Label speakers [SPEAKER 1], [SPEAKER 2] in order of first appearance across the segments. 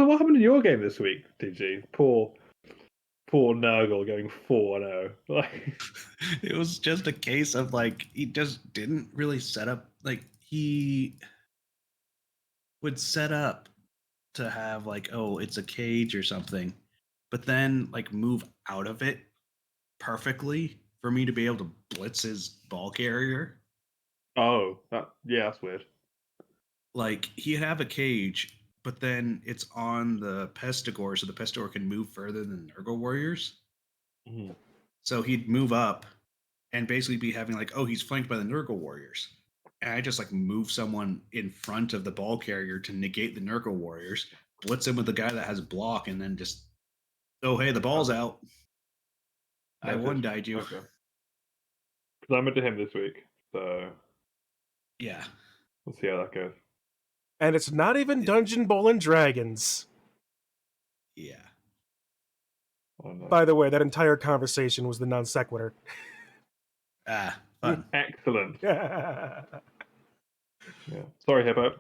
[SPEAKER 1] what happened in your game this week, Digi? Poor Nurgle going 4-0. Like,
[SPEAKER 2] It was just a case of like he just didn't really set up. Like he would set up to have like, oh, it's a cage or something, but then like move out of it perfectly for me to be able to blitz his ball carrier.
[SPEAKER 1] that's weird.
[SPEAKER 2] Like he'd have a cage, but then it's on the Pestigore, so the Pestigore can move further than the Nurgle Warriors.
[SPEAKER 1] Mhm.
[SPEAKER 2] So he'd move up and basically be having like, oh, he's flanked by the Nurgle Warriors. And I just like move someone in front of the ball carrier to negate the Nurgle Warriors, blitz him with the guy that has block, and then just, oh, hey, the ball's out. I
[SPEAKER 1] Noted.
[SPEAKER 2] one died you.
[SPEAKER 1] Okay. Because I'm into him this week, so
[SPEAKER 2] Yeah.
[SPEAKER 1] we'll see how that goes.
[SPEAKER 3] And it's not even Dungeon Bowl and Dragons.
[SPEAKER 2] Yeah.
[SPEAKER 1] Oh, no.
[SPEAKER 3] By the way, that entire conversation was the non sequitur.
[SPEAKER 2] Ah, fun.
[SPEAKER 1] Excellent.
[SPEAKER 3] Yeah.
[SPEAKER 1] Yeah. Sorry, Hippo.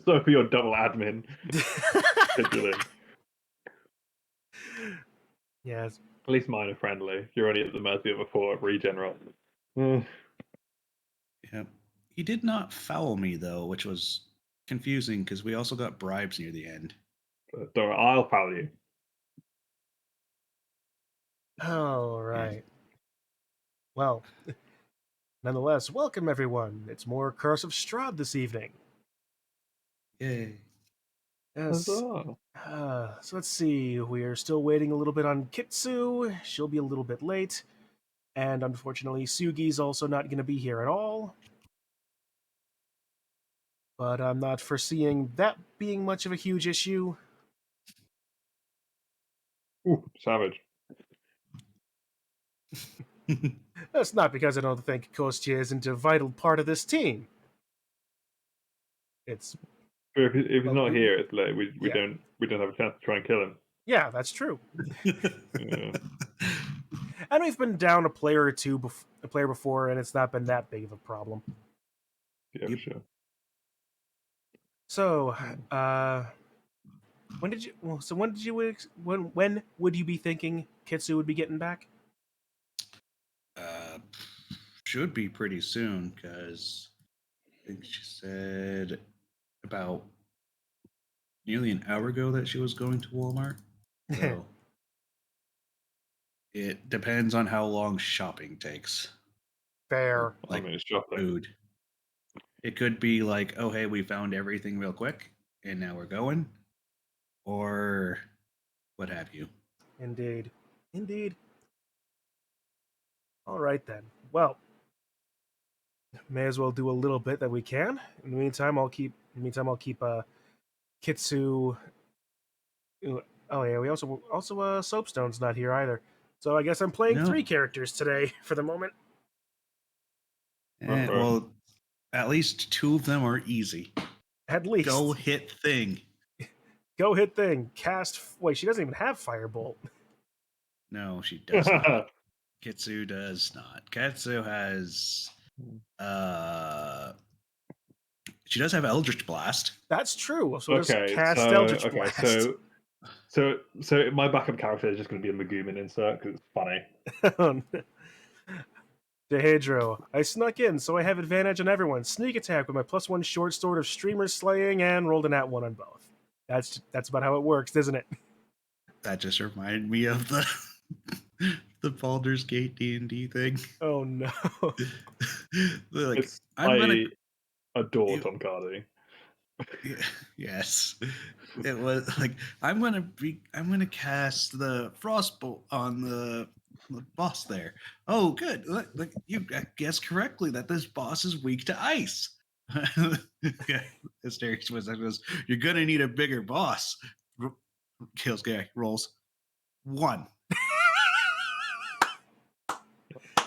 [SPEAKER 1] Sorry for your double admin. Scheduling.
[SPEAKER 3] Yes.
[SPEAKER 1] At least mine are friendly. You're only at the mercy of a 4 regen roll. Mm.
[SPEAKER 2] Yeah. He did not foul me though, which was confusing because we also got bribes near the end.
[SPEAKER 1] But don't worry, I'll foul you.
[SPEAKER 3] All right. Well, nonetheless, welcome everyone. It's more Curse of Strahd this evening.
[SPEAKER 2] Yay.
[SPEAKER 3] Yes.
[SPEAKER 1] Huzzah.
[SPEAKER 3] So let's see. We are still waiting a little bit on Kitsu. She'll be a little bit late. And unfortunately, Sugi's also not going to be here at all. But I'm not foreseeing that being much of a huge issue.
[SPEAKER 1] Ooh, savage.
[SPEAKER 3] That's not because I don't think Kostya isn't a vital part of this team. It's
[SPEAKER 1] But if he's not here, it's like we
[SPEAKER 3] yeah.
[SPEAKER 1] don't have a chance to try and kill him.
[SPEAKER 3] Yeah, that's true.
[SPEAKER 1] Yeah.
[SPEAKER 3] And we've been down a player or two, a player before, and it's not been that big of a problem.
[SPEAKER 1] Yeah, for sure.
[SPEAKER 3] So, when did you? Well, so when did you? When would you be thinking Kitsu would be getting back?
[SPEAKER 2] Should be pretty soon because I think she said about nearly an hour ago that she was going to Walmart. So it depends on how long shopping takes.
[SPEAKER 3] Fair.
[SPEAKER 2] Like
[SPEAKER 1] I mean, it's shopping.
[SPEAKER 2] food. It could be like, oh, hey, we found everything real quick and now we're going. Or what have you.
[SPEAKER 3] Indeed. Indeed. All right then. Well, may as well do a little bit that we can. In the meantime, I'll keep. Kitsu. Oh yeah, we also Soapstone's not here either. So I guess I'm playing
[SPEAKER 2] No.
[SPEAKER 3] 3 characters today for the moment.
[SPEAKER 2] Well, at least 2 of them are easy.
[SPEAKER 3] At least.
[SPEAKER 2] Go hit thing.
[SPEAKER 3] Go hit thing. Cast. Wait, she doesn't even have Firebolt.
[SPEAKER 2] No, she does not. Kitsu does not. Kitsu has she does have Eldritch Blast.
[SPEAKER 3] That's true. So
[SPEAKER 1] okay,
[SPEAKER 3] cast
[SPEAKER 1] so
[SPEAKER 3] Eldritch Blast.
[SPEAKER 1] so my backup character is just going to be a Megumin insert because it's funny.
[SPEAKER 3] Dehedro. I snuck in, so I have advantage on everyone. Sneak attack with my +1 short sword of Streamer Slaying and rolled an @1 on both. That's about how it works, isn't it?
[SPEAKER 2] That just reminded me of the Baldur's Gate D&D thing.
[SPEAKER 3] Oh no.
[SPEAKER 2] Like,
[SPEAKER 1] I adore Tom Cardy.
[SPEAKER 2] Yes, it was like I'm gonna cast the Frostbolt on the boss there. Oh, good. Like you guessed correctly that this boss is weak to ice. Hysterics was you're gonna need a bigger boss. Kills guy rolls 1.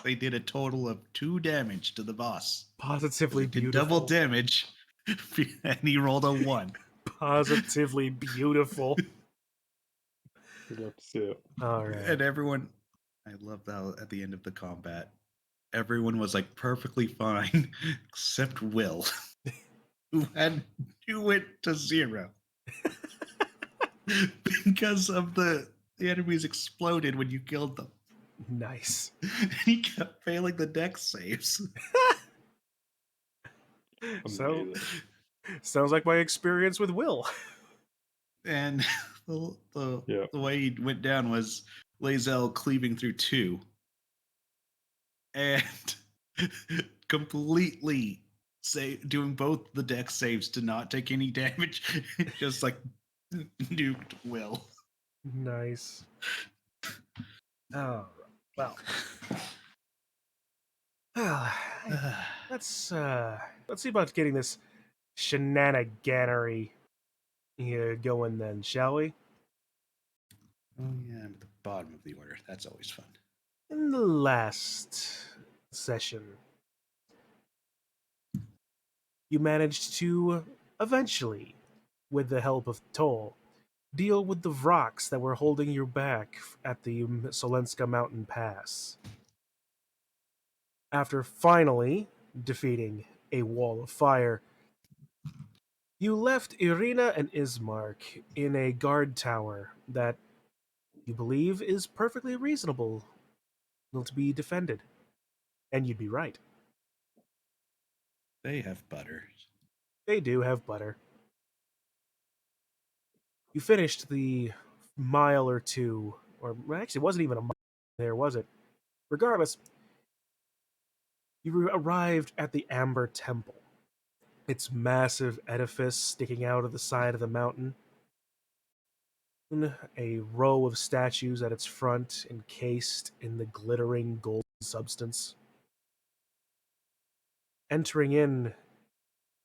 [SPEAKER 2] They did a total of 2 damage to the boss.
[SPEAKER 3] Positively beautiful.
[SPEAKER 2] Double damage, and he rolled a 1.
[SPEAKER 3] Positively beautiful.
[SPEAKER 1] We'd love to see it.
[SPEAKER 3] All right.
[SPEAKER 2] And everyone, I love how at the end of the combat, everyone was like perfectly fine except Will, who went to 0. because of the enemies exploded when you killed them.
[SPEAKER 3] Nice.
[SPEAKER 2] And he kept failing the dex saves.
[SPEAKER 3] So,
[SPEAKER 1] Amazing.
[SPEAKER 3] sounds like my experience with Will.
[SPEAKER 2] And the
[SPEAKER 1] Yeah.
[SPEAKER 2] way he went down was Lae'zel cleaving through 2 and completely doing both the dex saves to not take any damage. Just like nuked Will.
[SPEAKER 3] Nice. Oh, well. Let's see about getting this shenaniganery here going then, shall we?
[SPEAKER 2] Oh yeah, I'm at the bottom of the order. That's always fun.
[SPEAKER 3] In the last session, you managed to eventually, with the help of Toll, deal with the rocks that were holding you back at the Solenska Mountain Pass. After finally defeating a wall of fire, you left Irina and Ismark in a guard tower that you believe is perfectly reasonable to be defended. And you'd be right.
[SPEAKER 2] They have butter.
[SPEAKER 3] They do have butter. You finished the mile or two, or actually, it wasn't even a mile there, was it? Regardless, you arrived at the Amber Temple. Its massive edifice sticking out of the side of the mountain. A row of statues at its front, encased in the glittering gold substance. Entering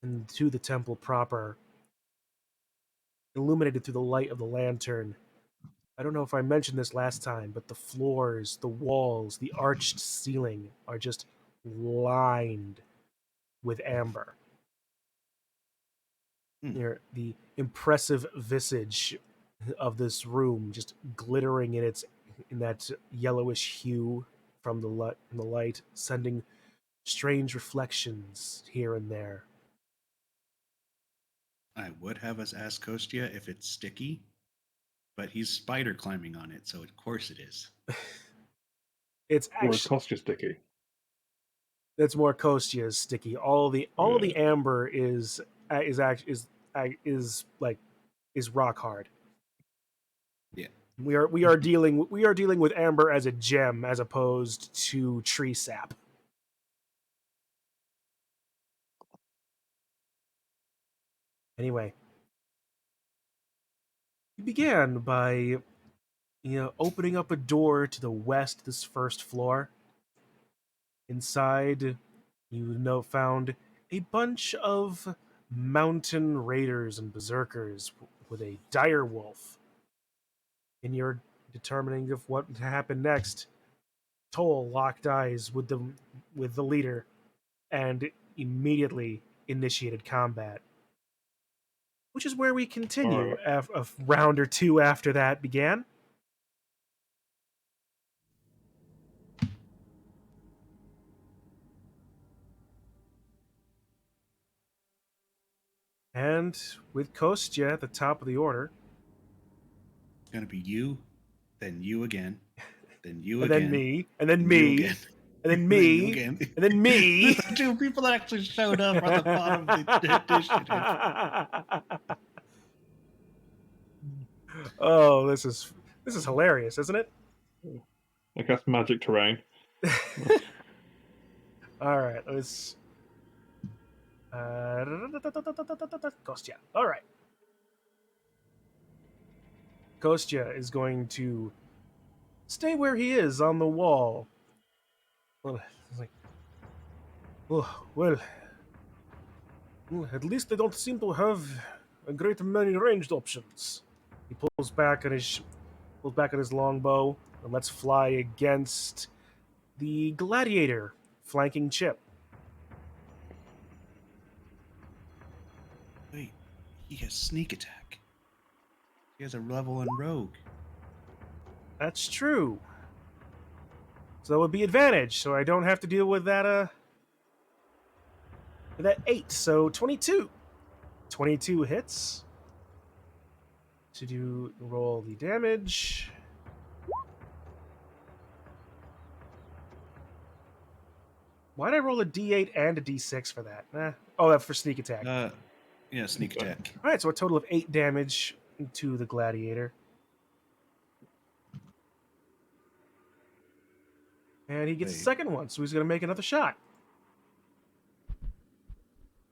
[SPEAKER 3] into the temple proper, illuminated through the light of the lantern. I don't know if I mentioned this last time, but the floors, the walls, the arched ceiling are just lined with amber. The impressive visage of this room just glittering in that yellowish hue from the light, sending strange reflections here and there.
[SPEAKER 2] I would have us ask Kostya if it's sticky, but he's spider climbing on it, so of course it is.
[SPEAKER 3] It's
[SPEAKER 1] Or a
[SPEAKER 3] actually
[SPEAKER 1] Kostya sticky.
[SPEAKER 3] it's more Kostya's sticky. All the amber is rock hard.
[SPEAKER 2] Yeah.
[SPEAKER 3] We are dealing with amber as a gem as opposed to tree sap. Anyway, you began by opening up a door to the west, this first floor. Inside, you found a bunch of mountain raiders and berserkers with a dire wolf. In your determining of what to happen next, Toll locked eyes with the leader and immediately initiated combat. Which is where we continue.
[SPEAKER 1] Right.
[SPEAKER 3] A round or two after that began. And with Kostya at the top of the order.
[SPEAKER 2] It's going to be you, then you again, then you
[SPEAKER 3] and
[SPEAKER 2] again.
[SPEAKER 3] Then me, and then
[SPEAKER 2] you
[SPEAKER 3] me,
[SPEAKER 2] again.
[SPEAKER 3] and then
[SPEAKER 2] Then
[SPEAKER 3] me,
[SPEAKER 2] you again.
[SPEAKER 3] and then me.
[SPEAKER 2] The 2 people that actually showed up at the bottom of the initiative.
[SPEAKER 3] Oh, this is hilarious, isn't it?
[SPEAKER 1] I guess magic terrain.
[SPEAKER 3] All right, let's. Kostya. All right. Kostya is going to stay where he is on the wall. Well, at least they don't seem to have a great many ranged options. He pulls back on his longbow and lets fly against the gladiator flanking Chip.
[SPEAKER 2] Wait, he has sneak attack. He has a level in rogue.
[SPEAKER 3] That's true. So that would be advantage, so I don't have to deal with that 8. So 22. 22 hits. to roll the damage. Why did I roll a D8 and a D6 for that? Oh, that's for sneak attack.
[SPEAKER 2] Yeah, sneak attack.
[SPEAKER 3] All right, so a total of 8 damage to the gladiator. And he gets the second one, so he's going to make another shot.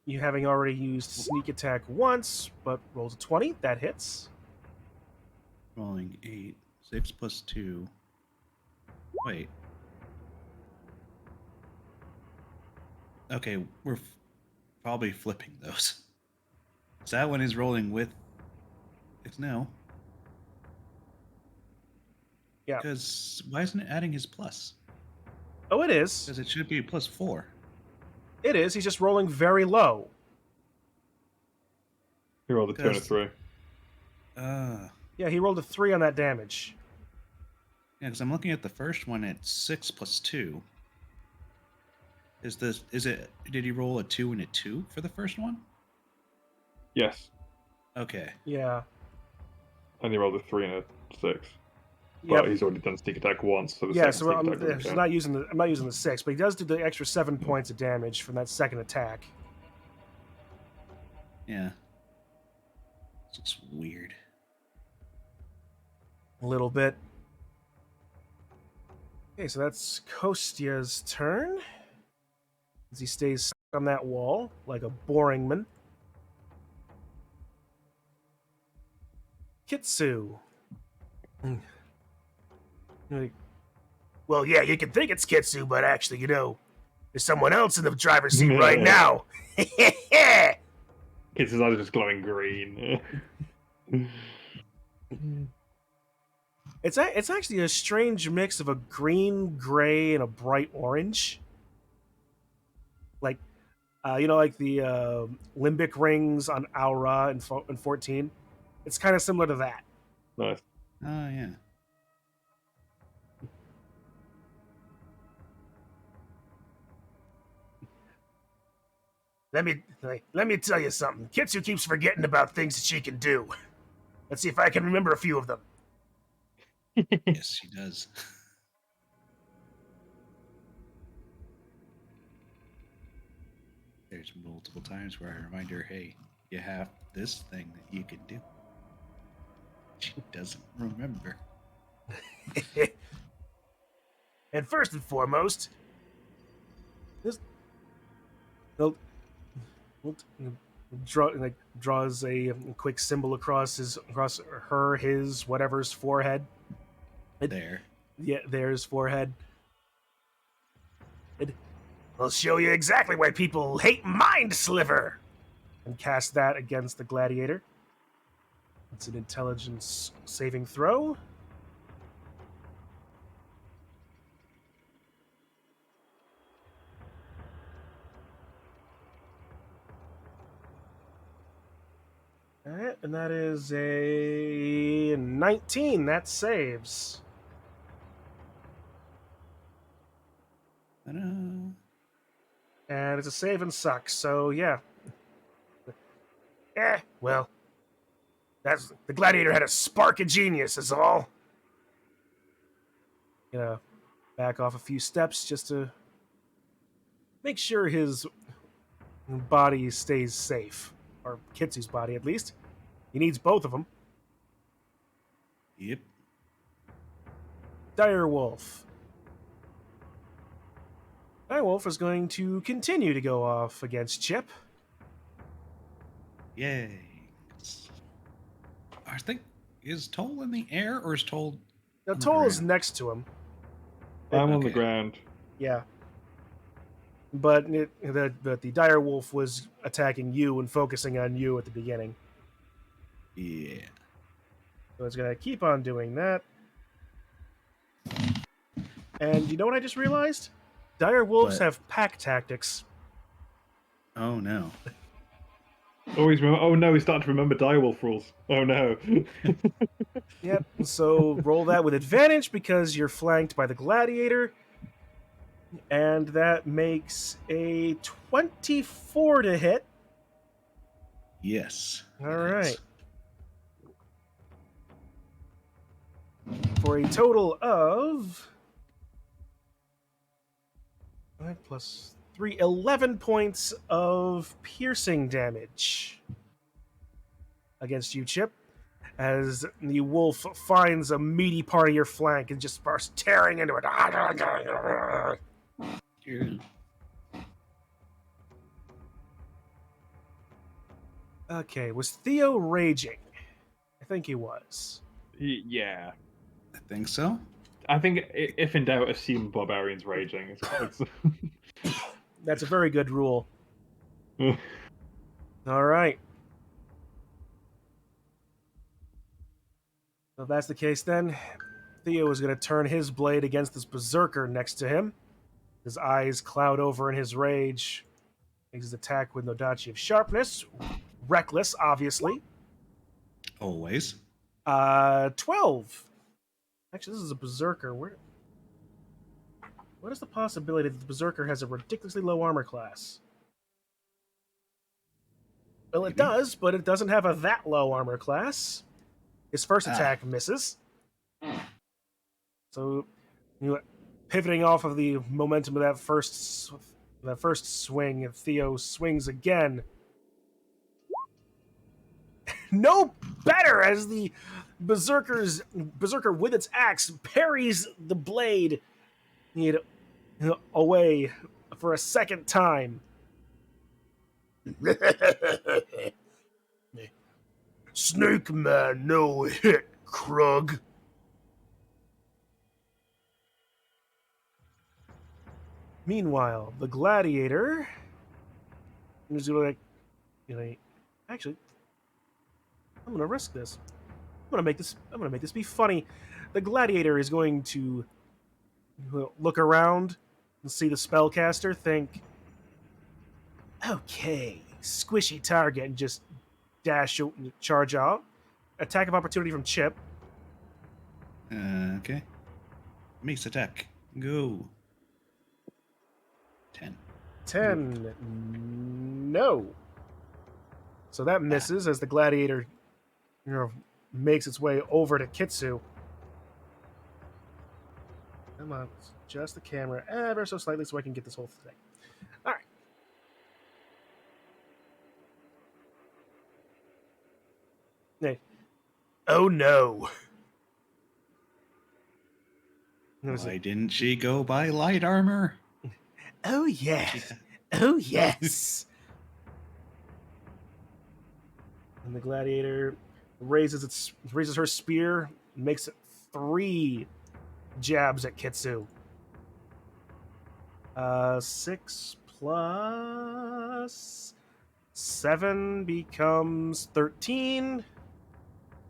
[SPEAKER 3] You having already used sneak attack once, but rolls a 20. That hits.
[SPEAKER 2] Rolling 8. 6 plus 2. Wait. Okay, we're probably flipping those. So that one is rolling with... It's no.
[SPEAKER 3] Yeah.
[SPEAKER 2] Because why isn't it adding his plus?
[SPEAKER 3] Oh, it is.
[SPEAKER 2] Because it should be plus 4.
[SPEAKER 3] It is. He's just rolling very low.
[SPEAKER 1] He rolled a 2 and a 3.
[SPEAKER 3] Yeah, he rolled a 3 on that damage.
[SPEAKER 2] Yeah, because I'm looking at the first one at 6 plus 2. Did he roll a 2 and a 2 for the first one?
[SPEAKER 1] Yes.
[SPEAKER 2] Okay.
[SPEAKER 3] Yeah.
[SPEAKER 1] And he rolled a 3 and a 6.
[SPEAKER 3] Yep.
[SPEAKER 1] But he's already done sneak attack once, so the
[SPEAKER 3] Yeah,
[SPEAKER 1] second
[SPEAKER 3] so
[SPEAKER 1] sneak
[SPEAKER 3] I'm
[SPEAKER 1] attack doesn't count.
[SPEAKER 3] not using the 6, but he does do the extra 7 points of damage from that second attack.
[SPEAKER 2] Yeah. This looks weird.
[SPEAKER 3] A little bit. Okay, so that's Kostia's turn. As he stays stuck on that wall like a boring man. Kitsu. Well, yeah, you can think it's Kitsu, but actually, there's someone else in the driver's seat right now.
[SPEAKER 1] Kitsu's eyes are just glowing green.
[SPEAKER 3] It's actually a strange mix of a green, gray, and a bright orange. Like, like the limbic rings on Aura in 14. It's kind of similar to that.
[SPEAKER 1] Nice.
[SPEAKER 2] Oh, yeah.
[SPEAKER 3] Let me tell you something. Kitsu keeps forgetting about things that she can do. Let's see if I can remember a few of them.
[SPEAKER 2] Yes, she does. There's multiple times where I remind her, hey, you have this thing that you can do. She doesn't remember.
[SPEAKER 3] And first and foremost, draws a quick symbol across his whatever's forehead.
[SPEAKER 2] There.
[SPEAKER 3] Yeah, there's forehead. I'll show you exactly why people hate Mind Sliver. And cast that against the gladiator. It's an intelligence saving throw. All right, and that is a 19. That saves.
[SPEAKER 2] Ta-da.
[SPEAKER 3] And it's a save and suck, so yeah. Well. The gladiator had a spark of genius, is all. Back off a few steps just to make sure his body stays safe. Or Kitsu's body, at least. He needs both of them.
[SPEAKER 2] Yep.
[SPEAKER 3] Direwolf. Direwolf is going to continue to go off against Chip.
[SPEAKER 2] Yay. I think, is Toll in the air or is Toll...
[SPEAKER 3] Now, Toll is next to him.
[SPEAKER 1] I'm on the ground.
[SPEAKER 3] Yeah. But the direwolf was attacking you and focusing on you at the beginning.
[SPEAKER 2] Yeah.
[SPEAKER 3] So it's going to keep on doing that. And you know what I just realized? Direwolves have pack tactics.
[SPEAKER 2] Oh, no.
[SPEAKER 1] Always remember. Oh no, he's starting to remember direwolf rules. Oh no.
[SPEAKER 3] Yep. So roll that with advantage because you're flanked by the gladiator. And that makes a 24 to hit.
[SPEAKER 2] Yes.
[SPEAKER 3] All right. for a total of 5 plus 3, 11 points of piercing damage against you, Chip, as the wolf finds a meaty part of your flank and just starts tearing into it. Okay, was Theo raging? I think he was.
[SPEAKER 1] Yeah.
[SPEAKER 2] I think so.
[SPEAKER 1] I think if in doubt, assume Barbarian's raging.
[SPEAKER 3] That's a very good rule. All right. So if that's the case, then Theo is going to turn his blade against this berserker next to him. His eyes cloud over in his rage. Makes his attack with Nodachi of Sharpness. Reckless, obviously.
[SPEAKER 2] Always.
[SPEAKER 3] 12. Actually, this is a berserker. What is the possibility that the berserker has a ridiculously low armor class? Well, it does, but it doesn't have a that low armor class. His first attack misses. So, pivoting off of the momentum of that first swing, Theo swings again. No better, as the berserker with its axe parries the blade away for a second time. Snake man, no hit, Krug. Meanwhile, the gladiator is like, actually, I'm gonna risk this. I'm gonna make this be funny. The gladiator is going to look around and see the spellcaster, think, okay, squishy target, and just charge out. Attack of opportunity from Chip.
[SPEAKER 2] Okay. Mace attack. Go. 10.
[SPEAKER 3] No. So that misses as the gladiator makes its way over to Kitsu. Come on, adjust the camera ever so slightly so I can get this whole thing. All right. Hey. Oh no.
[SPEAKER 2] Why didn't she go buy light armor?
[SPEAKER 3] Oh yes. Oh yes. And the gladiator raises her spear, makes 3 jabs at Kitsu. 6 plus 7 becomes 13.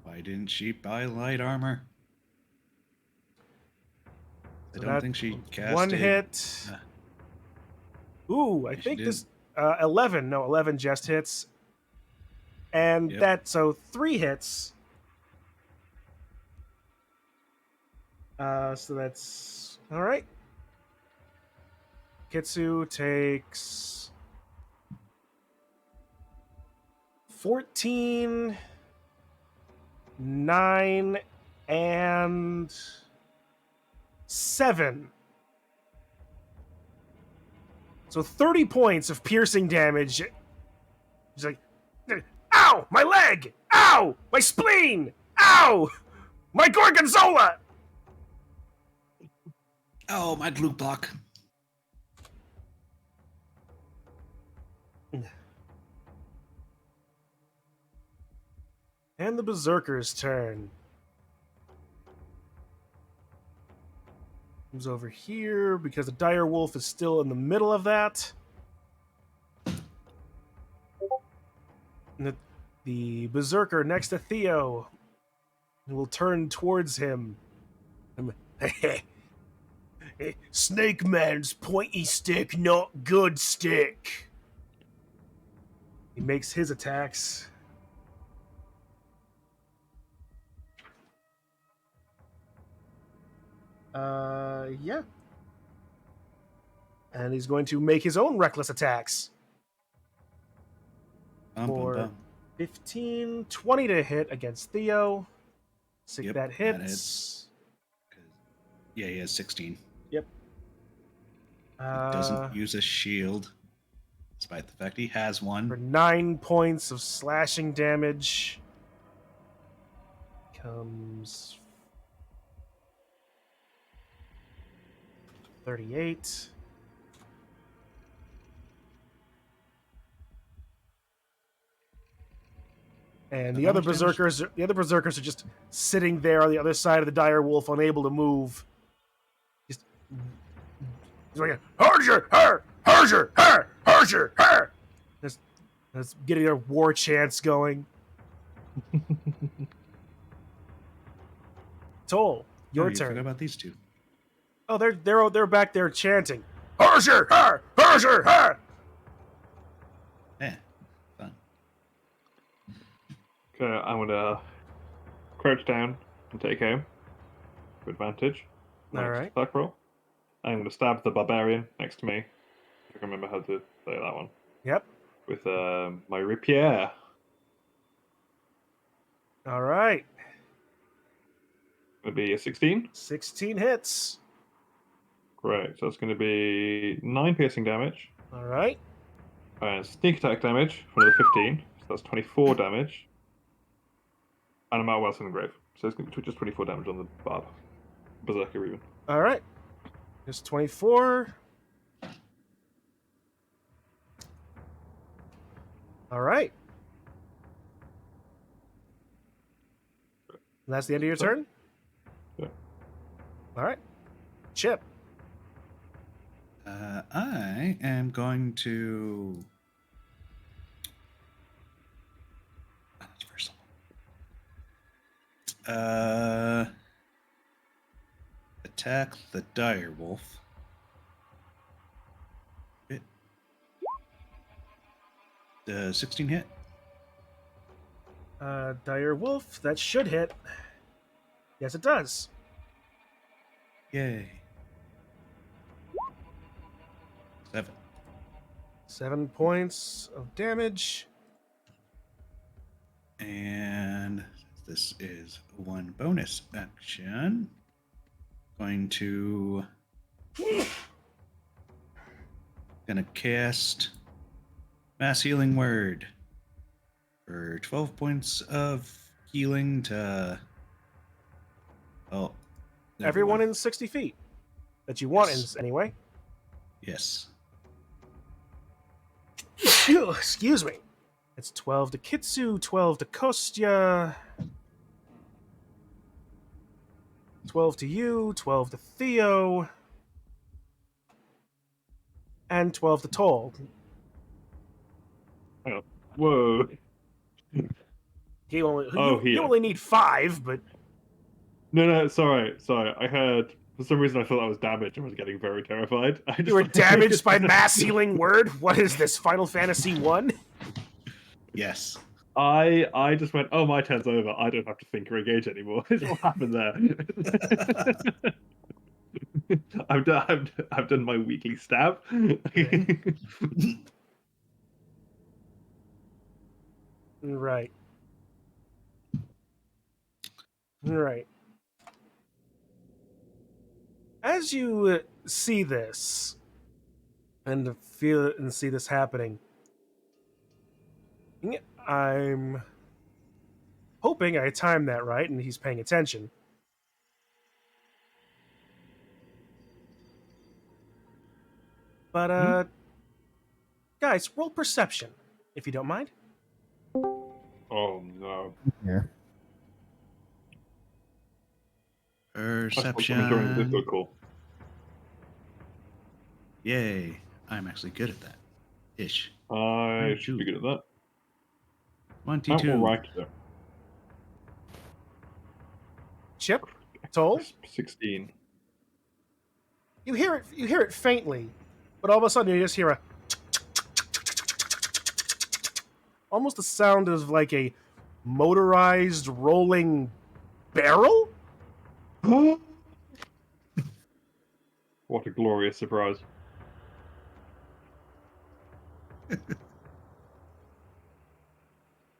[SPEAKER 2] Why didn't she buy light armor? I
[SPEAKER 3] So
[SPEAKER 2] don't think she casted.
[SPEAKER 3] 1 hit. Ooh, I think this 11. No, 11 just hits. And so 3 hits. So that's all right. Kitsu takes 14, 9, and 7. So 30 points of piercing damage. He's like, ow! My leg! Ow! My spleen! Ow! My gorgonzola!
[SPEAKER 2] Oh, my glute block.
[SPEAKER 3] And the berserker's turn. Comes over here because the dire wolf is still in the middle of that. And the berserker next to Theo will turn towards him. Snake man's pointy stick, not good stick. He makes his attacks. Yeah. And he's going to make his own reckless attacks. For 15, 20 to hit against Theo. That hits.
[SPEAKER 2] Yeah, he has 16.
[SPEAKER 3] Yep.
[SPEAKER 2] Doesn't use a shield, despite the fact he has
[SPEAKER 3] For
[SPEAKER 2] one.
[SPEAKER 3] 9 points of slashing damage. Comes 38. And the
[SPEAKER 2] How
[SPEAKER 3] other
[SPEAKER 2] much damage?
[SPEAKER 3] berserkers are just sitting there on the other side of the dire wolf, unable to move. Just like, Harsher, her, Harsher, her, Harsher, her. Just getting their war chants going. Toll, your
[SPEAKER 2] You
[SPEAKER 3] turn.
[SPEAKER 2] forgot about these two.
[SPEAKER 3] Oh, they're back there chanting. Harsher, her, Harsher, her.
[SPEAKER 2] Yeah, fun.
[SPEAKER 1] Okay, I'm gonna crouch down and take aim with advantage.
[SPEAKER 3] All right.
[SPEAKER 1] Attack roll. I'm gonna stab the barbarian next to me. I can remember how to say that one.
[SPEAKER 3] Yep.
[SPEAKER 1] With my rapier.
[SPEAKER 3] All right.
[SPEAKER 1] Gonna be a 16.
[SPEAKER 3] 16 hits.
[SPEAKER 1] Great. So it's gonna be 9 piercing damage.
[SPEAKER 3] All right.
[SPEAKER 1] And sneak attack damage for another 15. So that's 24 damage. And I'm out well in the grave. So it's gonna be just 24 damage on the barb. Berserker even.
[SPEAKER 3] All right. There's 24. All right. And that's the end of your turn?
[SPEAKER 1] Yeah.
[SPEAKER 3] All right. Chip.
[SPEAKER 2] I am going to. Oh, that's first level. Attack the dire wolf. The 16 hit.
[SPEAKER 3] Dire Wolf, that should hit. Yes, it does.
[SPEAKER 2] Yay. 7.
[SPEAKER 3] 7 points of damage.
[SPEAKER 2] And this is one bonus action. Going to. Gonna cast Mass Healing Word for 12 points of healing to. Oh.
[SPEAKER 3] Everyone in 60 feet. That you want
[SPEAKER 2] Yes.
[SPEAKER 3] anyway.
[SPEAKER 2] Yes.
[SPEAKER 3] Excuse me. It's 12 to Kitsu, 12 to Kostya, 12 to you, 12 to Theo, and 12 to Toll.
[SPEAKER 1] Hang on. Whoa.
[SPEAKER 3] You
[SPEAKER 1] here.
[SPEAKER 3] only need 5, but
[SPEAKER 1] No, sorry. I heard, for some reason I thought that was damage and was getting very terrified.
[SPEAKER 3] you were damaged by Mass Healing Word? What is this, Final Fantasy 1?
[SPEAKER 2] Yes.
[SPEAKER 1] I just went, oh, my turn's over. I don't have to think or engage anymore. What happened there? I've done my weekly stab.
[SPEAKER 3] Right. Right. As you see this and feel and see this happening, I'm hoping I timed that right and he's paying attention. But guys, roll perception if you don't mind.
[SPEAKER 1] Oh no.
[SPEAKER 4] Yeah.
[SPEAKER 2] Perception.
[SPEAKER 1] Cool.
[SPEAKER 2] Yay. I'm actually good at that. Ish.
[SPEAKER 1] I should be good at that.
[SPEAKER 2] 22.
[SPEAKER 1] I'm all right there.
[SPEAKER 3] Chip, Toll,
[SPEAKER 1] 16.
[SPEAKER 3] you hear it faintly, but all of a sudden you just hear a almost the sound of like a motorized rolling barrel.
[SPEAKER 1] What a glorious surprise.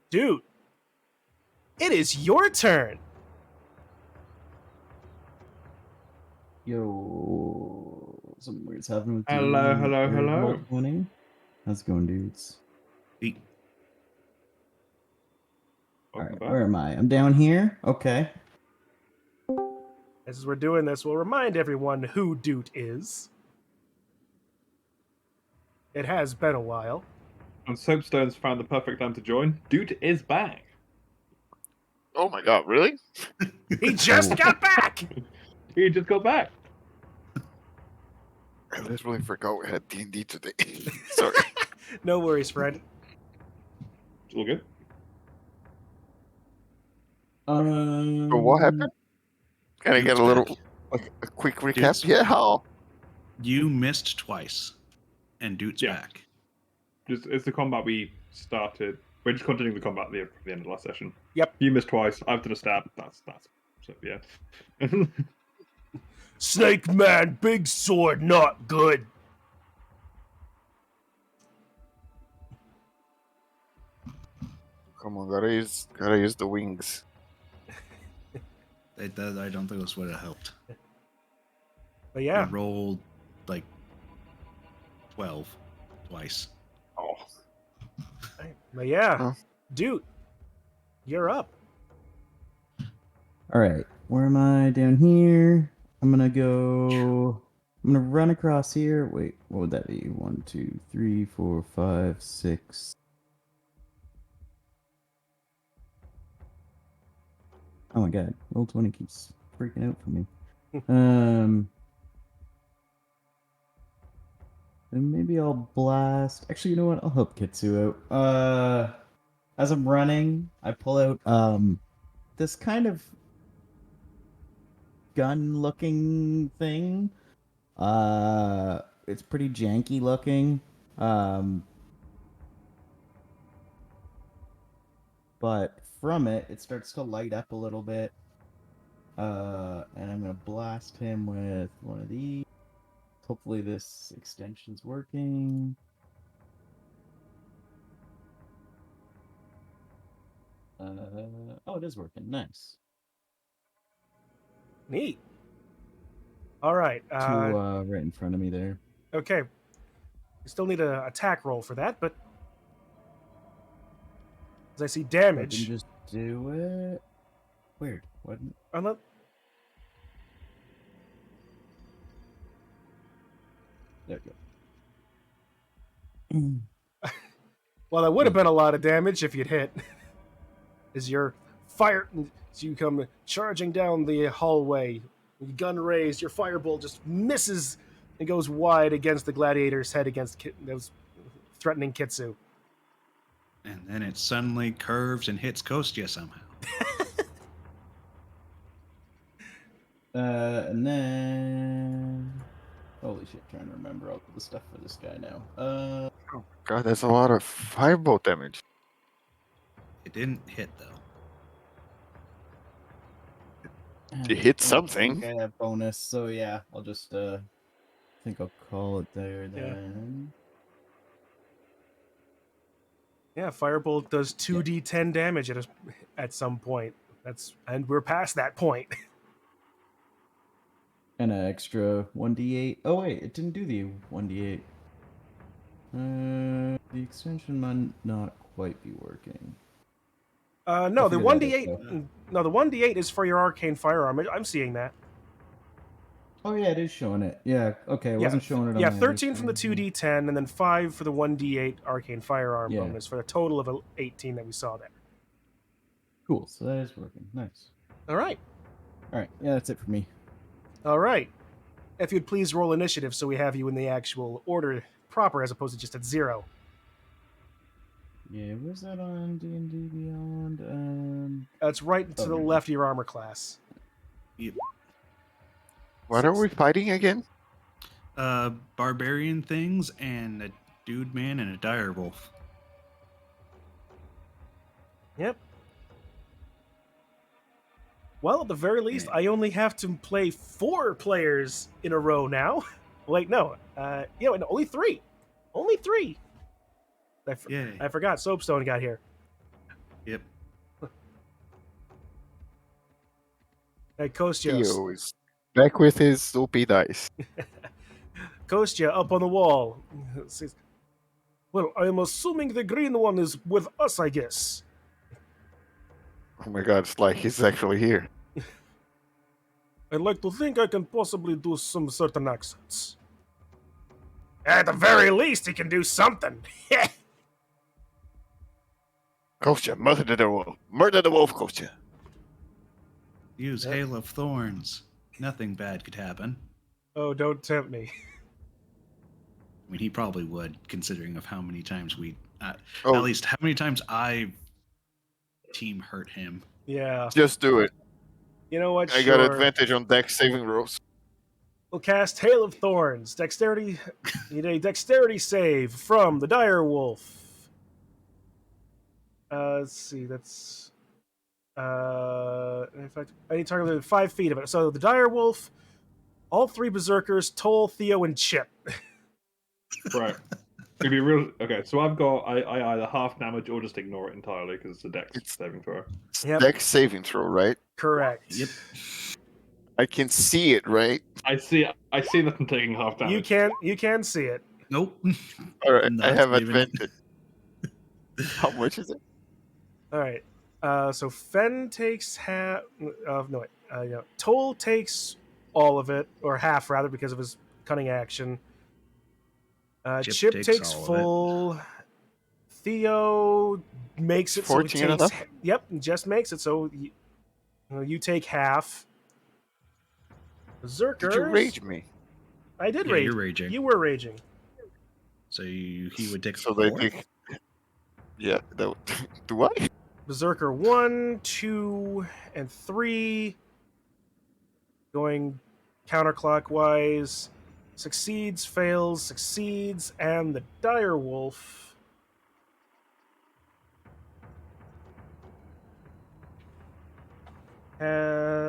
[SPEAKER 3] Dude, it is your turn.
[SPEAKER 4] Yo, something weird's happening with
[SPEAKER 1] Hello,
[SPEAKER 4] Digi.
[SPEAKER 1] hello,
[SPEAKER 4] There's
[SPEAKER 1] hello.
[SPEAKER 4] Roll20. How's it going, dudes?
[SPEAKER 2] Eat.
[SPEAKER 4] All
[SPEAKER 1] Welcome
[SPEAKER 4] right,
[SPEAKER 1] back.
[SPEAKER 4] where am I? I'm down here. Okay.
[SPEAKER 3] As we're doing this, we'll remind everyone who Doot is. It has been a while.
[SPEAKER 1] And Soapstone's found the perfect time to join. Dude is back.
[SPEAKER 5] Oh my god, really?
[SPEAKER 3] He just
[SPEAKER 4] Oh.
[SPEAKER 3] got back!
[SPEAKER 1] He just got back.
[SPEAKER 5] I literally forgot we had D&D today. Sorry.
[SPEAKER 3] No worries, Fred.
[SPEAKER 1] It's all good.
[SPEAKER 5] So what happened? Can I get
[SPEAKER 2] Dude's
[SPEAKER 5] a little,
[SPEAKER 2] back.
[SPEAKER 5] like a quick recap?
[SPEAKER 2] Dude's-
[SPEAKER 5] Yeah, how?
[SPEAKER 2] You missed twice, and Dude's
[SPEAKER 1] Yeah.
[SPEAKER 2] back.
[SPEAKER 1] It's the combat we started. We're just continuing the combat at the end of the last session.
[SPEAKER 3] Yep.
[SPEAKER 1] You missed twice. I've done a stab. That's so yeah.
[SPEAKER 3] Snake Man, big sword, not good.
[SPEAKER 5] Come on, gotta use the wings.
[SPEAKER 2] I don't think this would have helped.
[SPEAKER 3] But yeah,
[SPEAKER 2] I rolled like 12 twice.
[SPEAKER 5] Oh,
[SPEAKER 3] but yeah,
[SPEAKER 5] Huh?
[SPEAKER 3] Doot, you're up.
[SPEAKER 4] All right, where am I? Down here. I'm gonna run across here. Wait, what would that be? 1, 2, 3, 4, 5, 6. Oh my god, Roll20 keeps freaking out for me. And maybe I'll blast. Actually, you know what? I'll help Kitsu out. As I'm running, I pull out this kind of gun-looking thing. It's pretty janky looking. But from it, it starts to light up a little bit. And I'm gonna blast him with one of these. Hopefully this extension's working. Oh, it is working. Nice.
[SPEAKER 3] Neat. All right.
[SPEAKER 4] Two right in front of me there.
[SPEAKER 3] Okay. You still need an attack roll for that, but as I see
[SPEAKER 4] I can
[SPEAKER 3] damage,
[SPEAKER 4] just do it. Weird. What?
[SPEAKER 3] unless
[SPEAKER 4] There you go.
[SPEAKER 3] well, that would have been a lot of damage if you'd hit. As you're fire, as you come charging down the hallway, your gun raised, your firebolt just misses and goes wide against the gladiator's head against those threatening Kitsu.
[SPEAKER 2] And then it suddenly curves and hits Kostya somehow.
[SPEAKER 4] And then holy shit, trying to remember all the stuff for this guy now.
[SPEAKER 5] God, that's a lot of firebolt damage.
[SPEAKER 2] It didn't hit, though.
[SPEAKER 5] You hit
[SPEAKER 4] I
[SPEAKER 5] something.
[SPEAKER 4] think I have bonus, so yeah, I'll just think I'll call it there then.
[SPEAKER 3] Yeah, firebolt does 2d10 damage at some point. And we're past that point.
[SPEAKER 4] And an extra 1d8. Oh wait, it didn't do the 1d8. The extension might not quite be working.
[SPEAKER 3] No,
[SPEAKER 4] I'll
[SPEAKER 3] the
[SPEAKER 4] figure that
[SPEAKER 3] 1d8.
[SPEAKER 4] out,
[SPEAKER 3] No, the 1d8 is for your arcane firearm. I'm seeing that.
[SPEAKER 4] Oh yeah, it is showing it. Yeah, okay, it wasn't showing it on
[SPEAKER 3] Yeah,
[SPEAKER 4] my
[SPEAKER 3] 13
[SPEAKER 4] other
[SPEAKER 3] from the
[SPEAKER 4] screen.
[SPEAKER 3] 2d10, and then 5 for the 1d8 arcane firearm
[SPEAKER 4] Yeah.
[SPEAKER 3] bonus for a total of 18 that we saw there.
[SPEAKER 4] Cool, so that is working. Nice.
[SPEAKER 3] All right.
[SPEAKER 4] Alright, yeah, that's it for me.
[SPEAKER 3] All right. If you'd please roll initiative so we have you in the actual order proper as opposed to just at 0.
[SPEAKER 4] Yeah, where's that on D&D Beyond?
[SPEAKER 3] That's right to
[SPEAKER 4] Oh,
[SPEAKER 3] the
[SPEAKER 4] there it
[SPEAKER 3] left of your armor class.
[SPEAKER 2] Yep.
[SPEAKER 5] What are we fighting again?
[SPEAKER 2] Barbarian things and a dude man and a dire wolf.
[SPEAKER 3] Yep. Well, at the very least, I only have to play 4 players in a row now. Wait, no. Only 3. Only 3.
[SPEAKER 2] Yay.
[SPEAKER 3] I forgot Soapstone got here.
[SPEAKER 2] Yep.
[SPEAKER 3] Hey,
[SPEAKER 5] He
[SPEAKER 3] Kostios.
[SPEAKER 5] always back with his OP dice.
[SPEAKER 3] Kostya up on the wall. Says, well, I'm assuming the green one is with us, I guess.
[SPEAKER 5] Oh my god, it's like he's actually here.
[SPEAKER 3] I'd like to think I can possibly do some certain accents. At the very least, he can do something.
[SPEAKER 5] Kostya, murder the wolf. Murder the wolf, Kostya.
[SPEAKER 2] Use Hail of Thorns. Nothing bad could happen.
[SPEAKER 3] Oh, don't tempt me.
[SPEAKER 2] I mean, he probably would, considering of how many times we,
[SPEAKER 5] Oh,
[SPEAKER 2] at least how many times I team hurt him.
[SPEAKER 3] Yeah.
[SPEAKER 5] just do it.
[SPEAKER 3] You know what?
[SPEAKER 5] I got advantage on deck saving rolls.
[SPEAKER 3] We'll cast Hail of Thorns. Dexterity. Need a dexterity save from the dire wolf. Let's see. That's. In fact, I need to target within 5 feet of it. So the dire wolf, all 3 berserkers, Toll, Theo, and Chip.
[SPEAKER 1] Right. It'd be real. Okay, so I've got I either half damage or just ignore it entirely because it's a dex saving throw.
[SPEAKER 3] Yep.
[SPEAKER 5] Deck saving throw, right?
[SPEAKER 3] Correct.
[SPEAKER 2] Yep.
[SPEAKER 5] I can see it, right?
[SPEAKER 1] I see that I'm taking half damage.
[SPEAKER 3] You can see it.
[SPEAKER 2] Nope.
[SPEAKER 5] All right, I
[SPEAKER 2] Not
[SPEAKER 5] have
[SPEAKER 2] saving it.
[SPEAKER 5] advantage. How much is it?
[SPEAKER 3] All right. So FenN takes half. Toll takes all of it, or half rather, because of his cunning action. Chip takes
[SPEAKER 2] all of it.
[SPEAKER 3] full. Theo makes it. So he
[SPEAKER 5] 14
[SPEAKER 3] takes.
[SPEAKER 5] enough?
[SPEAKER 3] Yep, just makes it. So you take half. Berserkers.
[SPEAKER 5] Did you rage me?
[SPEAKER 3] I did
[SPEAKER 2] Yeah,
[SPEAKER 3] rage.
[SPEAKER 2] you're raging.
[SPEAKER 3] You were raging.
[SPEAKER 2] So he would take
[SPEAKER 5] So
[SPEAKER 2] 4.
[SPEAKER 5] they take. Yeah, that. Do I?
[SPEAKER 3] Berserker 1, 2, and 3. Going counterclockwise. Succeeds, fails, succeeds, and the dire wolf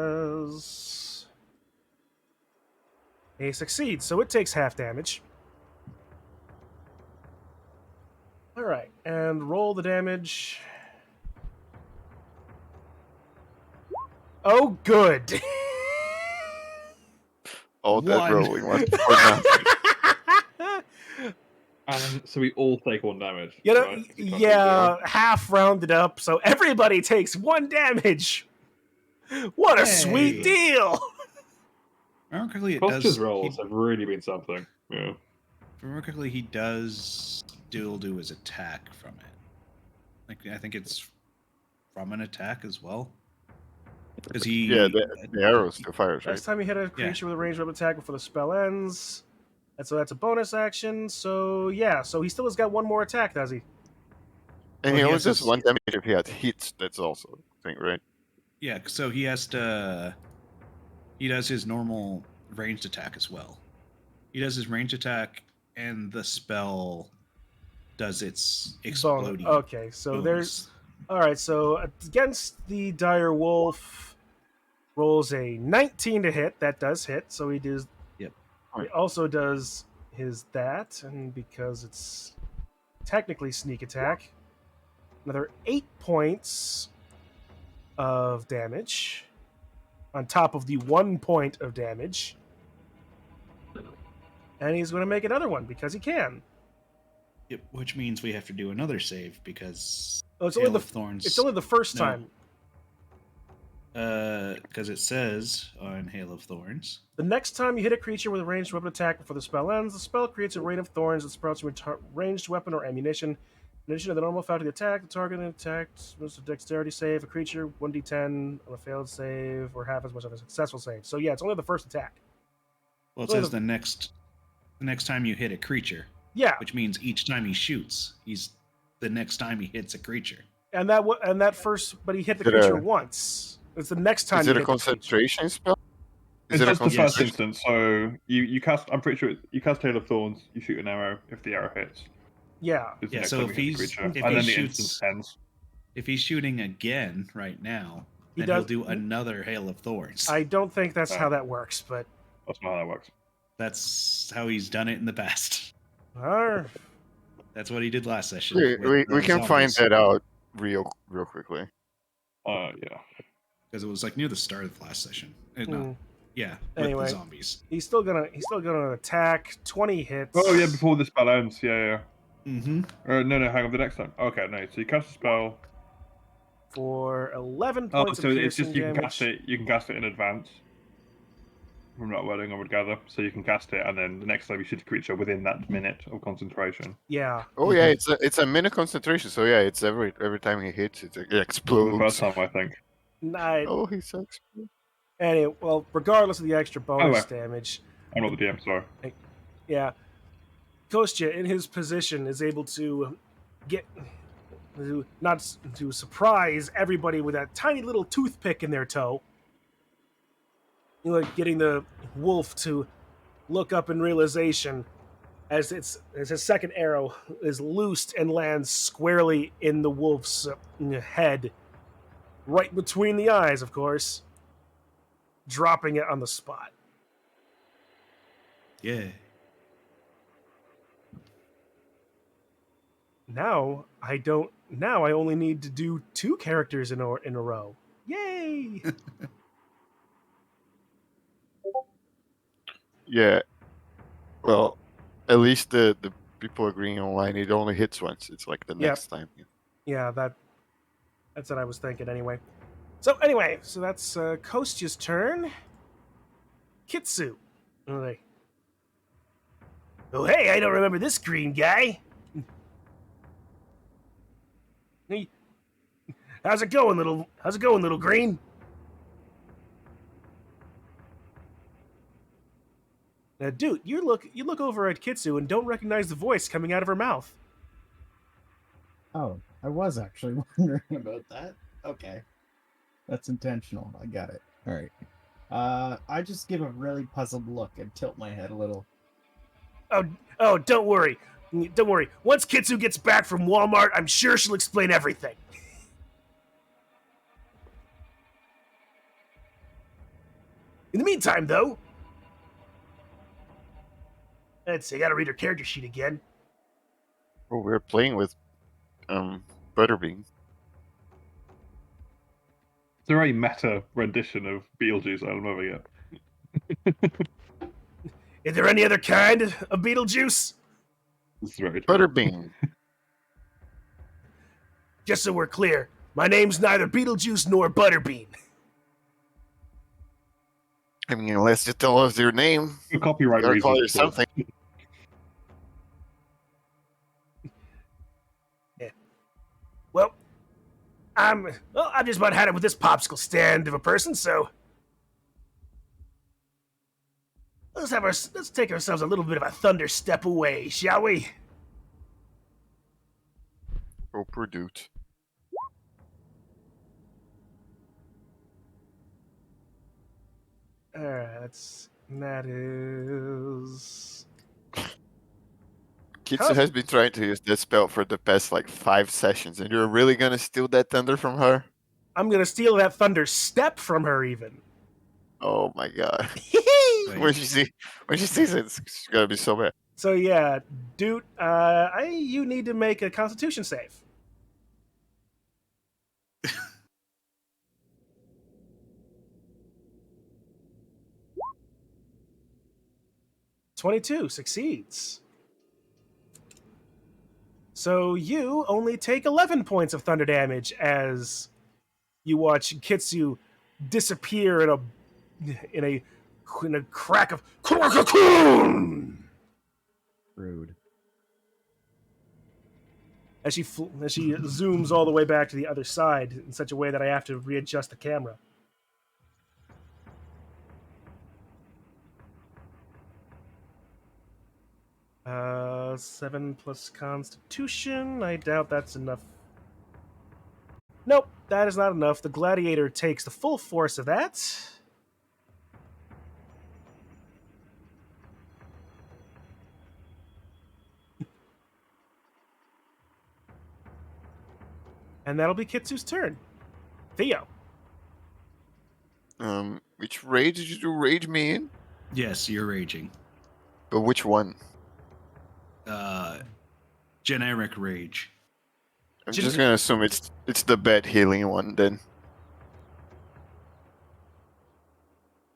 [SPEAKER 3] has a succeed, so it takes half damage. All right, and roll the damage. Oh, good.
[SPEAKER 5] Oh, that
[SPEAKER 2] 1.
[SPEAKER 5] rolling was for nothing.
[SPEAKER 1] And so we all take 1 damage.
[SPEAKER 3] You know,
[SPEAKER 1] right? If you can't do
[SPEAKER 3] yeah, half rounded up, so everybody takes 1 damage. What a sweet
[SPEAKER 2] Hey.
[SPEAKER 3] deal!
[SPEAKER 2] Remember quickly, it
[SPEAKER 1] Kostya's
[SPEAKER 2] does.
[SPEAKER 1] rolls have really been something. Yeah.
[SPEAKER 2] Remember quickly, he does still do his attack from it. Like I think it's from an attack as well. Because he.
[SPEAKER 5] Yeah, the arrow still fires, right?
[SPEAKER 3] Next time you hit a creature with a ranged weapon attack before the spell ends. And so that's a bonus action. So yeah, so he still has got 1 more attack, does he?
[SPEAKER 5] And
[SPEAKER 2] Well,
[SPEAKER 5] he
[SPEAKER 2] he
[SPEAKER 5] only
[SPEAKER 2] has
[SPEAKER 5] does
[SPEAKER 2] this-
[SPEAKER 5] 1 damage if he had hits. That's also a thing, right?
[SPEAKER 2] Yeah, so he has to. He does his normal ranged attack as well. He does his ranged attack, and the spell does its exploding.
[SPEAKER 3] Okay, so
[SPEAKER 2] bonus.
[SPEAKER 3] there's. Alright, so against the dire wolf, rolls a 19 to hit. That does hit, so he does.
[SPEAKER 2] Yep.
[SPEAKER 3] He also does his that, and because it's technically sneak attack, another 8 points of damage on top of the 1 point of damage. And he's going to make another one because he can.
[SPEAKER 2] Yep, which means we have to do another save because
[SPEAKER 3] Oh, it's
[SPEAKER 2] Hail
[SPEAKER 3] only
[SPEAKER 2] of Thorns.
[SPEAKER 3] It's only the first
[SPEAKER 2] No.
[SPEAKER 3] time.
[SPEAKER 2] Because it says on Hail of Thorns.
[SPEAKER 3] The next time you hit a creature with a ranged weapon attack before the spell ends, the spell creates a rain of thorns that sprouts from a ranged weapon or ammunition. In addition to the normal effect of the attack, the target attacked with a dexterity save, a creature 1d10 on a failed save, or half as much on a successful save. So yeah, it's only the first attack.
[SPEAKER 2] Well, it
[SPEAKER 3] Well,
[SPEAKER 2] says the next time you hit a creature,
[SPEAKER 3] Yeah,
[SPEAKER 2] which means each time he shoots, the next time he hits a creature.
[SPEAKER 3] and that first, but he hit the
[SPEAKER 5] Is it
[SPEAKER 3] creature
[SPEAKER 5] a-
[SPEAKER 3] once. It's the next time.
[SPEAKER 5] Is
[SPEAKER 3] you
[SPEAKER 5] it a
[SPEAKER 3] hit the creature.
[SPEAKER 5] concentration spell?
[SPEAKER 1] It's
[SPEAKER 5] Is it a
[SPEAKER 1] just the first
[SPEAKER 5] concentration?
[SPEAKER 1] instance. So you cast. I'm pretty sure you cast Hail of Thorns. You shoot an arrow. If the arrow hits,
[SPEAKER 3] Yeah,
[SPEAKER 1] it's the
[SPEAKER 2] Yeah,
[SPEAKER 1] next
[SPEAKER 2] so
[SPEAKER 1] time
[SPEAKER 2] if
[SPEAKER 1] you hit the
[SPEAKER 2] he's-
[SPEAKER 1] creature,
[SPEAKER 2] if
[SPEAKER 1] and
[SPEAKER 2] he
[SPEAKER 1] then the
[SPEAKER 2] shoots-
[SPEAKER 1] instance ends.
[SPEAKER 2] If he's shooting again right now,
[SPEAKER 3] He
[SPEAKER 2] then he'll
[SPEAKER 3] does-
[SPEAKER 2] do another Hail of Thorns.
[SPEAKER 3] I don't think that's
[SPEAKER 1] Oh.
[SPEAKER 3] how that works, but
[SPEAKER 1] That's not how that works.
[SPEAKER 2] That's how he's done it in the past.
[SPEAKER 3] Alright.
[SPEAKER 2] That's what he did last session.
[SPEAKER 5] We
[SPEAKER 2] with the
[SPEAKER 5] can find
[SPEAKER 2] zombies.
[SPEAKER 5] that out real quickly.
[SPEAKER 1] Yeah.
[SPEAKER 2] Because it was like near the start of last session. No.
[SPEAKER 3] Mm.
[SPEAKER 2] Yeah,
[SPEAKER 3] Anyway.
[SPEAKER 2] with the zombies.
[SPEAKER 3] He's still gonna attack. 20 hits.
[SPEAKER 1] Oh yeah, before the spell ends. Yeah.
[SPEAKER 2] Mm-hmm.
[SPEAKER 1] No, hang on. The next time. Okay, no. So you cast a spell.
[SPEAKER 3] For 11
[SPEAKER 1] Oh,
[SPEAKER 3] points
[SPEAKER 1] so
[SPEAKER 3] of
[SPEAKER 1] it's
[SPEAKER 3] piercing
[SPEAKER 1] just you can
[SPEAKER 3] damage.
[SPEAKER 1] cast it. You can cast it in advance. From that wording, I would gather. So you can cast it, and then the next time you shoot a creature within that minute of concentration.
[SPEAKER 3] Yeah.
[SPEAKER 5] Oh yeah, it's a minute concentration. So yeah, it's every time he hits, it
[SPEAKER 1] For the
[SPEAKER 5] explodes.
[SPEAKER 1] first time, I think.
[SPEAKER 5] Oh, he sucks.
[SPEAKER 3] Anyway, well, regardless of the extra bonus
[SPEAKER 1] Anyway.
[SPEAKER 3] damage,
[SPEAKER 1] I'm not the DM, sorry.
[SPEAKER 3] yeah, Kostya in his position is able to get not to surprise everybody with that tiny little toothpick in their toe. You know, like getting the wolf to look up in realization as his second arrow is loosed and lands squarely in the wolf's head, right between the eyes, of course, dropping it on the spot.
[SPEAKER 2] Yeah.
[SPEAKER 3] Now I only need to do 2 characters in a row. Yay!
[SPEAKER 5] Yeah. Well, at least the people agreeing online, it only hits once. It's like the next time.
[SPEAKER 3] Yeah, that's what I was thinking anyway. So that's Kostya's turn. Kitsu. Okay. Oh hey, I don't remember this green guy. Hey, how's it going, little green? Dude, you look over at Kitsu and don't recognize the voice coming out of her mouth.
[SPEAKER 4] Oh, I was actually wondering about that. Okay. That's intentional. I got it. All right. I just give a really puzzled look and tilt my head a little.
[SPEAKER 3] Oh, don't worry. Don't worry. Once Kitsu gets back from Walmart, I'm sure she'll explain everything. In the meantime, though, let's see, I gotta read her character sheet again.
[SPEAKER 5] Oh, we're playing with Butterbean.
[SPEAKER 1] It's a very meta rendition of Beetlejuice. I don't know yet.
[SPEAKER 3] Is there any other kind of Beetlejuice?
[SPEAKER 1] This is very true.
[SPEAKER 5] Butterbean.
[SPEAKER 3] Just so we're clear, my name's neither Beetlejuice nor Butterbean.
[SPEAKER 5] I mean, unless you tell us your name,
[SPEAKER 1] For copyright
[SPEAKER 5] gotta call
[SPEAKER 1] reasons.
[SPEAKER 5] you something.
[SPEAKER 3] Yeah. Well, I just about had it with this popsicle stand of a person, so let's take ourselves a little bit of a thunder step away, shall we?
[SPEAKER 5] Oh, poor dude.
[SPEAKER 3] Alright, that is...
[SPEAKER 5] Kitsu has been trying to use that spell for the past like 5 sessions, and you're really gonna steal that thunder from her?
[SPEAKER 3] I'm gonna steal that thunder step from her, even.
[SPEAKER 5] Oh my god. When she sees it, it's gonna be so bad.
[SPEAKER 3] So yeah, dude, you need to make a Constitution save. (22) succeeds. So you only take 11 points of thunder damage as you watch Kitsu disappear in a crack of
[SPEAKER 4] Rude.
[SPEAKER 3] as she zooms all the way back to the other side in such a way that I have to readjust the camera. Uh, 7 plus Constitution. I doubt that's enough. Nope, that is not enough. The gladiator takes the full force of that. And that'll be Kitsu's turn. Theo.
[SPEAKER 5] Which rage did you do rage me in?
[SPEAKER 2] Yes, you're raging.
[SPEAKER 5] But which one?
[SPEAKER 2] Generic rage.
[SPEAKER 5] I'm just gonna assume it's the bad healing one then.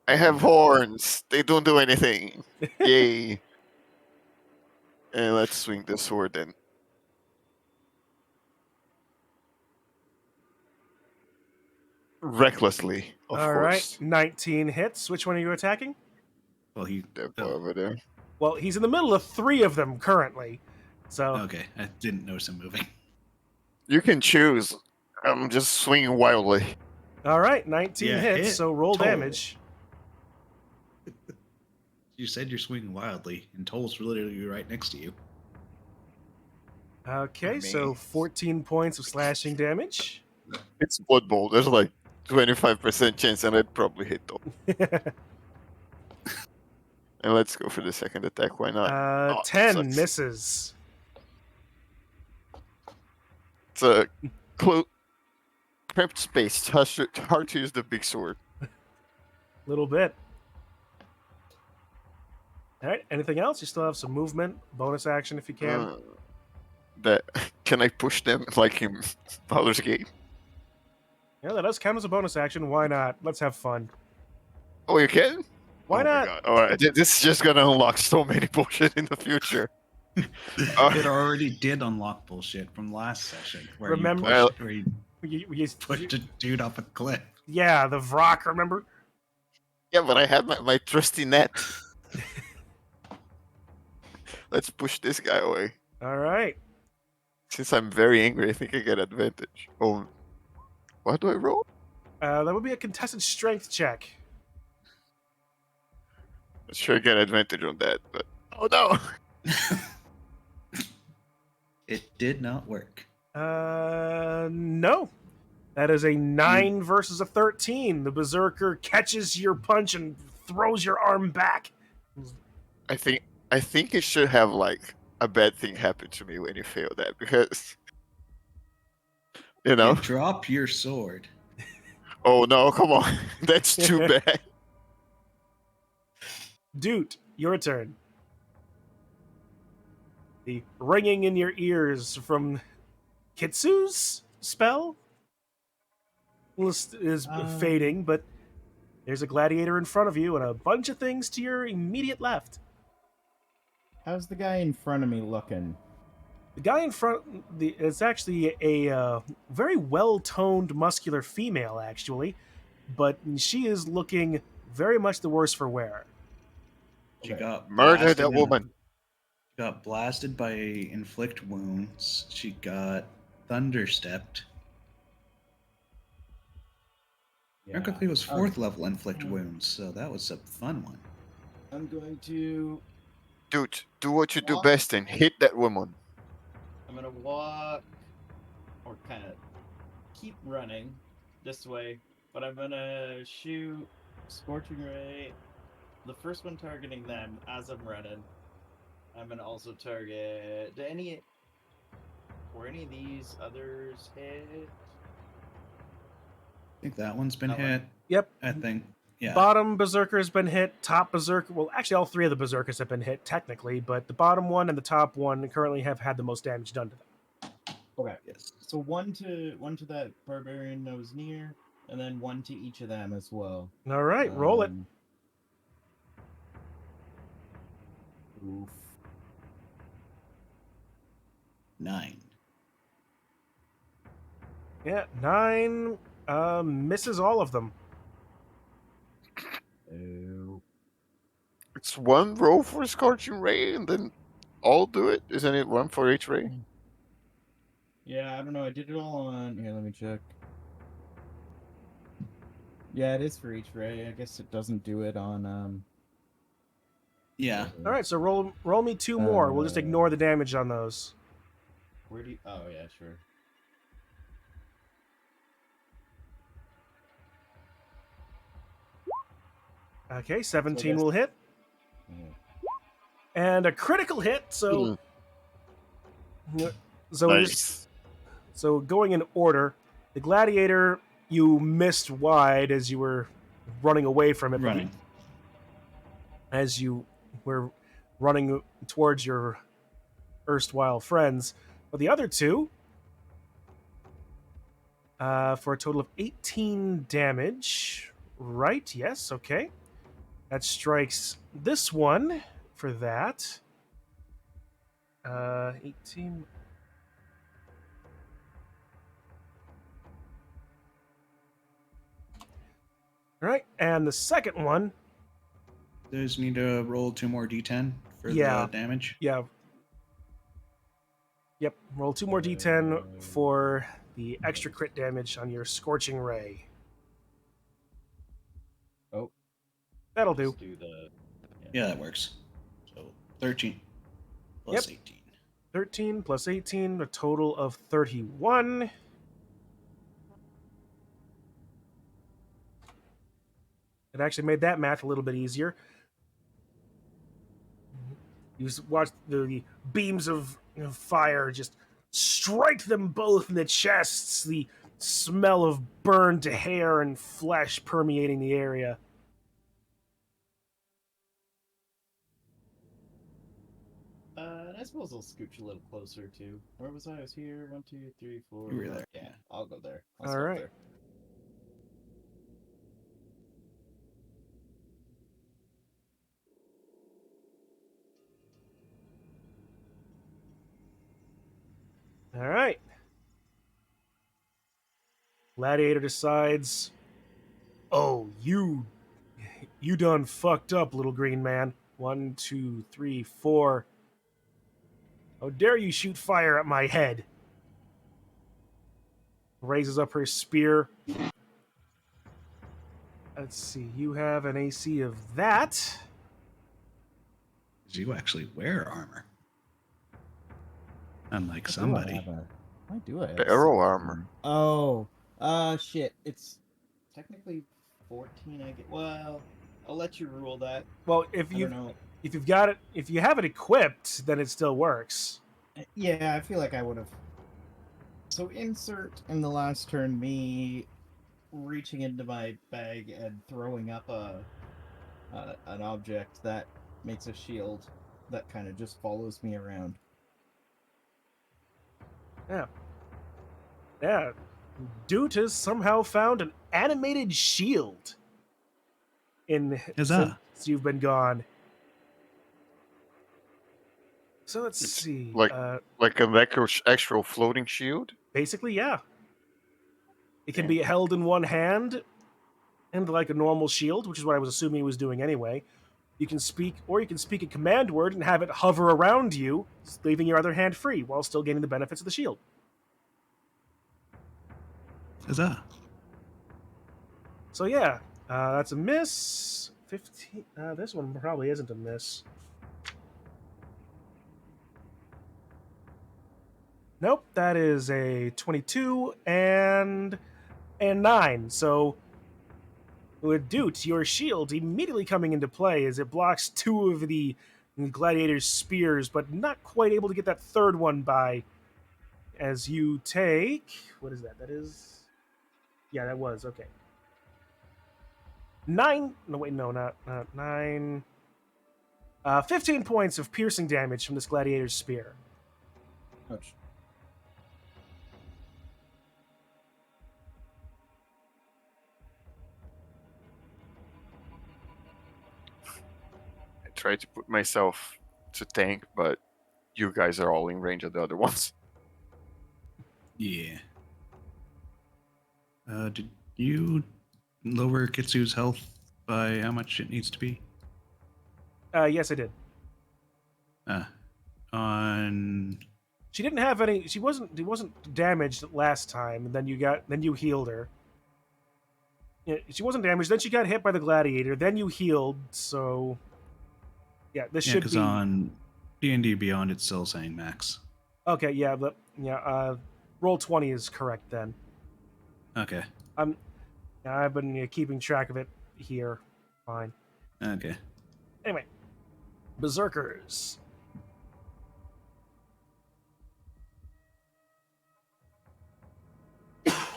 [SPEAKER 5] I have horns. They don't do anything. Yay. And let's swing the sword then. Recklessly, of
[SPEAKER 3] All right,
[SPEAKER 5] course.
[SPEAKER 3] 19 hits. Which one are you attacking?
[SPEAKER 2] Well, he.
[SPEAKER 5] That boy
[SPEAKER 2] Oh,
[SPEAKER 5] over there.
[SPEAKER 3] Well, he's in the middle of 3 of them currently. So,
[SPEAKER 2] okay, I didn't notice him moving.
[SPEAKER 5] You can choose. I'm just swinging wildly.
[SPEAKER 3] all right, 19
[SPEAKER 2] Yeah,
[SPEAKER 3] hits.
[SPEAKER 2] hit
[SPEAKER 3] So roll
[SPEAKER 2] total.
[SPEAKER 3] damage.
[SPEAKER 2] You said you're swinging wildly, and Toll's literally right next to you.
[SPEAKER 3] Okay, so
[SPEAKER 5] Me.
[SPEAKER 3] 14 points of slashing damage.
[SPEAKER 5] It's Blood Bowl. There's like 25% chance, and I'd probably hit though. And let's go for the second attack. Why not? Oh,
[SPEAKER 3] 10
[SPEAKER 5] sucks.
[SPEAKER 3] misses.
[SPEAKER 5] It's a cramped space. Hard to use the big sword.
[SPEAKER 3] Little bit. All right, anything else? You still have some movement, bonus action if you can.
[SPEAKER 5] That can I push them like in Baldur's Gate?
[SPEAKER 3] Yeah, that does count as a bonus action. Why not? Let's have fun.
[SPEAKER 5] Oh, you can?
[SPEAKER 3] Why
[SPEAKER 5] Oh
[SPEAKER 3] not?
[SPEAKER 5] My God. All right, this is just gonna unlock so many bullshit in the future.
[SPEAKER 2] It already did unlock bullshit from last session, where
[SPEAKER 3] Remember-
[SPEAKER 2] you pushed a dude off a cliff.
[SPEAKER 3] Yeah, the Vrock, remember?
[SPEAKER 5] Yeah, but I had my trusty net. Let's push this guy away.
[SPEAKER 3] All right.
[SPEAKER 5] Since I'm very angry, I think I get advantage. Oh, what do I roll?
[SPEAKER 3] That would be a contested strength check.
[SPEAKER 5] I'm sure I get advantage on that, but oh no!
[SPEAKER 2] It did not work.
[SPEAKER 3] No. That is a 9 versus a 13. The Berserker catches your punch and throws your arm back.
[SPEAKER 5] I think it should have like a bad thing happen to me when you fail that, because you know.
[SPEAKER 2] You drop your sword.
[SPEAKER 5] Oh no! Come on, that's too bad.
[SPEAKER 3] Dude, your turn. The ringing in your ears from Kitsu's spell is fading, but there's a gladiator in front of you and a bunch of things to your immediate left.
[SPEAKER 4] How's the guy in front of me looking?
[SPEAKER 3] The guy in front is actually a very well-toned, muscular female, actually, but she is looking very much the worse for wear.
[SPEAKER 2] She got
[SPEAKER 5] Murder
[SPEAKER 2] blasted
[SPEAKER 5] that
[SPEAKER 2] in-
[SPEAKER 5] woman.
[SPEAKER 2] Got blasted by inflict wounds. She got thunderstepped. Quickly was 4th level inflict wounds, so that was a fun one.
[SPEAKER 4] I'm going to.
[SPEAKER 5] Dude, do what you do best and hit that woman.
[SPEAKER 4] I'm gonna walk, or kind of keep running this way, but I'm gonna shoot Scorching Ray. The first one targeting them as I'm running. I'm gonna also target. Were any of these others hit?
[SPEAKER 2] I think that one's been
[SPEAKER 4] That one.
[SPEAKER 2] hit.
[SPEAKER 3] Yep.
[SPEAKER 2] I think. Yeah.
[SPEAKER 3] Bottom Berserker's been hit. Top Berserker, well, actually, all 3 of the Berserkers have been hit, technically, but the bottom one and the top one currently have had the most damage done to them.
[SPEAKER 4] Okay.
[SPEAKER 2] Yes.
[SPEAKER 4] So one to that barbarian that was near, and then one to each of them as well.
[SPEAKER 3] All right, roll it.
[SPEAKER 4] Oof.
[SPEAKER 2] 9.
[SPEAKER 3] Yeah, 9 misses all of them.
[SPEAKER 4] Oh.
[SPEAKER 5] It's one roll for Scorching Ray, and then all do it. Isn't it one for each ray?
[SPEAKER 4] Yeah, I don't know. I did it all on. Here, let me check. Yeah, it is for each ray. I guess it doesn't do it on.
[SPEAKER 2] Yeah.
[SPEAKER 3] All right, so roll me 2 more. We'll just ignore the damage on those.
[SPEAKER 4] Where do you? Oh yeah, sure.
[SPEAKER 3] Okay, 17
[SPEAKER 4] guess-
[SPEAKER 3] will hit.
[SPEAKER 4] Yeah.
[SPEAKER 3] And a critical hit, so... So,
[SPEAKER 5] Nice.
[SPEAKER 3] so going in order, the Gladiator, you missed wide as you were running away from it. but
[SPEAKER 2] Running.
[SPEAKER 3] as you were running towards your erstwhile friends. But the other 2, for a total of 18 damage. Right, yes, okay. That strikes this one for that. 18. All right, and the second one,
[SPEAKER 2] Does need to roll 2 more d10 for
[SPEAKER 3] Yeah.
[SPEAKER 2] the damage.
[SPEAKER 3] yeah. Yep, roll 2 more d10 for the extra crit damage on your Scorching Ray.
[SPEAKER 4] Oh,
[SPEAKER 3] That'll do.
[SPEAKER 4] let's do the.
[SPEAKER 2] Yeah, that works. So 13 plus 18.
[SPEAKER 3] 13 plus 18, a total of 31. It actually made that math a little bit easier. You watch the beams of fire just strike them both in the chests, the smell of burned hair and flesh permeating the area.
[SPEAKER 4] I suppose I'll scooch a little closer too. Where was I? I was here. 1, 2, 3, 4.
[SPEAKER 2] You were there.
[SPEAKER 4] Yeah, I'll go there. I'll
[SPEAKER 3] All
[SPEAKER 4] stop
[SPEAKER 3] right.
[SPEAKER 4] there.
[SPEAKER 3] All right. Gladiator decides, oh, you done fucked up, little green man. 1, 2, 3, 4. How dare you shoot fire at my head? Raises up her spear. Let's see, you have an AC of that.
[SPEAKER 2] You actually wear armor. Unlike
[SPEAKER 4] Why
[SPEAKER 2] somebody.
[SPEAKER 4] do I have
[SPEAKER 5] The arrow
[SPEAKER 4] silver
[SPEAKER 5] armor.
[SPEAKER 4] Oh, shit. It's technically 14. Well, I'll let you rule that.
[SPEAKER 3] Well,
[SPEAKER 4] I don't know.
[SPEAKER 3] if you've got it, if you have it equipped, then it still works.
[SPEAKER 4] Yeah, I feel like I would have. So insert in the last turn me reaching into my bag and throwing up an object that makes a shield that kind of just follows me around.
[SPEAKER 3] Yeah. Dude has somehow found an animated shield
[SPEAKER 2] Huzzah.
[SPEAKER 3] since you've been gone. So let's
[SPEAKER 5] It's
[SPEAKER 3] see.
[SPEAKER 5] like an actual floating shield.
[SPEAKER 3] Basically, yeah. It can be held in one hand and like a normal shield, which is what I was assuming he was doing anyway. You can speak a command word and have it hover around you, leaving your other hand free while still gaining the benefits of the shield.
[SPEAKER 2] Huzzah.
[SPEAKER 3] So yeah, that's a miss. 15. This one probably isn't a miss. Nope, that is a 22 and 9. So with Doot, your shield immediately coming into play as it blocks 2 of the gladiator's spears, but not quite able to get that third one by. As you take, what is that? That is, yeah, that was okay. 9. No, wait, no, not 9. 15 points of piercing damage from this gladiator's spear.
[SPEAKER 4] Ouch.
[SPEAKER 5] I tried to put myself to tank, but you guys are all in range of the other ones.
[SPEAKER 2] Yeah. Did you lower Kitsu's health by how much it needs to be?
[SPEAKER 3] Yes, I did.
[SPEAKER 2] On
[SPEAKER 3] She didn't have any. She wasn't damaged last time. And then you healed her. Yeah, she wasn't damaged. Then she got hit by the gladiator. Then you healed. So yeah, this should
[SPEAKER 2] because
[SPEAKER 3] be
[SPEAKER 2] on D&D Beyond it's still saying max.
[SPEAKER 3] okay. Yeah, but yeah, roll 20 is correct then.
[SPEAKER 2] Okay.
[SPEAKER 3] I've been keeping track of it here. Fine.
[SPEAKER 2] Okay.
[SPEAKER 3] Anyway, berserkers.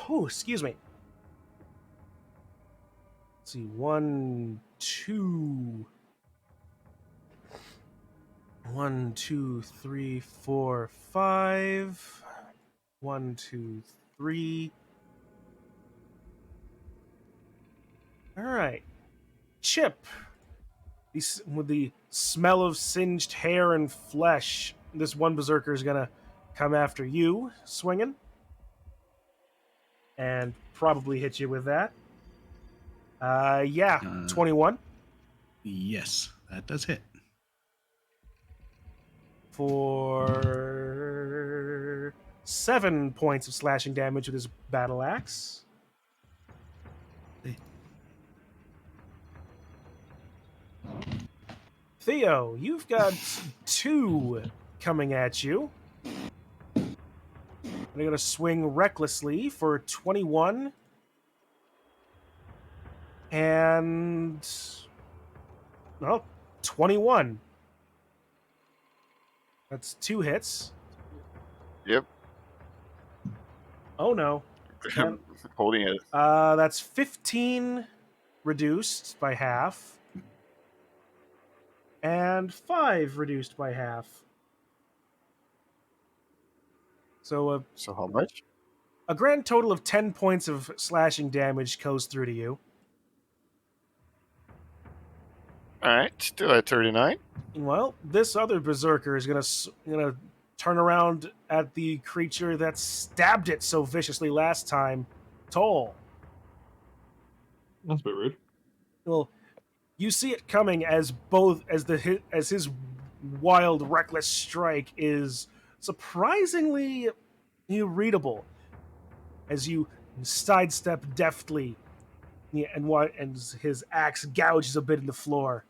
[SPEAKER 3] Oh, excuse me. Let's see, 1, 2. 1, 2, 3, 4, 5. 1, 2, 3. All right. Chip, with the smell of singed hair and flesh, this one berserker is gonna come after you, swinging, and probably hit you with that. Yeah, 21
[SPEAKER 2] Yes, that does hit.
[SPEAKER 3] for 7 points of slashing damage with his battle axe. Theo, you've got 2 coming at you. They're going to swing recklessly for 21. And... well, 21. That's 2 hits.
[SPEAKER 5] Yep.
[SPEAKER 3] Oh, no.
[SPEAKER 5] I'm holding it.
[SPEAKER 3] That's 15 reduced by half. And 5 reduced by half. So
[SPEAKER 5] So how much?
[SPEAKER 3] a grand total of 10 points of slashing damage goes through to you.
[SPEAKER 5] All right, still at 39.
[SPEAKER 3] Well, this other berserker is gonna turn around at the creature that stabbed it so viciously last time. Toll.
[SPEAKER 1] That's a bit rude.
[SPEAKER 3] Well, you see it coming as his wild, reckless strike is surprisingly readable as you sidestep deftly, and his axe gouges a bit in the floor.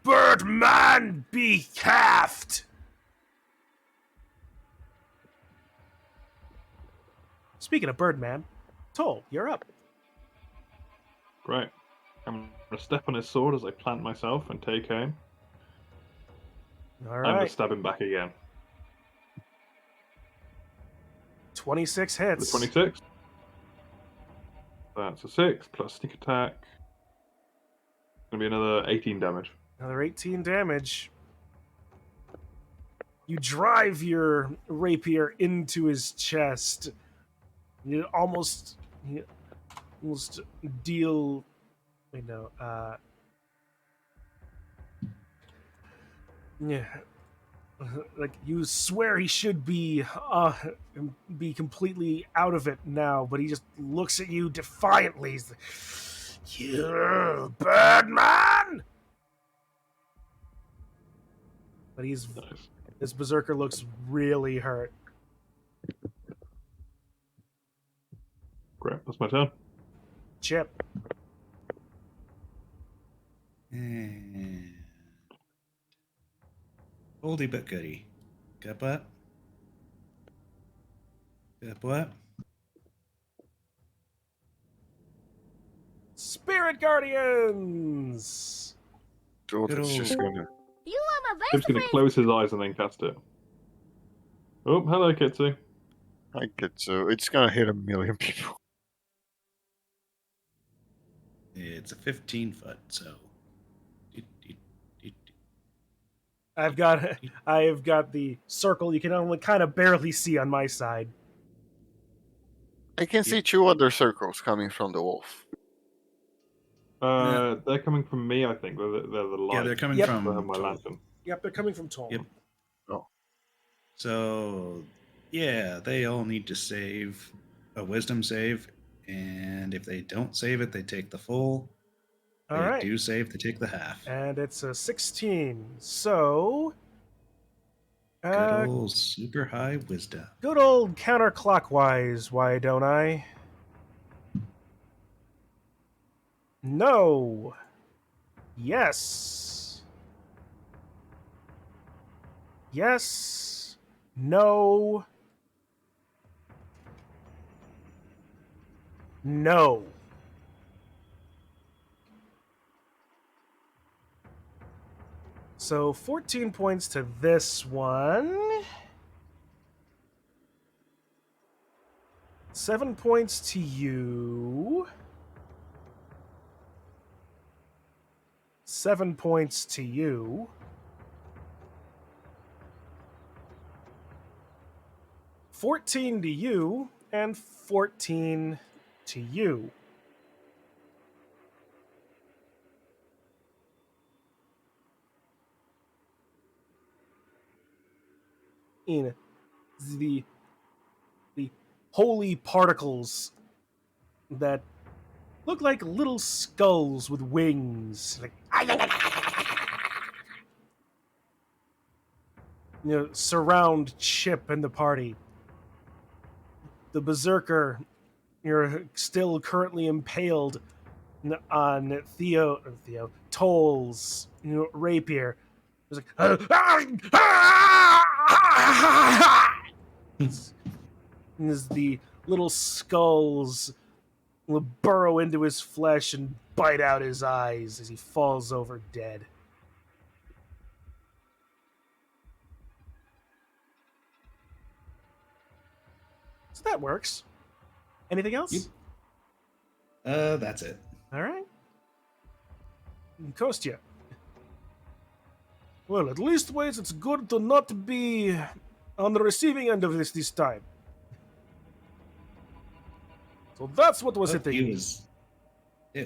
[SPEAKER 3] Birdman, be calfed! Speaking of Birdman, Toll, you're up.
[SPEAKER 1] Great. I'm gonna step on his sword as I plant myself and take aim.
[SPEAKER 3] All
[SPEAKER 1] I'm gonna
[SPEAKER 3] right.
[SPEAKER 1] stab him back again.
[SPEAKER 3] 26
[SPEAKER 1] The
[SPEAKER 3] hits.
[SPEAKER 1] 26. That's a 6 plus sneak attack. Gonna be another 18 damage.
[SPEAKER 3] Another 18 damage. You drive your rapier into his chest. You almost deal. Yeah. Like you swear he should be completely out of it now, but he just looks at you defiantly. He's like, "You bad man!" But
[SPEAKER 1] Nice.
[SPEAKER 3] this berserker looks really hurt.
[SPEAKER 1] Great. That's my turn.
[SPEAKER 3] Chip.
[SPEAKER 2] And oldie but goodie. Got what? Got what?
[SPEAKER 3] Spirit Guardians!
[SPEAKER 5] Jordan's just
[SPEAKER 2] Good
[SPEAKER 5] gonna.
[SPEAKER 6] You are my
[SPEAKER 1] Chip's
[SPEAKER 6] best
[SPEAKER 1] gonna
[SPEAKER 6] friend.
[SPEAKER 1] close his eyes and then cast it. Oh, hello, Kitsu.
[SPEAKER 5] I get so it's gonna hit 1,000,000 people.
[SPEAKER 2] It's a 15-foot, so.
[SPEAKER 3] I have got the circle you can only kind of barely see on my side.
[SPEAKER 5] I can see 2 other circles coming from the wolf.
[SPEAKER 1] They're coming from me, I think. They're the light.
[SPEAKER 2] Yeah, they're coming
[SPEAKER 3] Yep.
[SPEAKER 2] from
[SPEAKER 1] I have my
[SPEAKER 2] Toll.
[SPEAKER 1] lantern.
[SPEAKER 3] Yep, they're coming from Toll.
[SPEAKER 2] Yep.
[SPEAKER 5] Oh.
[SPEAKER 2] So, yeah, they all need to save a wisdom save, and if they don't save it, they take the full.
[SPEAKER 3] All
[SPEAKER 2] They
[SPEAKER 3] right.
[SPEAKER 2] do save, they take the half.
[SPEAKER 3] And it's a 16. So,
[SPEAKER 2] Good old super high wisdom.
[SPEAKER 3] good old counterclockwise, why don't I? No. Yes. Yes. No. No. So 14 points to this one. 7 points to you. 7 points to you. 14 to you, and 14 to you. in the holy particles that look like little skulls with wings. Like, surround Chip and the party. The berserker, you're still currently impaled on Toll's rapier. It's like as the little skulls will burrow into his flesh and bite out his eyes as he falls over dead. So that works. Anything else?
[SPEAKER 2] That's it.
[SPEAKER 3] All right. Kostya. Well, at least ways it's good to not be on the receiving end of this time. So that's what was hitting.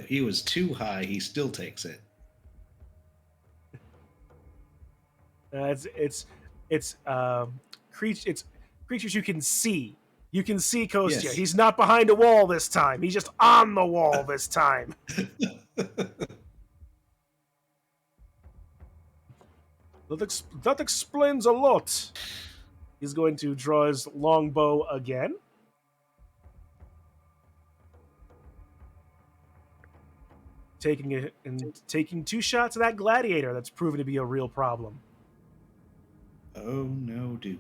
[SPEAKER 2] He was too high. He still takes it.
[SPEAKER 3] It's creatures you can see. You can see Kostya.
[SPEAKER 2] Yes.
[SPEAKER 3] He's not behind a wall this time. He's just on the wall this time. That explains a lot. He's going to draw his longbow again. Taking 2 shots at that gladiator that's proven to be a real problem.
[SPEAKER 2] Oh no, dude.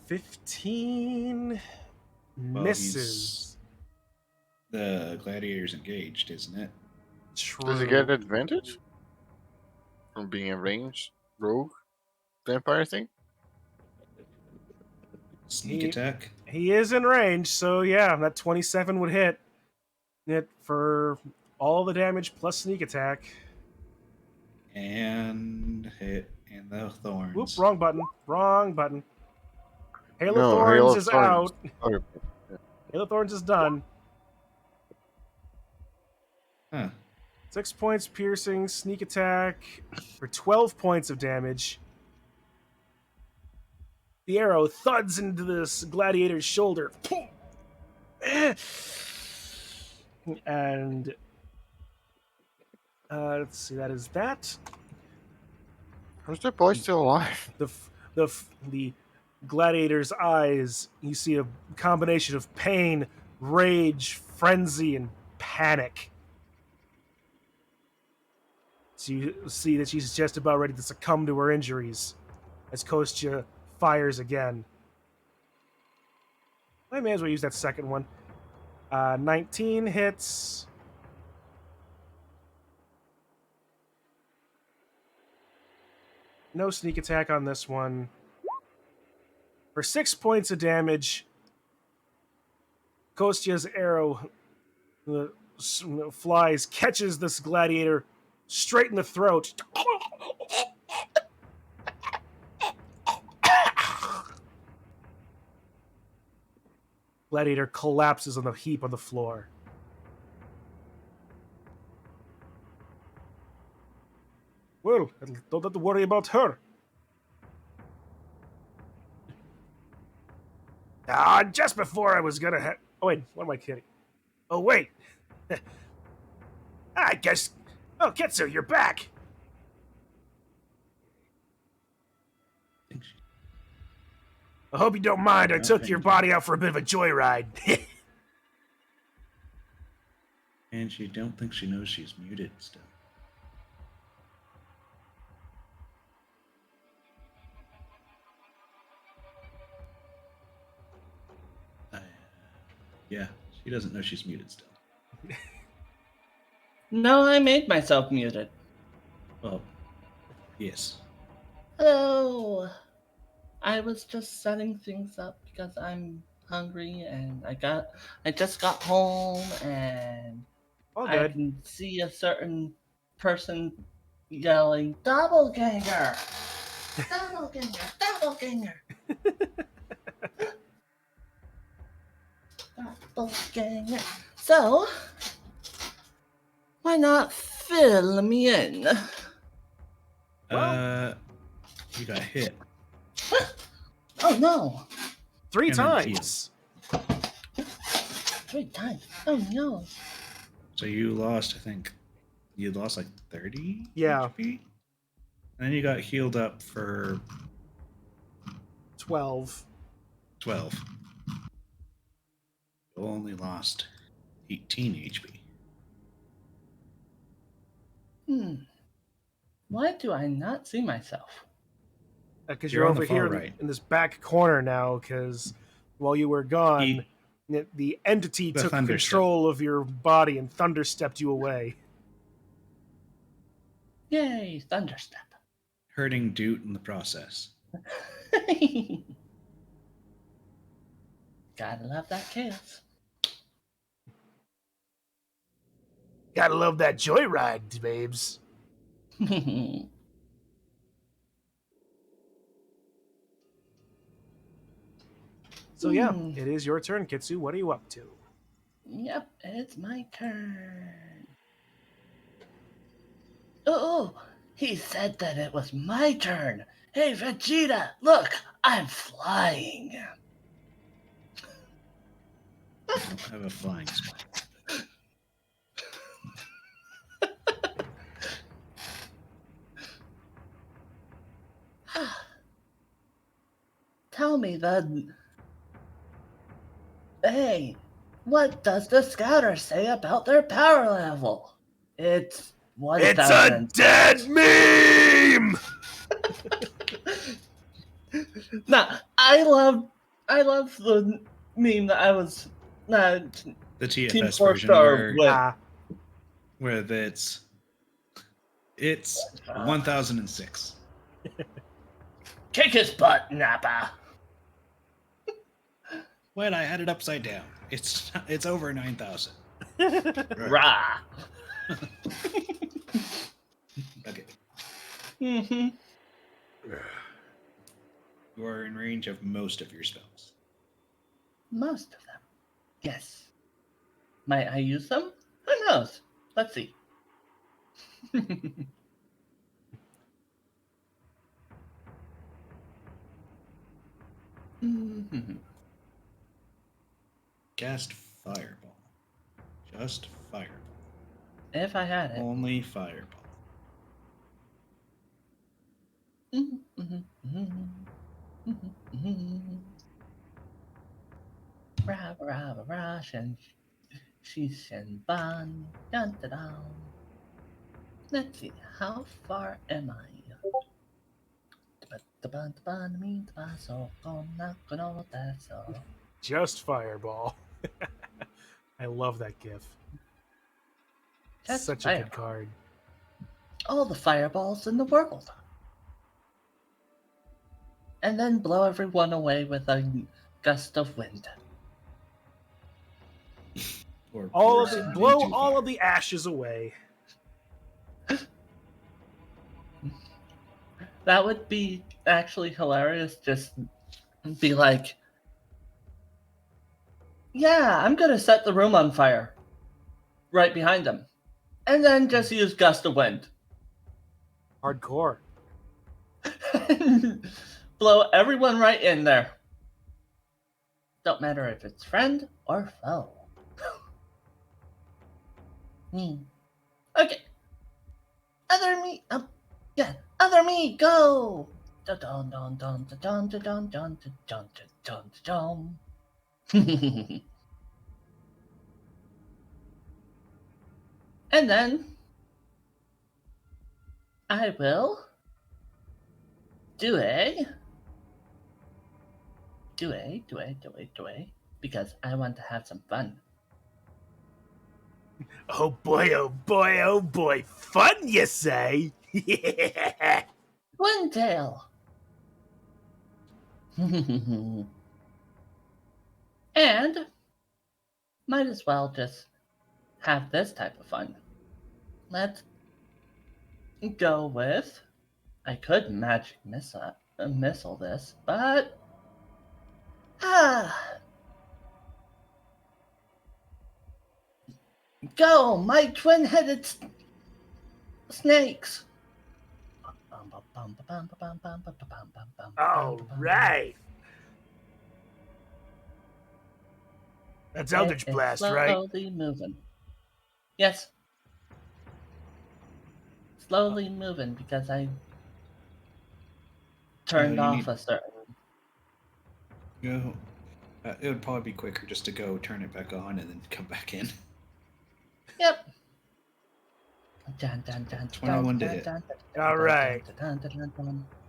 [SPEAKER 3] 15 misses.
[SPEAKER 2] The gladiator's engaged, isn't it?
[SPEAKER 3] True.
[SPEAKER 5] Does he get an advantage from being a ranged rogue vampire thing?
[SPEAKER 2] Sneak attack.
[SPEAKER 3] He is in range, so yeah, that 27 would hit it for all the damage plus sneak attack.
[SPEAKER 2] And hit in the thorns.
[SPEAKER 3] Whoop, wrong button. Wrong button. Hail of
[SPEAKER 5] No,
[SPEAKER 3] Thorns
[SPEAKER 5] Hail of
[SPEAKER 3] is
[SPEAKER 5] Thorns.
[SPEAKER 3] out.
[SPEAKER 5] Okay.
[SPEAKER 3] Hail of Thorns is done.
[SPEAKER 2] Huh.
[SPEAKER 3] 6 points piercing, sneak attack for 12 points of damage. The arrow thuds into this gladiator's shoulder. And let's see, that is that.
[SPEAKER 5] How's that boy still alive?
[SPEAKER 3] The gladiator's eyes, you see a combination of pain, rage, frenzy, and panic. So you see that she's just about ready to succumb to her injuries as Kostya fires again. I may as well use that second one. 19 hits. No sneak attack on this one. For 6 points of damage, Kostya's arrow flies, catches this gladiator straight in the throat. Gladiator collapses on the heap on the floor. Well, don't have to worry about her. Just before I was gonna oh wait, what am I kidding? Oh wait. I guess... Oh, Kitsu, you're back! I hope you don't mind I took your body out for a bit of a joyride.
[SPEAKER 2] And she don't think she knows she's muted still. Yeah, she doesn't know she's muted still.
[SPEAKER 6] No, I made myself muted.
[SPEAKER 2] Well, yes.
[SPEAKER 6] Hello. I was just setting things up because I'm hungry and I just got home and
[SPEAKER 3] All
[SPEAKER 6] I
[SPEAKER 3] good.
[SPEAKER 6] can see a certain person yelling, "Doppelganger! Doppelganger! Doppelganger! Doppelganger!" So, why not Fill me in.
[SPEAKER 2] You got hit.
[SPEAKER 6] Oh no!
[SPEAKER 3] 3
[SPEAKER 2] And then
[SPEAKER 3] times.
[SPEAKER 6] 3 times. Oh no!
[SPEAKER 2] So you lost, I think, you lost like 30
[SPEAKER 3] Yeah.
[SPEAKER 2] HP? And then you got healed up for
[SPEAKER 3] 12.
[SPEAKER 2] 12. You only lost 18 HP.
[SPEAKER 6] Why do I not see myself?
[SPEAKER 3] Because
[SPEAKER 2] You're
[SPEAKER 3] you're
[SPEAKER 2] on the
[SPEAKER 3] over
[SPEAKER 2] far
[SPEAKER 3] here
[SPEAKER 2] right.
[SPEAKER 3] in this back corner now, because while you were gone,
[SPEAKER 2] He-
[SPEAKER 3] the entity
[SPEAKER 2] The
[SPEAKER 3] took
[SPEAKER 2] thunder
[SPEAKER 3] control of your body and thunder stepped you away.
[SPEAKER 6] Yay, thunderstep.
[SPEAKER 2] Hurting Doot in the process.
[SPEAKER 6] Gotta love that chaos.
[SPEAKER 3] Gotta love that joyride, babes. So yeah, it is your turn, Kitsu. What are you up to?
[SPEAKER 6] Yep, it's my turn. Oh, he said that it was my turn. Hey, Vegeta, look, I'm flying.
[SPEAKER 2] I don't have a flying spell.
[SPEAKER 6] Tell me then. Hey, what does the scouter say about their power level? It's 1,000.
[SPEAKER 3] dead meme!
[SPEAKER 6] Nah, I love the meme that I was
[SPEAKER 2] The
[SPEAKER 6] Team
[SPEAKER 2] TFS
[SPEAKER 6] 4
[SPEAKER 2] version
[SPEAKER 6] Star
[SPEAKER 2] where,
[SPEAKER 6] with.
[SPEAKER 2] where it's 1006.
[SPEAKER 6] Kick his butt, Nappa.
[SPEAKER 2] Wait, I had it upside down. It's over 9,000.
[SPEAKER 6] Rah.
[SPEAKER 2] Okay.
[SPEAKER 6] Mm-hmm.
[SPEAKER 2] You are in range of most of your spells.
[SPEAKER 6] Most of them. Yes. Might I use them? Who knows? Let's see. Mhm.
[SPEAKER 2] Cast Fireball. Just Fireball.
[SPEAKER 6] If I had it.
[SPEAKER 2] Only Fireball.
[SPEAKER 6] Rah, rah, rah, rah, shen, shen, ban, dun, dun, dun. Let's see, how far am I?
[SPEAKER 3] Just fireball. I love that gif.
[SPEAKER 6] Just
[SPEAKER 3] Such a
[SPEAKER 6] fireball.
[SPEAKER 3] good card.
[SPEAKER 6] All the fireballs in the world. And then blow everyone away with a gust of wind.
[SPEAKER 2] Or
[SPEAKER 3] All of
[SPEAKER 2] burst
[SPEAKER 3] the,
[SPEAKER 2] them
[SPEAKER 3] blow
[SPEAKER 2] into
[SPEAKER 3] all
[SPEAKER 2] fire.
[SPEAKER 3] of the ashes away.
[SPEAKER 6] That would be actually hilarious. Just be like, yeah, I'm gonna set the room on fire. Right behind them. And then just use gust of wind.
[SPEAKER 3] Hardcore.
[SPEAKER 6] Blow everyone right in there. Don't matter if it's friend or foe. Okay. Other me. Yeah. Other me. Go. Dun dun dun dun dun dun dun dun dun dun dun. And then I will do a, because I want to have some fun.
[SPEAKER 3] Oh boy, oh boy, oh boy. Fun, you say?
[SPEAKER 6] Twintail. And might as well just have this type of fun. Let's go with. I could magic missile this, but go, my twin-headed snakes.
[SPEAKER 3] All right. That's Eldritch
[SPEAKER 6] It is
[SPEAKER 3] Blast, right?
[SPEAKER 6] slowly moving. Yes. Slowly moving because I turned
[SPEAKER 2] you
[SPEAKER 6] off
[SPEAKER 2] need-
[SPEAKER 6] a certain.
[SPEAKER 2] Go. It would probably be quicker just to go turn it back on and then come back in.
[SPEAKER 6] Yep.
[SPEAKER 2] 21 to hit.
[SPEAKER 3] All right.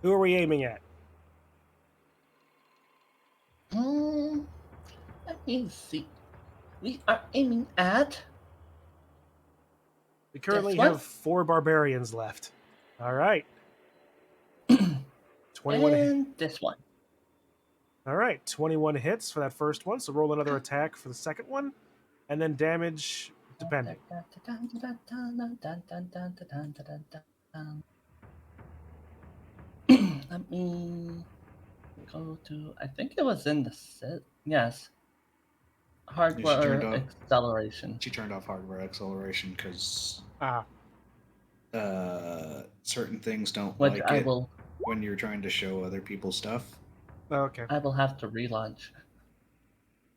[SPEAKER 3] Who are we aiming at?
[SPEAKER 6] Let me see. We are aiming at.
[SPEAKER 3] We currently
[SPEAKER 6] This one?
[SPEAKER 3] have 4 barbarians left. All right. 21
[SPEAKER 6] and this one.
[SPEAKER 3] All right, 21 hits for that first one. So roll another attack for the second one, and then damage depending.
[SPEAKER 6] Let me go to. I think it was in the set. Yes. Hardware
[SPEAKER 2] off-
[SPEAKER 6] acceleration.
[SPEAKER 2] She turned off hardware acceleration because
[SPEAKER 3] Ah,
[SPEAKER 2] certain things don't
[SPEAKER 6] Which
[SPEAKER 2] like
[SPEAKER 6] I
[SPEAKER 2] it
[SPEAKER 6] will.
[SPEAKER 2] when you're trying to show other people stuff.
[SPEAKER 3] okay.
[SPEAKER 6] I will have to relaunch.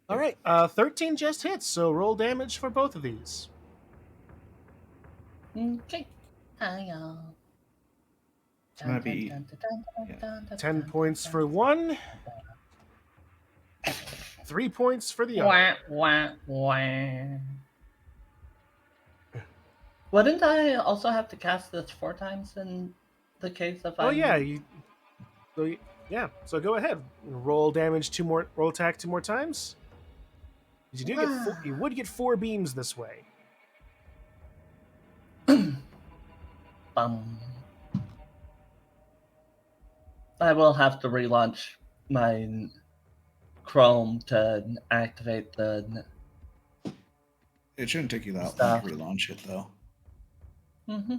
[SPEAKER 3] All right, 13 just hits. So roll damage for both of these.
[SPEAKER 6] Okay. Hi,
[SPEAKER 2] Might be-
[SPEAKER 3] 10 points for one. 3 points for the other.
[SPEAKER 6] Wah, wah, wah. Wouldn't I also have to cast this 4 times in the case of?
[SPEAKER 3] Oh yeah, yeah. So go ahead, roll damage 2 more. Roll attack 2 more times. You do get 4, you would get 4 beams this way.
[SPEAKER 6] Bum. I will have to relaunch my Chrome to activate the.
[SPEAKER 2] It shouldn't take you that long
[SPEAKER 6] Stuff.
[SPEAKER 2] to relaunch it, though.
[SPEAKER 6] Mm-hmm.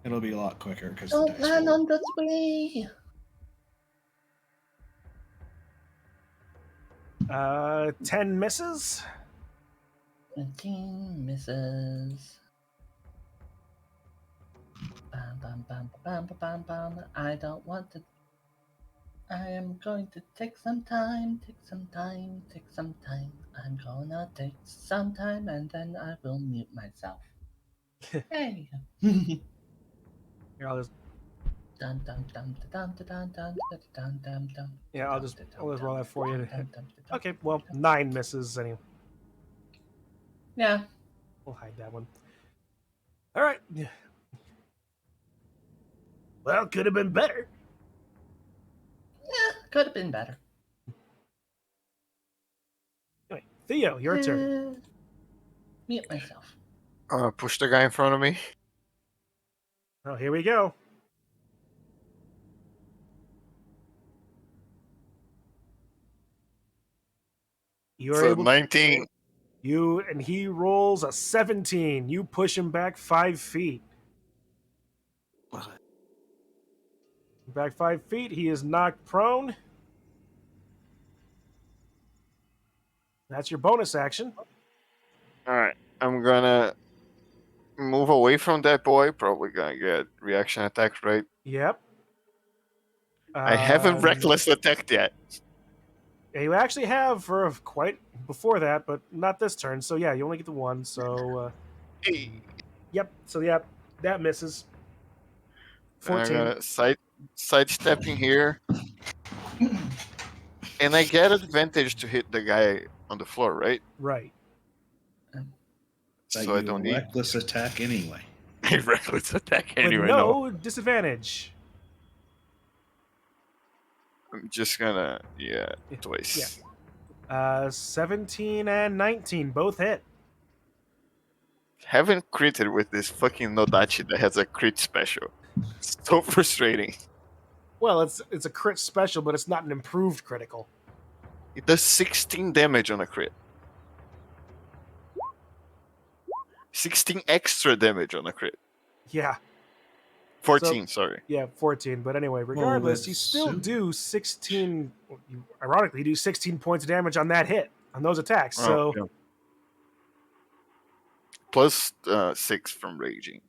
[SPEAKER 2] It'll be a lot quicker because
[SPEAKER 6] Don't land on this way.
[SPEAKER 3] 10 misses.
[SPEAKER 6] 19 misses. Bam, bam, bam, bam, bam, bam, bam. I don't want to. I am going to take some time, take some time, take some time. I'm gonna take some time and then I will mute myself. Hey.
[SPEAKER 3] Here, I'll just
[SPEAKER 6] Dun, dun, dun, dun, dun, dun, dun, dun, dun, dun,
[SPEAKER 3] Yeah, I'll just roll that for you to
[SPEAKER 6] dun,
[SPEAKER 3] hit.
[SPEAKER 6] dun, dun,
[SPEAKER 3] Okay, well, 9 misses anyway.
[SPEAKER 6] Yeah.
[SPEAKER 3] We'll hide that one. All right. Well, could have been better.
[SPEAKER 6] Yeah, could have been better.
[SPEAKER 3] Anyway, Theo, your turn.
[SPEAKER 6] Mute myself.
[SPEAKER 5] Push the guy in front of me.
[SPEAKER 3] Oh, here we go. You're
[SPEAKER 5] So
[SPEAKER 3] able
[SPEAKER 5] 19.
[SPEAKER 3] and he rolls a 17. You push him back 5 feet. Back 5 feet. He is knocked prone. That's your bonus action.
[SPEAKER 5] Alright, I'm gonna move away from that boy. Probably gonna get reaction attacks, right?
[SPEAKER 3] Yep.
[SPEAKER 5] I haven't reckless attacked yet.
[SPEAKER 3] Yeah, you actually have for quite before that, but not this turn. So yeah, you only get the 1. So
[SPEAKER 5] Hey.
[SPEAKER 3] yep. So yeah, that misses.
[SPEAKER 5] I'm
[SPEAKER 3] 14.
[SPEAKER 5] gonna sidestepping here. And I get advantage to hit the guy on the floor, right?
[SPEAKER 3] Right.
[SPEAKER 5] So I don't need
[SPEAKER 2] reckless attack anyway.
[SPEAKER 5] a reckless attack
[SPEAKER 3] But
[SPEAKER 5] anyway.
[SPEAKER 3] no disadvantage.
[SPEAKER 5] I'm just gonna twice.
[SPEAKER 3] Yeah. 17 and 19 both hit.
[SPEAKER 5] Haven't critted with this fucking Nodachi that has a crit special. It's so frustrating.
[SPEAKER 3] Well, it's a crit special, but it's not an improved critical.
[SPEAKER 5] It does 16 damage on a crit. 16 extra damage on a crit.
[SPEAKER 3] Yeah.
[SPEAKER 5] 14, sorry.
[SPEAKER 3] Yeah, 14. But anyway, regardless,
[SPEAKER 2] with
[SPEAKER 3] you still
[SPEAKER 2] Sue-
[SPEAKER 3] do 16. You ironically do 16 points of damage on that hit, on those attacks. So
[SPEAKER 5] Oh, yeah. Plus 6 from raging.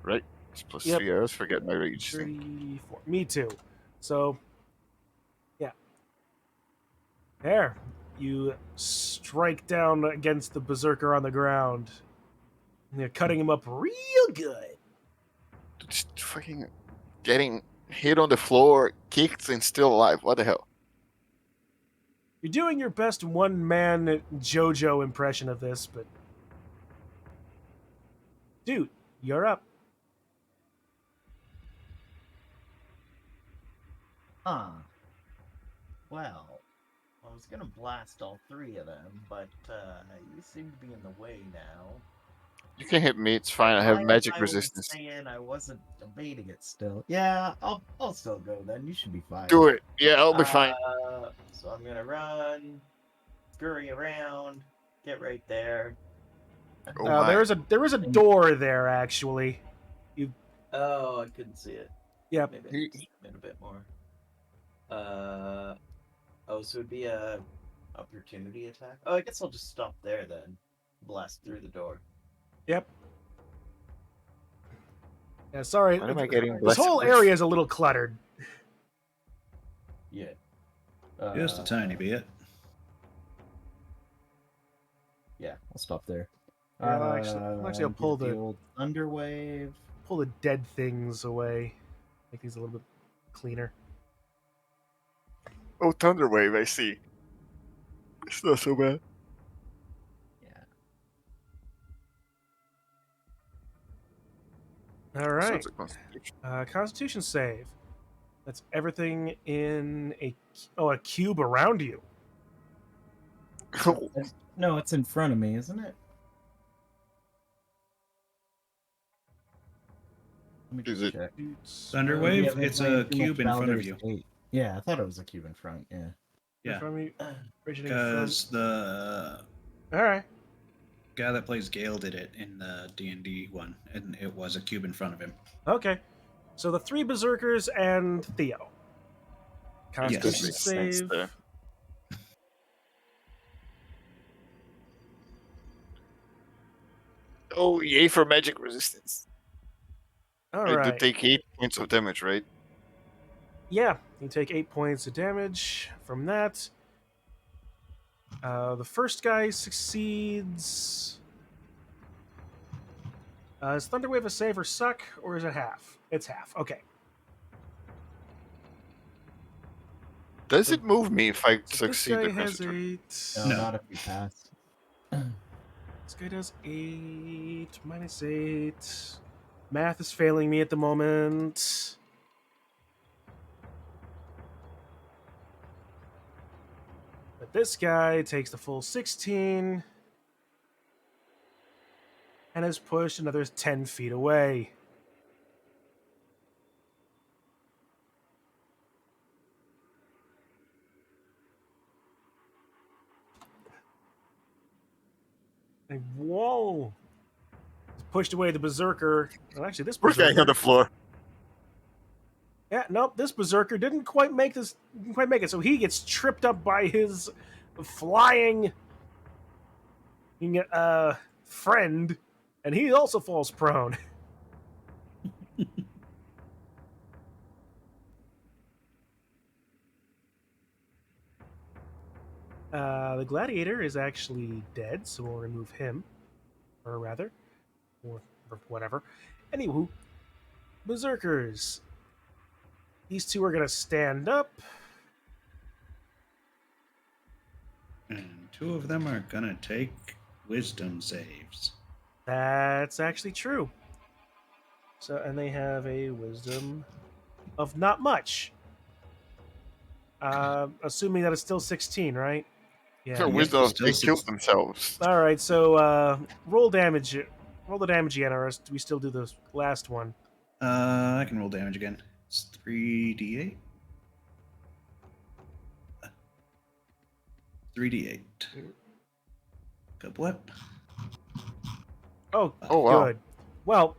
[SPEAKER 5] right? It's plus
[SPEAKER 3] Yep.
[SPEAKER 5] 3. I always forget my rage thing.
[SPEAKER 3] 34. Me too. So, yeah. There. You strike down against the berserker on the ground. And you're cutting him up real good.
[SPEAKER 5] Just fucking getting hit on the floor, kicked, and still alive. What the hell?
[SPEAKER 3] You're doing your best one-man JoJo impression of this, but... Dude, you're up.
[SPEAKER 4] Huh. Well, I was gonna blast all 3 of them, but you seem to be in the way now.
[SPEAKER 5] You can hit me. It's fine. I have magic resistance.
[SPEAKER 4] I was saying I wasn't evading it still. Yeah, I'll still go then. You should be fine.
[SPEAKER 5] Do it. Yeah, I'll be fine.
[SPEAKER 4] So I'm gonna run, scurry around, get right there.
[SPEAKER 5] Oh my.
[SPEAKER 3] There was a door there, actually.
[SPEAKER 4] Oh, I couldn't see it.
[SPEAKER 3] Yep.
[SPEAKER 4] Maybe I need to zoom in a bit more. Oh, so it'd be a opportunity attack. Oh, I guess I'll just stop there then. Blast through the door.
[SPEAKER 3] Yep. Yeah, sorry.
[SPEAKER 5] What am I getting
[SPEAKER 3] This
[SPEAKER 5] blessed
[SPEAKER 3] whole
[SPEAKER 5] with?
[SPEAKER 3] area is a little cluttered.
[SPEAKER 4] Yeah.
[SPEAKER 2] Just a tiny bit.
[SPEAKER 4] Yeah, I'll stop there.
[SPEAKER 3] Yeah, I'll pull
[SPEAKER 4] get
[SPEAKER 3] the
[SPEAKER 4] old Thunder Wave.
[SPEAKER 3] Pull the dead things away. Make these a little bit cleaner.
[SPEAKER 5] Oh, Thunder Wave, I see. It's not so bad.
[SPEAKER 3] All right.
[SPEAKER 5] Sounds like Constitution.
[SPEAKER 3] Constitution save. That's everything in a cube around you.
[SPEAKER 5] Oh,
[SPEAKER 4] No, it's in front of me, isn't it? Let me
[SPEAKER 5] Is
[SPEAKER 4] just
[SPEAKER 5] it-
[SPEAKER 4] check.
[SPEAKER 2] Thunderwave,
[SPEAKER 4] Yeah,
[SPEAKER 2] it's
[SPEAKER 4] playing
[SPEAKER 2] a
[SPEAKER 4] too much
[SPEAKER 2] cube in front of
[SPEAKER 4] Baldur's
[SPEAKER 2] you.
[SPEAKER 4] Gate. Yeah, I thought it was a cube in front. Yeah.
[SPEAKER 2] Yeah,
[SPEAKER 3] From you, originating
[SPEAKER 2] because the
[SPEAKER 3] from... All right.
[SPEAKER 2] guy that plays Gale did it in the D&D one, and it was a cube in front of him.
[SPEAKER 3] Okay. So the 3 berserkers and Theo.
[SPEAKER 2] Yes.
[SPEAKER 3] Constitution
[SPEAKER 5] Makes sense
[SPEAKER 3] save.
[SPEAKER 5] there. Oh, yay for magic resistance.
[SPEAKER 3] All
[SPEAKER 5] I
[SPEAKER 3] right.
[SPEAKER 5] do take 8 points of damage, right?
[SPEAKER 3] Yeah, you take 8 points of damage from that. The first guy succeeds. Is Thunderwave a save or suck, or is it half? It's half. Okay.
[SPEAKER 5] Does it move me if I
[SPEAKER 3] So
[SPEAKER 5] succeed
[SPEAKER 3] this
[SPEAKER 5] the
[SPEAKER 3] guy has
[SPEAKER 5] concentration?
[SPEAKER 3] 8.
[SPEAKER 4] No,
[SPEAKER 2] No.
[SPEAKER 4] not if you pass.
[SPEAKER 3] This guy does 8 minus 8. Math is failing me at the moment. But this guy takes the full 16 and is pushed another 10 feet away. And whoa! He's pushed away the berserker. Well, actually, this
[SPEAKER 5] We're getting on
[SPEAKER 3] berserker.
[SPEAKER 5] the floor.
[SPEAKER 3] Yeah, nope. This berserker didn't quite make it. So he gets tripped up by his flying friend, and he also falls prone. The gladiator is actually dead, so we'll remove him, or rather, or whatever. Anywho, berserkers. These 2 are gonna stand up.
[SPEAKER 2] And 2 of them are gonna take wisdom saves.
[SPEAKER 3] That's actually true. So, and they have a wisdom of not much. Assuming that it's still 16, right?
[SPEAKER 5] Yeah,
[SPEAKER 3] Yeah.
[SPEAKER 5] wisdom,
[SPEAKER 2] still
[SPEAKER 5] they
[SPEAKER 2] six-
[SPEAKER 5] killed themselves.
[SPEAKER 3] All right. So, roll damage. Roll the damage again, or do we still do the last one?
[SPEAKER 2] I can roll damage again. It's 3d8. 3d8. Good what?
[SPEAKER 3] Oh,
[SPEAKER 5] Oh, wow.
[SPEAKER 3] good. Well,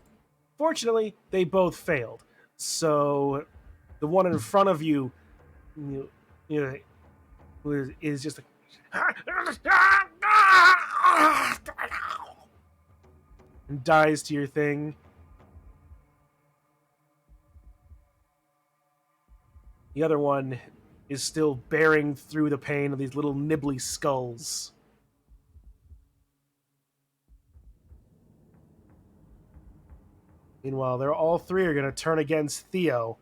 [SPEAKER 3] fortunately, they both failed. So, the one in front of you, is just like, and dies to your thing. The other one is still bearing through the pain of these little nibbly skulls. Meanwhile, they're all three are going to turn against Theo.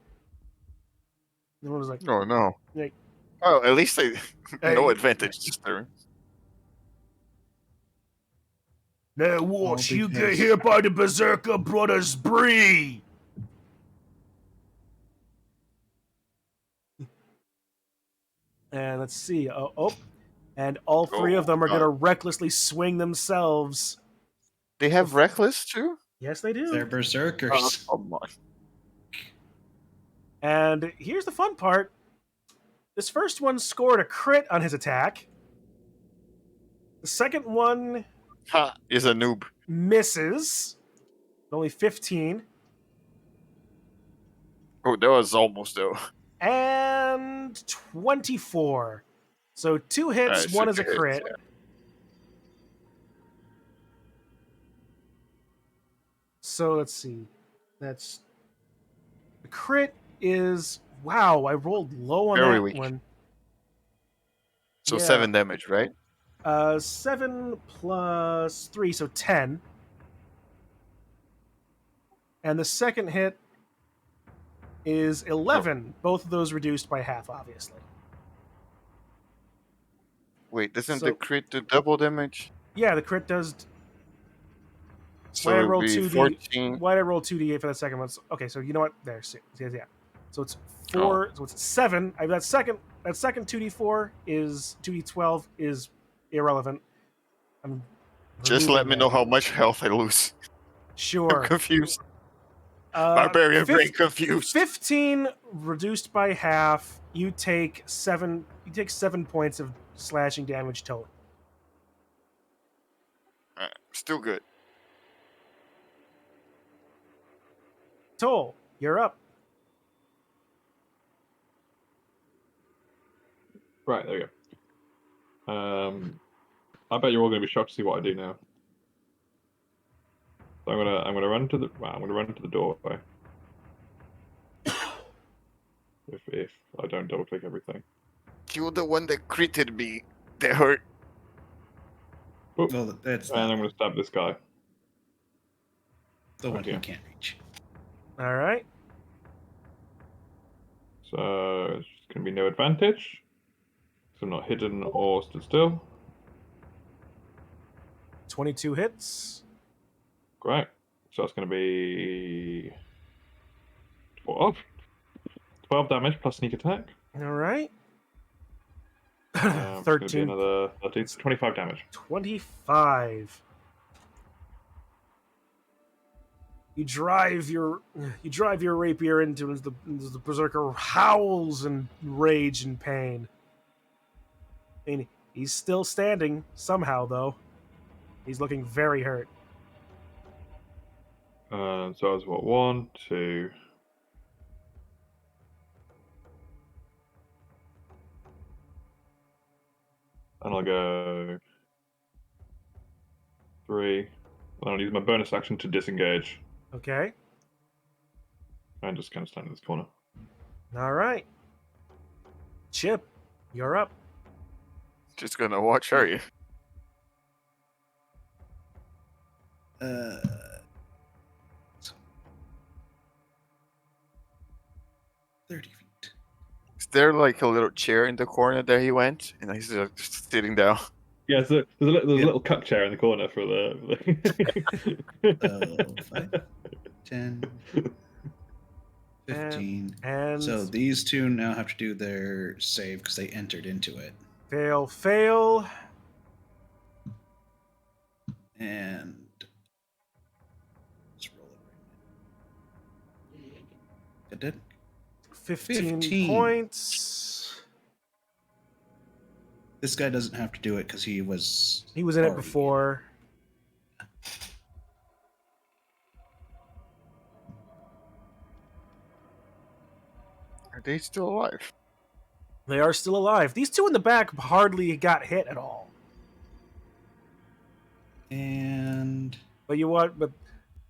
[SPEAKER 3] And one was like,
[SPEAKER 5] Oh no.
[SPEAKER 3] Like,
[SPEAKER 5] Oh, at least they no
[SPEAKER 3] Hey.
[SPEAKER 5] advantage this turn.
[SPEAKER 3] now watch, you get hit by the Berserker Brothers Bree! And let's see. And all three of
[SPEAKER 5] Oh,
[SPEAKER 3] them are
[SPEAKER 5] God.
[SPEAKER 3] going to recklessly swing themselves.
[SPEAKER 5] They have reckless too.
[SPEAKER 3] Yes, they do.
[SPEAKER 2] They're berserkers.
[SPEAKER 5] Oh, come on.
[SPEAKER 3] And here's the fun part. This first one scored a crit on his attack. The second one
[SPEAKER 5] Ha! Is a noob.
[SPEAKER 3] misses. Only 15.
[SPEAKER 5] Oh, that was almost though.
[SPEAKER 3] And 24. So 2 hits,
[SPEAKER 5] Alright,
[SPEAKER 3] one
[SPEAKER 5] so
[SPEAKER 3] is a
[SPEAKER 5] 2 hits,
[SPEAKER 3] crit.
[SPEAKER 5] yeah.
[SPEAKER 3] So let's see. That's the crit is wow, I rolled low on
[SPEAKER 5] Very
[SPEAKER 3] that
[SPEAKER 5] weak.
[SPEAKER 3] one.
[SPEAKER 5] So
[SPEAKER 3] Yeah.
[SPEAKER 5] 7 damage, right?
[SPEAKER 3] 7 plus 3, so 10. And the second hit is 11. Both of those reduced by half, obviously.
[SPEAKER 5] Wait, doesn't
[SPEAKER 3] So-
[SPEAKER 5] the crit do double damage?
[SPEAKER 3] Yeah, the crit does.
[SPEAKER 5] So
[SPEAKER 3] Why I
[SPEAKER 5] it
[SPEAKER 3] roll
[SPEAKER 5] would be
[SPEAKER 3] 2d?
[SPEAKER 5] 14.
[SPEAKER 3] Why did I roll 2d8 for that second one? Okay, so you know what? There, yeah. So it's 4. So it's 7. I that second 2d4 is 2d12 is irrelevant. I'm
[SPEAKER 5] Just let me know how much health I lose. I'm
[SPEAKER 3] Sure.
[SPEAKER 5] confused. Barbarian brain confused.
[SPEAKER 3] 15 reduced by half. You take 7. You take 7 points of slashing damage total.
[SPEAKER 5] Still good.
[SPEAKER 3] Toll, you're up.
[SPEAKER 1] Right, there we go. I bet you're all going to be shocked to see what I do now. So I'm gonna run to the doorway. if I don't double click everything.
[SPEAKER 5] Kill the one that critted me. That hurt.
[SPEAKER 1] Oh,
[SPEAKER 2] Well, that's
[SPEAKER 1] and I'm gonna stab this guy.
[SPEAKER 2] the one
[SPEAKER 1] okay.
[SPEAKER 2] who can't reach.
[SPEAKER 3] All right.
[SPEAKER 1] So it's just gonna be no advantage. So I'm not hidden or stood still.
[SPEAKER 3] 22 hits.
[SPEAKER 1] Great. So that's gonna be 12 damage plus sneak attack.
[SPEAKER 3] All right.
[SPEAKER 1] It's gonna be
[SPEAKER 3] 13.
[SPEAKER 1] another 13, 25 damage.
[SPEAKER 3] 25. You drive your rapier into the berserker howls in rage and pain. And he's still standing somehow, though. He's looking very hurt.
[SPEAKER 1] So I was what, 1, 2. And I'll go 3. And I'll use my bonus action to disengage.
[SPEAKER 3] Okay.
[SPEAKER 1] And just kind of stand in this corner.
[SPEAKER 3] All right. Chip, you're up.
[SPEAKER 5] Just gonna watch, are you?
[SPEAKER 2] 30 feet.
[SPEAKER 5] Is there like a little chair in the corner that he went? And he's just sitting down.
[SPEAKER 1] Yeah, so there's a
[SPEAKER 2] Yeah.
[SPEAKER 1] little cuck chair in the corner for the.
[SPEAKER 2] 5, 10, 15.
[SPEAKER 3] And
[SPEAKER 2] So these two now have to do their save because they entered into it.
[SPEAKER 3] fail.
[SPEAKER 2] And let's roll it right now. It did.
[SPEAKER 3] 15
[SPEAKER 2] 15.
[SPEAKER 3] points.
[SPEAKER 2] This guy doesn't have to do it because he was.
[SPEAKER 3] He was in it
[SPEAKER 2] already
[SPEAKER 3] before.
[SPEAKER 5] Are they still alive?
[SPEAKER 3] They are still alive. These two in the back hardly got hit at all.
[SPEAKER 2] And
[SPEAKER 3] But you what? But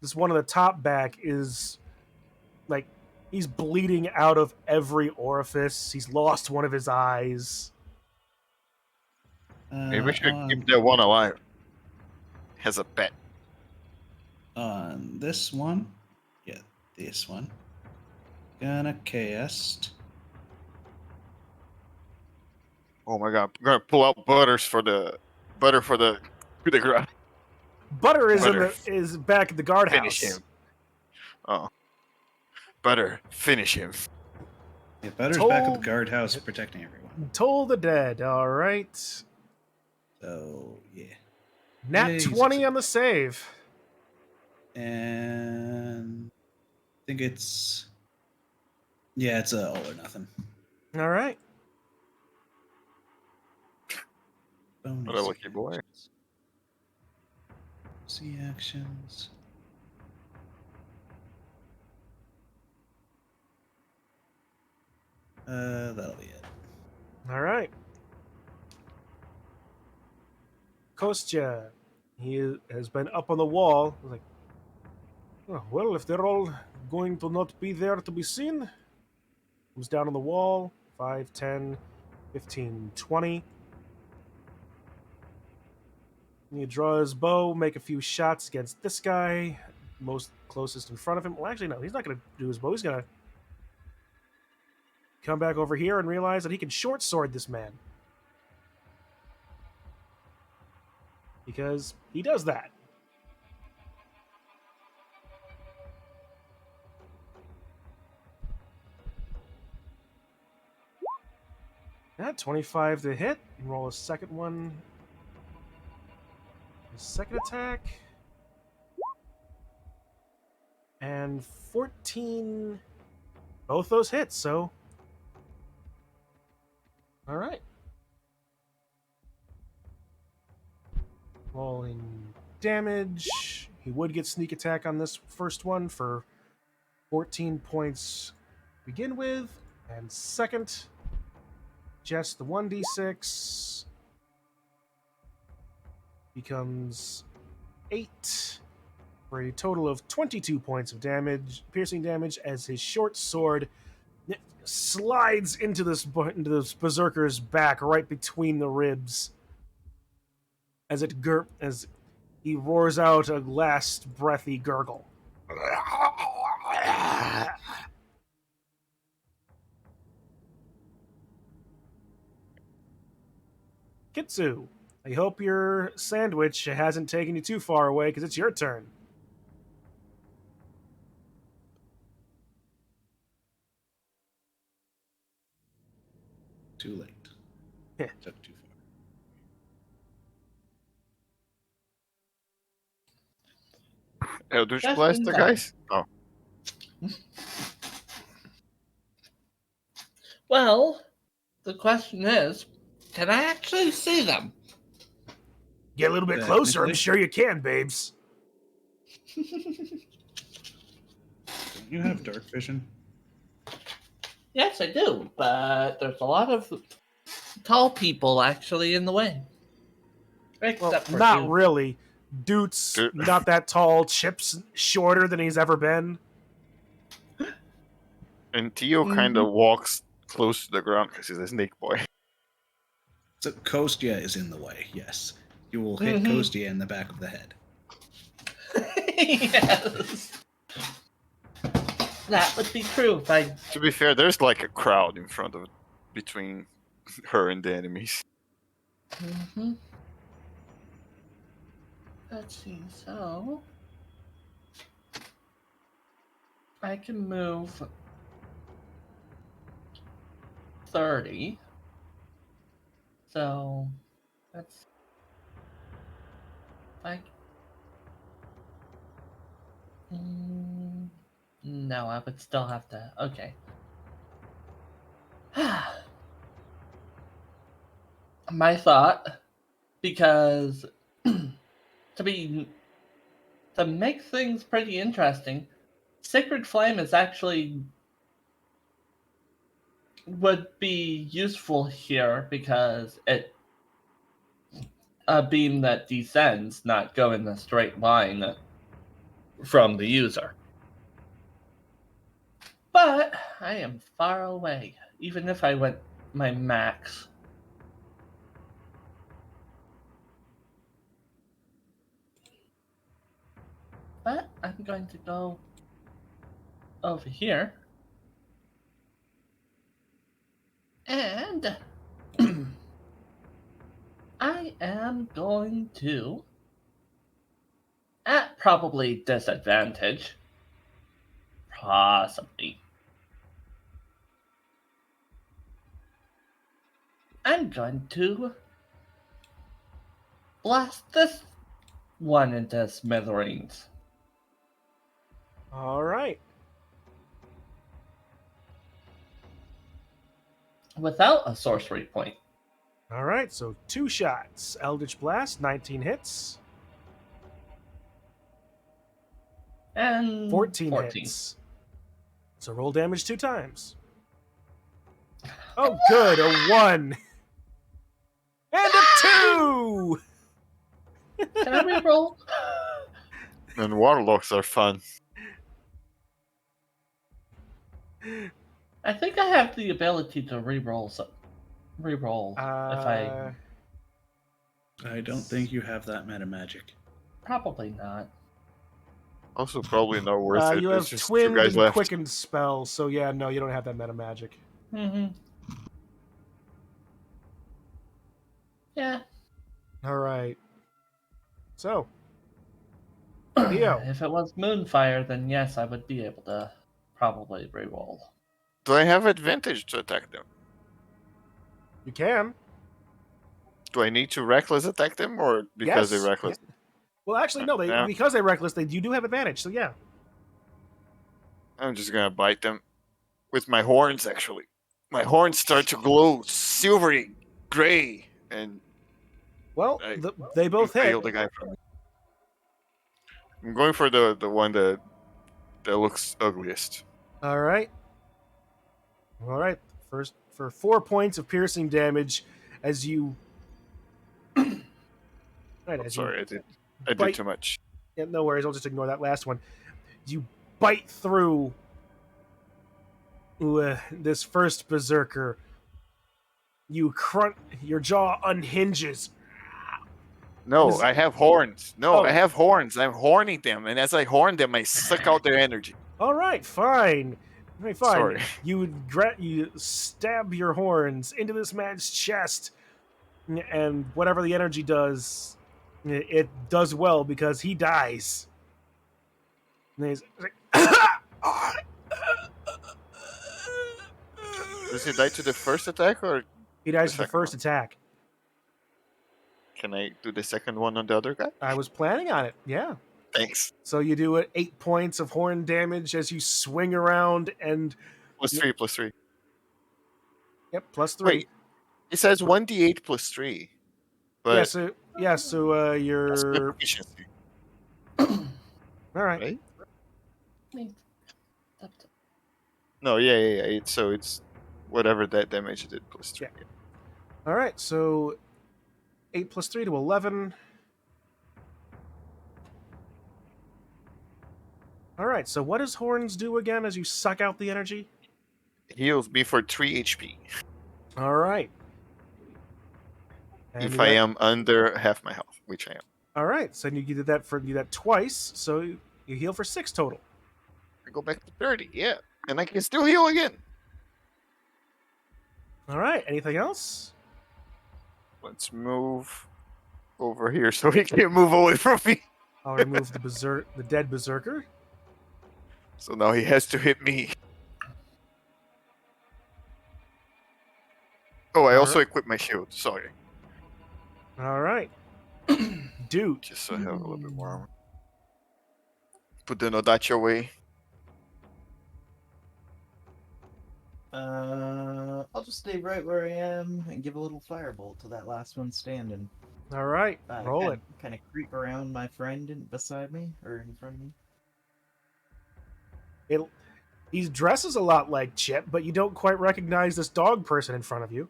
[SPEAKER 3] this one on the top back is like He's bleeding out of every orifice. He's lost one of his eyes.
[SPEAKER 5] Maybe we should
[SPEAKER 2] on,
[SPEAKER 5] keep that one alive. Has a pet.
[SPEAKER 2] on this one, yeah, this one. Gonna cast.
[SPEAKER 5] Oh my god! I'm gonna pull out butter for the coup de grace.
[SPEAKER 3] Butter is
[SPEAKER 5] Butter.
[SPEAKER 3] is back at the
[SPEAKER 5] Finish
[SPEAKER 3] guardhouse.
[SPEAKER 5] him. Oh, butter, finish him.
[SPEAKER 2] Yeah, Butter's back at
[SPEAKER 3] Told-
[SPEAKER 2] the guardhouse protecting everyone.
[SPEAKER 3] Toll the dead. All right.
[SPEAKER 2] So yeah,
[SPEAKER 3] Nat
[SPEAKER 2] Yay,
[SPEAKER 3] 20
[SPEAKER 2] success.
[SPEAKER 3] on the save.
[SPEAKER 2] and I think it's it's a all or nothing.
[SPEAKER 3] All right.
[SPEAKER 2] Bonus
[SPEAKER 5] What a lucky boy.
[SPEAKER 2] actions. See actions. That'll be it.
[SPEAKER 3] All right. Kostya, he has been up on the wall. He's like, "Oh, well, if they're all going to not be there to be seen, comes down on the wall. 5, 10, 15, 20. And you draw his bow, make a few shots against this guy, most closest in front of him. Well, actually, no, he's not going to do his bow. He's going to come back over here and realize that he can short sword this man. Because he does that. Yeah, 25 to hit. Roll a second one. A second attack. And 14. Both those hits, so. Alright. Rolling damage. He would get sneak attack on this first one for 14 points to begin with. And second, just the 1d6 becomes 8 for a total of 22 points of damage, piercing damage, as his short sword slides into this berserker's back right between the ribs as he roars out a last breathy gurgle. Kitsu, I hope your sandwich hasn't taken you too far away, because it's your turn.
[SPEAKER 2] Too late.
[SPEAKER 3] Yeah.
[SPEAKER 2] Took too far.
[SPEAKER 5] Eldritch
[SPEAKER 6] Just
[SPEAKER 5] Blast
[SPEAKER 6] in
[SPEAKER 5] the
[SPEAKER 6] time.
[SPEAKER 5] guys? Oh,
[SPEAKER 6] Well, the question is, can I actually see them?
[SPEAKER 3] Get a little bit closer, I'm
[SPEAKER 2] Technically.
[SPEAKER 3] sure you can, babes.
[SPEAKER 2] Don't you have dark vision?
[SPEAKER 6] Yes, I do, but there's a lot of tall people actually in the way.
[SPEAKER 3] Well,
[SPEAKER 6] Except for
[SPEAKER 3] not
[SPEAKER 6] you.
[SPEAKER 3] really. Dude's
[SPEAKER 5] Dude.
[SPEAKER 3] not that tall. Chip's shorter than he's ever been.
[SPEAKER 5] and Tio kind of walks close to the ground because he's a snake boy.
[SPEAKER 2] So Kostya is in the way. Yes, you will hit
[SPEAKER 6] Mhm.
[SPEAKER 2] Kostya in the back of the head.
[SPEAKER 6] Yes. That would be true if I.
[SPEAKER 5] To be fair, there's like a crowd in front of, between her and the enemies.
[SPEAKER 6] Mm-hmm. Let's see, so. I can move 30. So. That's. No, I would still have to. Okay. My thought, because to make things pretty interesting, Sacred Flame is actually would be useful here because it a beam that descends, not go in a straight line from the user. But I am far away, even if I went my max. But I'm going to go over here. And I am going to, at probably disadvantage, possibly, I'm going to blast this one into smithereens.
[SPEAKER 3] All right.
[SPEAKER 6] Without a sorcery point.
[SPEAKER 3] All right. So 2 shots. Eldritch Blast, 19 hits.
[SPEAKER 6] And
[SPEAKER 3] 14 hits. So roll damage 2 times. Oh, good. A 1. And a 2!
[SPEAKER 6] Can I reroll?
[SPEAKER 5] And warlocks are fun.
[SPEAKER 6] I think I have the ability to reroll if I
[SPEAKER 2] I don't think you have that meta magic.
[SPEAKER 6] probably not.
[SPEAKER 5] Also, probably not worth it.
[SPEAKER 3] You
[SPEAKER 5] There's
[SPEAKER 3] have
[SPEAKER 5] just
[SPEAKER 3] Twinned
[SPEAKER 5] 2 guys
[SPEAKER 3] and
[SPEAKER 5] left.
[SPEAKER 3] Quickened spells, so yeah, no, you don't have that meta magic.
[SPEAKER 6] Mm-hmm. Yeah.
[SPEAKER 3] All right. So, Leo.
[SPEAKER 6] If it was Moonfire, then yes, I would be able to probably reroll.
[SPEAKER 5] Do I have advantage to attack them?
[SPEAKER 3] You can.
[SPEAKER 5] Do I need to reckless attack them, or because
[SPEAKER 3] Yes.
[SPEAKER 5] they reckless?
[SPEAKER 3] Well, actually, no.
[SPEAKER 5] Yeah.
[SPEAKER 3] Because they're reckless, you do have advantage. So yeah.
[SPEAKER 5] I'm just gonna bite them with my horns. Actually, my horns start to glow silvery gray, and
[SPEAKER 3] Well,
[SPEAKER 5] I
[SPEAKER 3] they both hit.
[SPEAKER 5] impale the guy from me. I'm going for the one that looks ugliest.
[SPEAKER 3] All right. All right. First, for 4 points of piercing damage, as you. Right,
[SPEAKER 5] I'm
[SPEAKER 3] as
[SPEAKER 5] sorry,
[SPEAKER 3] you
[SPEAKER 5] I did
[SPEAKER 3] bite-
[SPEAKER 5] too much.
[SPEAKER 3] Yeah, no worries. I'll just ignore that last one. You bite through this first berserker. You crunch. Your jaw unhinges.
[SPEAKER 5] No,
[SPEAKER 3] Is-
[SPEAKER 5] I have horns. No,
[SPEAKER 3] Oh.
[SPEAKER 5] I have horns. I'm horning them, and as I horn them, I suck out their energy.
[SPEAKER 3] All right, fine. All right, fine.
[SPEAKER 5] Sorry.
[SPEAKER 3] You stab your horns into this man's chest, and whatever the energy does, it does well because he dies. And he's like,
[SPEAKER 5] Does he die to the first attack, or
[SPEAKER 3] he dies to the
[SPEAKER 5] second
[SPEAKER 3] first
[SPEAKER 5] one?
[SPEAKER 3] attack.
[SPEAKER 5] Can I do the second one on the other guy?
[SPEAKER 3] I was planning on it. Yeah.
[SPEAKER 5] Thanks.
[SPEAKER 3] So you do it 8 points of horn damage as you swing around and
[SPEAKER 5] Plus 3.
[SPEAKER 3] yep, plus 3.
[SPEAKER 5] Wait, it says 1d8 plus 3. But
[SPEAKER 3] So
[SPEAKER 5] that's my
[SPEAKER 3] you're
[SPEAKER 5] proficiency,
[SPEAKER 3] all right.
[SPEAKER 5] right?
[SPEAKER 6] Stop.
[SPEAKER 5] No, yeah. It's whatever that damage did plus 3.
[SPEAKER 3] Yeah. All right. So 8 plus 3 to 11. All right. So what does horns do again as you suck out the energy?
[SPEAKER 5] Heals me for 3 HP
[SPEAKER 3] All right. And
[SPEAKER 5] if
[SPEAKER 3] you
[SPEAKER 5] I
[SPEAKER 3] got-
[SPEAKER 5] am under half my health, which I am.
[SPEAKER 3] All right. So you do that twice. So you heal for 6 total.
[SPEAKER 5] I go back to 30, yeah. And I can still heal again.
[SPEAKER 3] All right. Anything else?
[SPEAKER 5] Let's move over here so he can't move away from me.
[SPEAKER 3] I'll remove the dead berserker.
[SPEAKER 5] So now he has to hit me. Oh, I also equipped my shield. Sorry.
[SPEAKER 3] All right. Dude.
[SPEAKER 5] Just so I have a little bit more armor. Put the Nodachi away.
[SPEAKER 4] I'll just stay right where I am and give a little firebolt to that last one standing.
[SPEAKER 3] All right. Roll it.
[SPEAKER 4] Kind of creep around my friend beside me or in front of me.
[SPEAKER 3] He dresses a lot like Chip, but you don't quite recognize this dog person in front of you.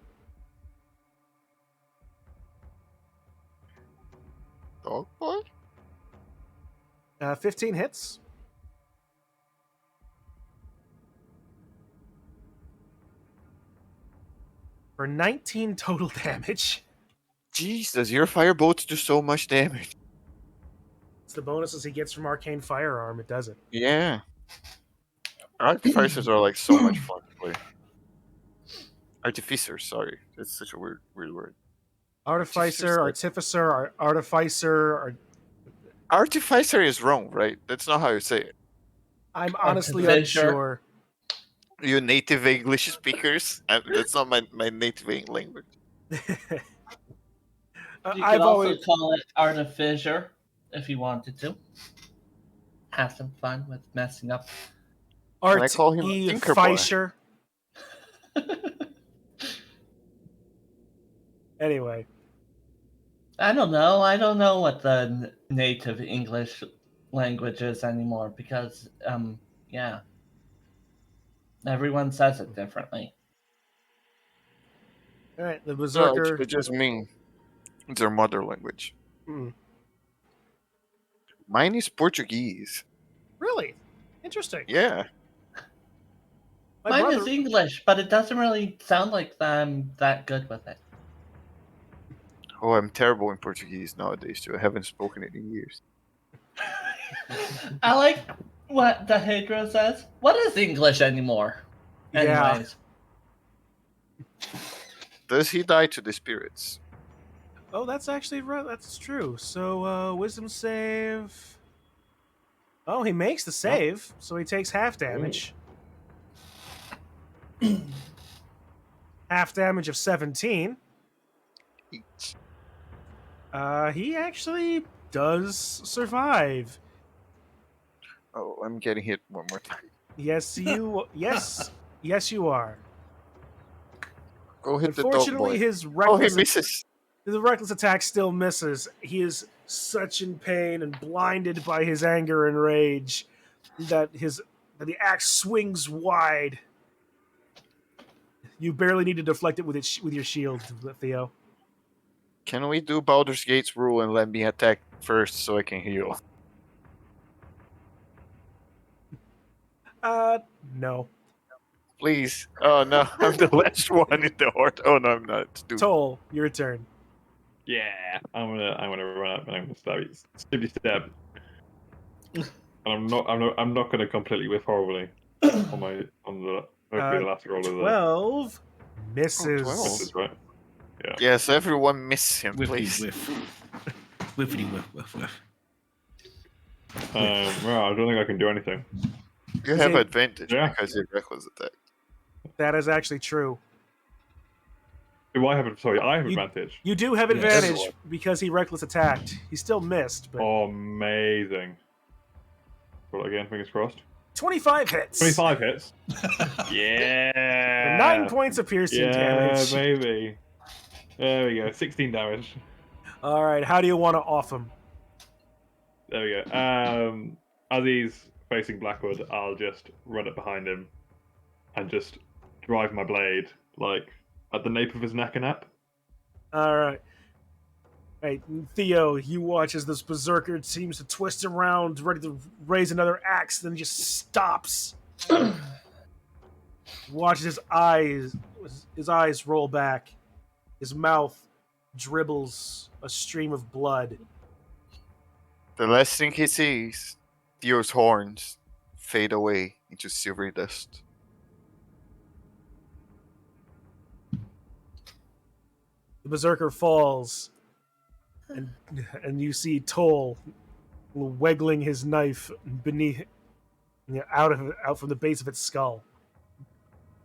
[SPEAKER 5] Dog boy?
[SPEAKER 3] 15 hits. for 19 total damage.
[SPEAKER 5] Jesus, your firebolts do so much damage.
[SPEAKER 3] It's the bonuses he gets from Arcane Firearm. It does it.
[SPEAKER 5] Yeah. Artificers are like so much fun to play. Artificers, sorry. It's such a weird word.
[SPEAKER 3] Artificer, Artificer.
[SPEAKER 5] Artificer is wrong, right? That's not how you say it.
[SPEAKER 3] I'm honestly
[SPEAKER 6] Artificer.
[SPEAKER 3] unsure.
[SPEAKER 5] You native English speakers? That's not my native language.
[SPEAKER 6] You
[SPEAKER 3] I've
[SPEAKER 6] could also
[SPEAKER 3] always
[SPEAKER 6] call it Artificer if you wanted to. Have some fun with messing up.
[SPEAKER 5] Can I call him Tinkerboy?
[SPEAKER 3] Artificer. Anyway,
[SPEAKER 6] I don't know. I don't know what the native English language is anymore because, yeah. Everyone says it differently.
[SPEAKER 3] all right, the
[SPEAKER 5] No,
[SPEAKER 3] Berserker.
[SPEAKER 5] it just means it's their mother language.
[SPEAKER 3] Hmm.
[SPEAKER 5] Mine is Portuguese.
[SPEAKER 3] Really interesting.
[SPEAKER 5] Yeah.
[SPEAKER 3] My
[SPEAKER 6] Mine
[SPEAKER 3] brother,
[SPEAKER 6] is English, but it doesn't really sound like I'm that good with it.
[SPEAKER 5] Oh, I'm terrible in Portuguese nowadays too. I haven't spoken it in years.
[SPEAKER 6] I like what the Hydra says. What is English anymore?
[SPEAKER 3] Yeah.
[SPEAKER 6] Anyways.
[SPEAKER 5] Does he die to the spirits?
[SPEAKER 3] Oh, that's actually right. That's true. So, wisdom save. Oh, he makes the save, so he takes half damage. Half damage of 17.
[SPEAKER 5] Each.
[SPEAKER 3] He actually does survive.
[SPEAKER 5] Oh, I'm getting hit one more time.
[SPEAKER 3] Yes, you. Yes, yes, you are.
[SPEAKER 5] Go hit the dog
[SPEAKER 3] Unfortunately,
[SPEAKER 5] boy.
[SPEAKER 3] his
[SPEAKER 5] Oh, he
[SPEAKER 3] reckless
[SPEAKER 5] misses.
[SPEAKER 3] the reckless attack still misses. He is such in pain and blinded by his anger and rage that the axe swings wide. You barely need to deflect it with your shield, Theo.
[SPEAKER 5] Can we do Baldur's Gate's rule and let me attack first so I can heal?
[SPEAKER 3] No.
[SPEAKER 5] Please. Oh no, I'm the last one in the horde. Oh no, I'm not. It's Duke.
[SPEAKER 3] Toll, your turn.
[SPEAKER 1] Yeah, I'm gonna run up and I'm gonna stab you. Stabby stab. And I'm not gonna completely whiff horribly on the hopefully the last roll of the
[SPEAKER 3] 12 misses.
[SPEAKER 5] 12.
[SPEAKER 1] misses, right? Yeah.
[SPEAKER 5] Yes, everyone miss him,
[SPEAKER 2] Whiffy
[SPEAKER 5] please.
[SPEAKER 2] whiff. Whiffity whiff whiff whiff.
[SPEAKER 1] Well, I don't think I can do anything.
[SPEAKER 5] You have
[SPEAKER 3] it-
[SPEAKER 5] advantage
[SPEAKER 1] Yeah.
[SPEAKER 5] because you're reckless attack.
[SPEAKER 3] That is actually true.
[SPEAKER 1] Do I have Sorry, I have
[SPEAKER 3] You-
[SPEAKER 1] advantage.
[SPEAKER 3] You do have
[SPEAKER 2] Yes.
[SPEAKER 3] advantage
[SPEAKER 1] Everyone.
[SPEAKER 3] because he reckless attacked. He still missed, but
[SPEAKER 1] Oh, amazing. Roll again, fingers crossed.
[SPEAKER 3] 25 hits.
[SPEAKER 1] 25 hits.
[SPEAKER 3] For
[SPEAKER 1] Yeah.
[SPEAKER 3] 9 points of piercing damage.
[SPEAKER 1] Baby. There we go. 16 damage.
[SPEAKER 3] All right, how do you want to off him?
[SPEAKER 1] There we go. As he's facing Blackwood, I'll just run up behind him and just drive my blade like at the nape of his neck and up.
[SPEAKER 3] All right. Hey, Theo, you watch as this berserker seems to twist around, ready to raise another axe, then just stops. Watch his eyes roll back. His mouth dribbles a stream of blood.
[SPEAKER 5] The last thing he sees, Theo's horns fade away into silvery dust.
[SPEAKER 3] The berserker falls, and you see Toll wiggling his knife beneath, out from the base of its skull.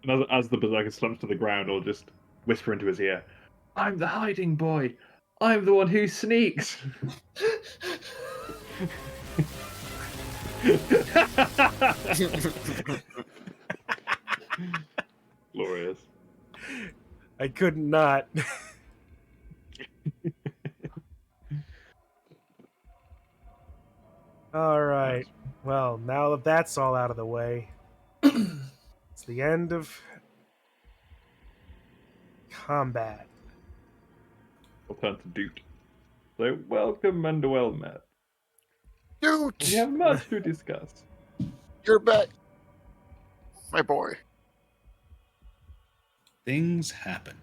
[SPEAKER 1] And as the berserker slumps to the ground, I'll just whisper into his ear, "I'm the hiding boy. I'm the one who sneaks." Glorious.
[SPEAKER 3] I could not. All right. Well, now that that's all out of the way, it's the end of combat.
[SPEAKER 1] I'll turn to Duke. So, welcome and well met.
[SPEAKER 5] Dude,
[SPEAKER 1] We have much to discuss.
[SPEAKER 5] you're back. My boy.
[SPEAKER 2] Things happened.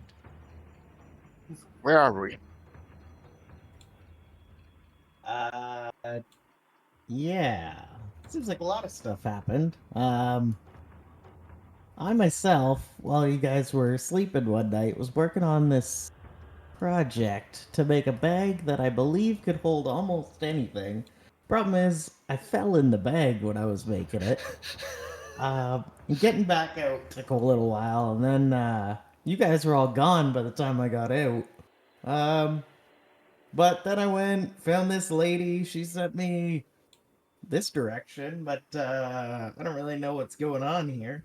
[SPEAKER 5] Where are we?
[SPEAKER 4] Yeah. Seems like a lot of stuff happened. I myself, while you guys were sleeping one night, was working on this project to make a bag that I believe could hold almost anything. Problem is, I fell in the bag when I was making it. And getting back out took a little while, and then you guys were all gone by the time I got out. But then I went, found this lady. She sent me this direction, but I don't really know what's going on here.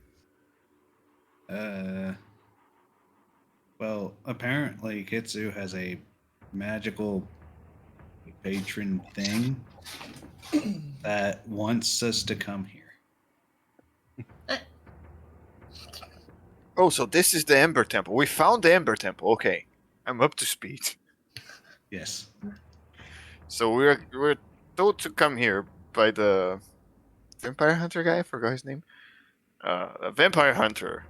[SPEAKER 2] Well, apparently Kitsu has a magical patron thing that wants us to come here.
[SPEAKER 5] Oh, so this is the Ember Temple. We found the Ember Temple. Okay, I'm up to speed.
[SPEAKER 2] Yes.
[SPEAKER 5] So we're told to come here by the vampire hunter guy. I forgot his name. A vampire hunter,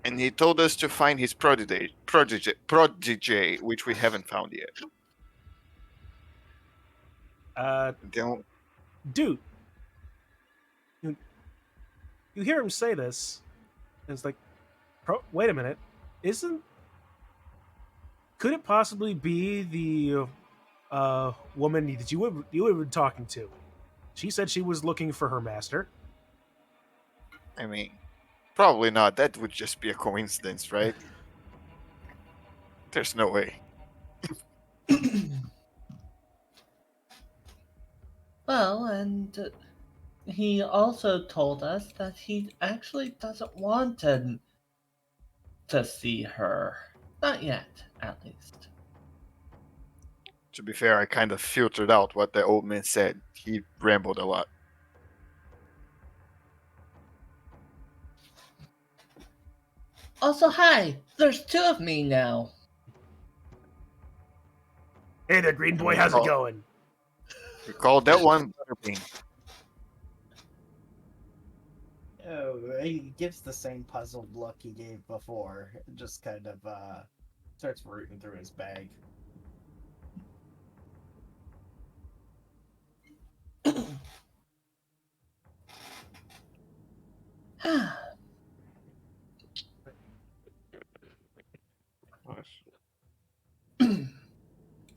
[SPEAKER 5] and he told us to find his prodigy, which we haven't found yet. Don't.
[SPEAKER 3] Dude, you hear him say this, and it's like, wait a minute, could it possibly be the woman that you were been talking to? She said she was looking for her master.
[SPEAKER 5] I mean, probably not. That would just be a coincidence, right? There's no way.
[SPEAKER 6] Well, and he also told us that he actually doesn't want to see her. Not yet, at least.
[SPEAKER 5] To be fair, I kind of filtered out what the old man said. He rambled a lot.
[SPEAKER 6] Also, hi! There's two of me now.
[SPEAKER 3] Hey there, Green Boy, how's it going?
[SPEAKER 5] We called that one Butterbean.
[SPEAKER 4] Oh, he gives the same puzzled look he gave before. Just kind of starts rooting through his bag.
[SPEAKER 1] Nice.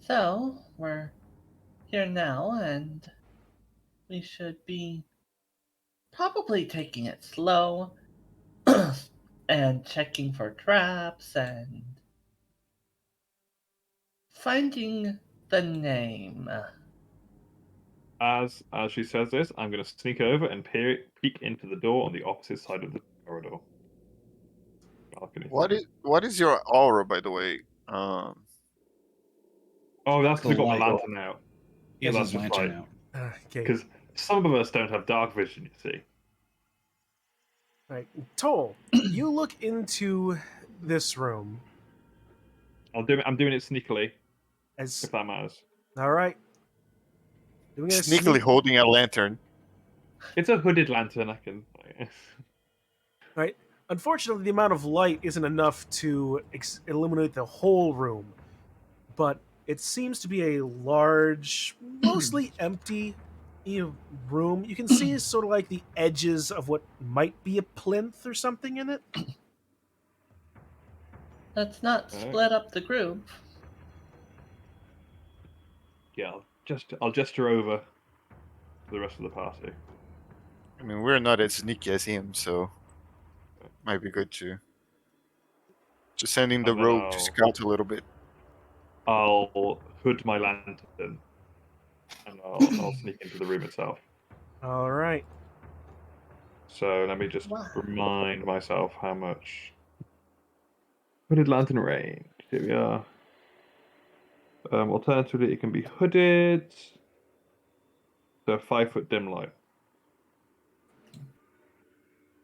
[SPEAKER 6] So, we're here now, and we should be probably taking it slow and checking for traps and finding the name.
[SPEAKER 1] As she says this, I'm going to sneak over and peek into the door on the opposite side of the corridor.
[SPEAKER 5] What is your aura, by the way?
[SPEAKER 1] Oh, that's because we got my
[SPEAKER 2] light.
[SPEAKER 1] lantern out.
[SPEAKER 2] He has
[SPEAKER 1] that's
[SPEAKER 2] his
[SPEAKER 1] just
[SPEAKER 2] lantern
[SPEAKER 1] right.
[SPEAKER 2] out.
[SPEAKER 3] Okay.
[SPEAKER 1] Because some of us don't have dark vision, you see.
[SPEAKER 3] Right. Toll, you look into this room
[SPEAKER 1] I'm doing it sneakily,
[SPEAKER 3] as
[SPEAKER 1] if that matters.
[SPEAKER 3] all right. Doing a
[SPEAKER 5] Sneakily
[SPEAKER 3] sneak-
[SPEAKER 5] holding a lantern.
[SPEAKER 1] It's a hooded lantern. I can.
[SPEAKER 3] Right. Unfortunately, the amount of light isn't enough to illuminate the whole room, but it seems to be a large, mostly empty room. You can see sort of like the edges of what might be a plinth or something in it.
[SPEAKER 6] Let's not split up the group.
[SPEAKER 1] Yeah, I'll gesture over to the rest of the party.
[SPEAKER 5] I mean, we're not as sneaky as him, so might be good to just send him the
[SPEAKER 1] And then
[SPEAKER 5] rogue to scout a little bit.
[SPEAKER 1] I'll hood my lantern, and I'll sneak into the room itself.
[SPEAKER 3] All right.
[SPEAKER 1] So let me just remind myself how much hooded lantern range. Here we are. Alternatively, it can be hooded. So 5-foot dim light,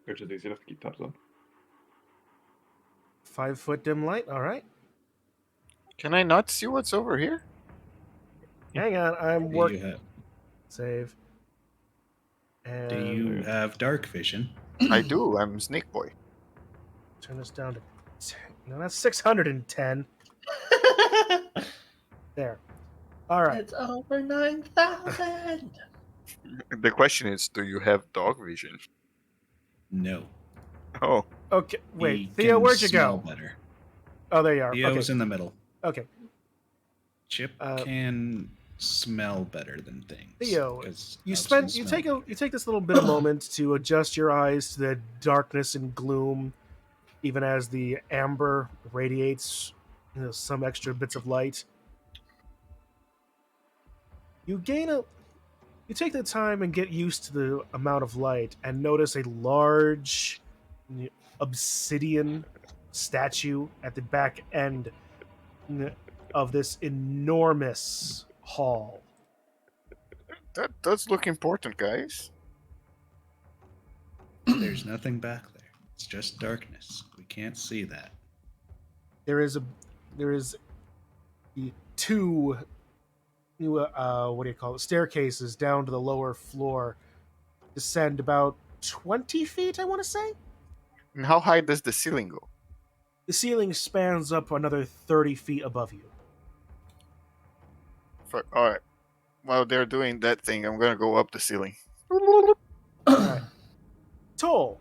[SPEAKER 1] which is easy enough to keep tabs on.
[SPEAKER 3] 5-foot dim light. All right.
[SPEAKER 5] Can I not see what's over here?
[SPEAKER 3] Hang on, I'm
[SPEAKER 2] Do
[SPEAKER 3] working.
[SPEAKER 2] you have,
[SPEAKER 3] Save. And
[SPEAKER 2] do you have dark vision?
[SPEAKER 5] I do. I'm Snake Boy.
[SPEAKER 3] turn this down to No, that's 610. There. All right.
[SPEAKER 6] It's over 9,000.
[SPEAKER 5] The question is, do you have dog vision?
[SPEAKER 2] No.
[SPEAKER 5] Oh,
[SPEAKER 3] Okay.
[SPEAKER 2] He
[SPEAKER 3] Wait, Theo,
[SPEAKER 2] can
[SPEAKER 3] where'd you
[SPEAKER 2] smell
[SPEAKER 3] go?
[SPEAKER 2] better.
[SPEAKER 3] Oh, there you are.
[SPEAKER 2] Theo's
[SPEAKER 3] Okay.
[SPEAKER 2] in the middle.
[SPEAKER 3] Okay.
[SPEAKER 2] Chip
[SPEAKER 3] Uh,
[SPEAKER 2] can smell better than things.
[SPEAKER 3] Theo,
[SPEAKER 2] 'cause
[SPEAKER 3] you
[SPEAKER 2] elves can
[SPEAKER 3] take
[SPEAKER 2] smell
[SPEAKER 3] you take this little bit of moment to adjust your eyes to the darkness and gloom, even as the amber radiates, some extra bits of light. You take the time and get used to the amount of light and notice a large obsidian statue at the back end of this enormous hall.
[SPEAKER 5] that does look important, guys.
[SPEAKER 2] There's nothing back there. It's just darkness. We can't see that.
[SPEAKER 3] There is two what do you call it, staircases down to the lower floor, descend about 20 feet, I want to say.
[SPEAKER 5] And how high does the ceiling go?
[SPEAKER 3] The ceiling spans up another 30 feet above you.
[SPEAKER 5] All right. While they're doing that thing, I'm gonna go up the ceiling.
[SPEAKER 3] Alright. Toll,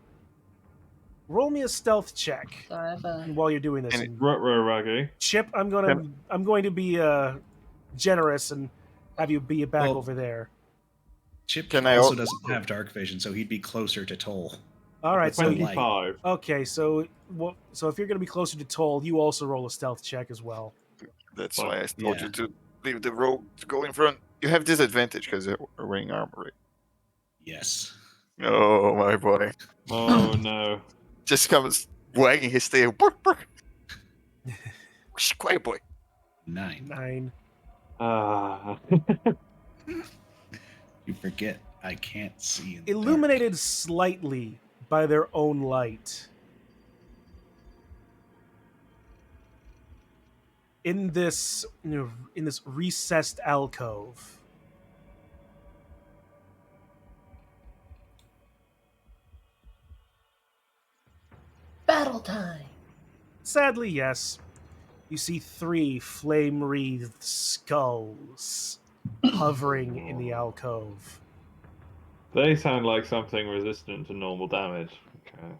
[SPEAKER 3] roll me a stealth check
[SPEAKER 6] So I have a
[SPEAKER 3] while you're doing this.
[SPEAKER 5] And
[SPEAKER 3] And
[SPEAKER 1] Ruggy.
[SPEAKER 3] Chip, I'm going to be generous and have you be back
[SPEAKER 2] Well,
[SPEAKER 3] over there.
[SPEAKER 2] Chip
[SPEAKER 5] Can I
[SPEAKER 2] also
[SPEAKER 5] al-
[SPEAKER 2] doesn't have dark vision, so he'd be closer to Toll.
[SPEAKER 3] All right, so
[SPEAKER 2] Twenty.
[SPEAKER 1] 25.
[SPEAKER 3] okay, so so if you're going to be closer to Toll, you also roll a stealth check as well.
[SPEAKER 5] That's
[SPEAKER 1] Fine.
[SPEAKER 5] why I told
[SPEAKER 2] Yeah.
[SPEAKER 5] you to leave the rogue to go in front. You have disadvantage because you're wearing armor, right?
[SPEAKER 2] Yes.
[SPEAKER 5] Oh, my boy.
[SPEAKER 1] Oh no.
[SPEAKER 5] Just comes wagging his tail. Bark, bark. Shh, quiet boy.
[SPEAKER 2] 9.
[SPEAKER 3] 9.
[SPEAKER 1] Ah.
[SPEAKER 2] You forget I can't see in the
[SPEAKER 3] Illuminated slightly by their own light. In this recessed alcove,
[SPEAKER 6] battle time.
[SPEAKER 3] sadly, yes, you see 3 flame-wreathed skulls hovering in the alcove.
[SPEAKER 1] They sound like something resistant to normal damage. Okay.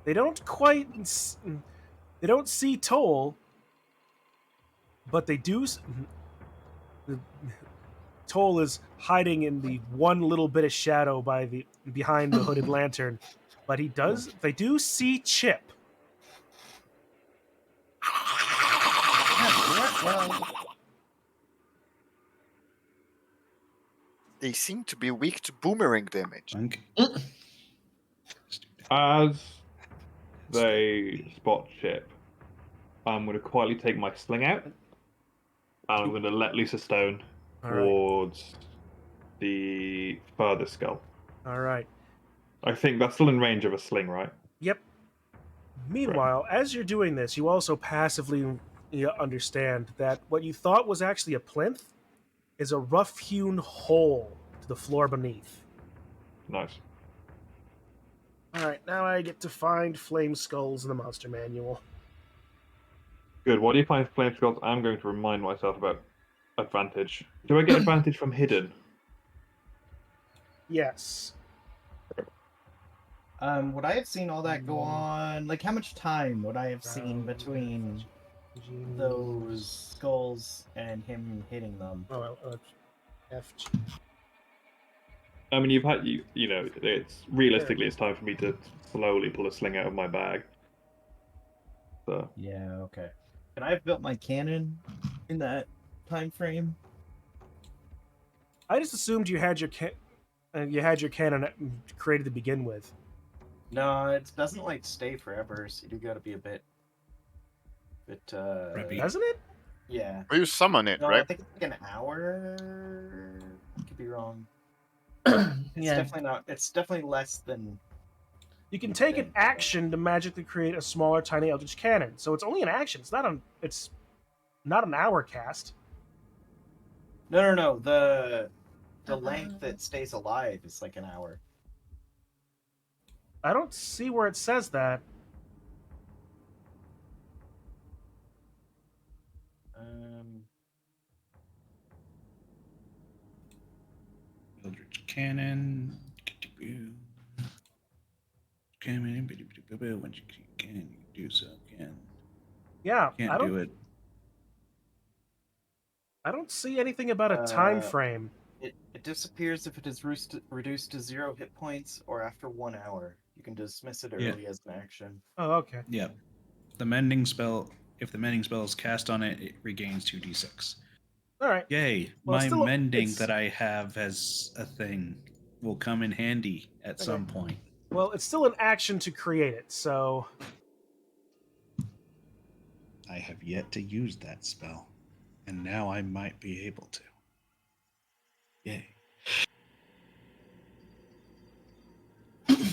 [SPEAKER 3] They don't see Toll, but they do. Toll is hiding in the one little bit of shadow behind the hooded lantern, but they do see Chip.
[SPEAKER 6] Well,
[SPEAKER 5] They seem to be weak to boomerang damage.
[SPEAKER 2] Dunk.
[SPEAKER 1] As they spot Chip, I'm going to quietly take my sling out, and I'm going to let loose a stone
[SPEAKER 3] All right.
[SPEAKER 1] towards the furthest skull.
[SPEAKER 3] All right.
[SPEAKER 1] I think that's still in range of a sling, right?
[SPEAKER 3] Yep. Meanwhile, as you're doing this, you also passively understand that what you thought was actually a plinth is a rough-hewn hole to the floor beneath.
[SPEAKER 1] Nice.
[SPEAKER 3] All right, now I get to find flame skulls in the monster manual.
[SPEAKER 1] Good. What do you find flame skulls? I'm going to remind myself about advantage. Do I get advantage from hidden?
[SPEAKER 3] Yes.
[SPEAKER 4] Would I have seen all that go on? Like, how much time would I have seen between those skulls and him hitting them?
[SPEAKER 3] Oh, FG.
[SPEAKER 1] I mean, you know, it's realistically it's time for me to slowly pull a sling out of my bag. So
[SPEAKER 4] Yeah, okay. Could I have built my cannon in that time frame?
[SPEAKER 3] I just assumed you had your cannon created to begin with.
[SPEAKER 4] No, it doesn't like stay forever, so you do gotta be a bit
[SPEAKER 2] Preppy.
[SPEAKER 3] Doesn't it?
[SPEAKER 4] yeah.
[SPEAKER 5] Or you summon it,
[SPEAKER 4] No, I
[SPEAKER 5] right?
[SPEAKER 4] think it's like an hour. I could be wrong. It's
[SPEAKER 6] yeah,
[SPEAKER 4] definitely not. It's definitely less than.
[SPEAKER 3] You can take an action to magically create a smaller, tiny eldritch cannon. So it's only an action. It's not an hour cast.
[SPEAKER 4] No. The length that stays alive is like an hour.
[SPEAKER 3] I don't see where it says that.
[SPEAKER 2] Eldritch Cannon. When you can, you do so. Can.
[SPEAKER 3] Yeah,
[SPEAKER 2] Can't do it.
[SPEAKER 3] I don't see anything about a time frame.
[SPEAKER 4] It disappears if it is reduced to 0 hit points or after 1 hour. You can dismiss it early as an action.
[SPEAKER 3] Oh, okay.
[SPEAKER 2] Yep. The mending spell, if the mending spell is cast on it, it regains 2d6.
[SPEAKER 3] All right.
[SPEAKER 2] Yay.
[SPEAKER 3] Well,
[SPEAKER 2] my
[SPEAKER 3] still,
[SPEAKER 2] mending
[SPEAKER 3] it's-
[SPEAKER 2] that I have as a thing will come in handy at some point.
[SPEAKER 3] Well, it's still an action to create it, so
[SPEAKER 2] I have yet to use that spell, and now I might be able to. Yay.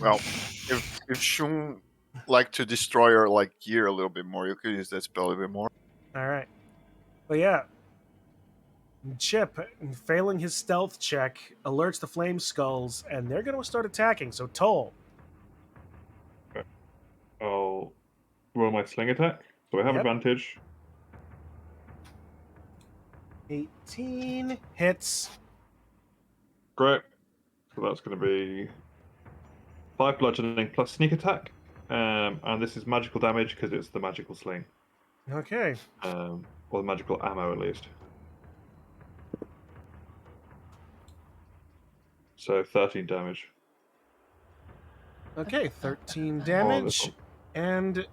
[SPEAKER 5] Well, if Shun like to destroy her like gear a little bit more, you could use that spell a little bit more.
[SPEAKER 3] all right. But yeah, Chip, failing his stealth check, alerts the flame skulls, and they're going to start attacking. So Toll.
[SPEAKER 1] I'll roll my sling attack. So I have
[SPEAKER 3] Yep.
[SPEAKER 1] advantage.
[SPEAKER 3] 18 hits.
[SPEAKER 1] Great. So that's going to be 5 bludgeoning plus sneak attack. And this is magical damage because it's the magical sling.
[SPEAKER 3] Okay.
[SPEAKER 1] Or the magical ammo, at least. So 13 damage.
[SPEAKER 3] Okay, 13
[SPEAKER 1] Oh,
[SPEAKER 3] damage.
[SPEAKER 1] this
[SPEAKER 3] And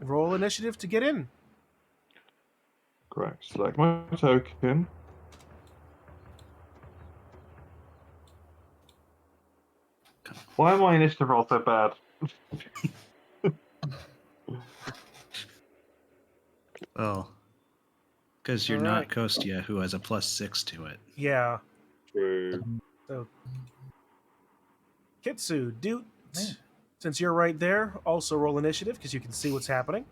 [SPEAKER 3] roll initiative to get in.
[SPEAKER 1] Correct. Select my token. Why am my initiative roll so bad?
[SPEAKER 2] Well, because you're
[SPEAKER 3] Alright.
[SPEAKER 2] not Kostia, who has a +6 to it.
[SPEAKER 3] Yeah.
[SPEAKER 1] True.
[SPEAKER 3] So, Kitsu, since you're right there, also roll initiative because you can see what's happening.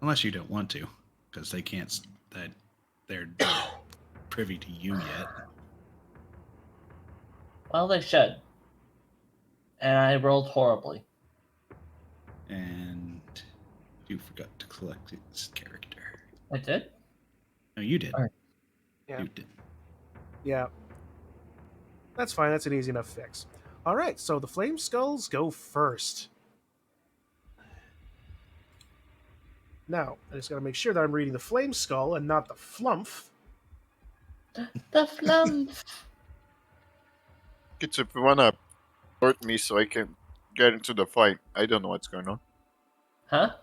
[SPEAKER 2] Unless you don't want to, because they can't. They're not privy to you yet.
[SPEAKER 6] Well, they should. And I rolled horribly.
[SPEAKER 2] And you forgot to collect its character.
[SPEAKER 6] I did?
[SPEAKER 2] No, you did.
[SPEAKER 6] Alright.
[SPEAKER 3] Yeah.
[SPEAKER 2] You did.
[SPEAKER 3] Yeah. That's fine. That's an easy enough fix. All right, so the flame skulls go first. Now, I just got to make sure that I'm reading the flame skull and not the flumph.
[SPEAKER 6] The flump!
[SPEAKER 5] Kitsu, if you wanna alert me so I can get into the fight, I don't know what's going on.
[SPEAKER 6] Huh?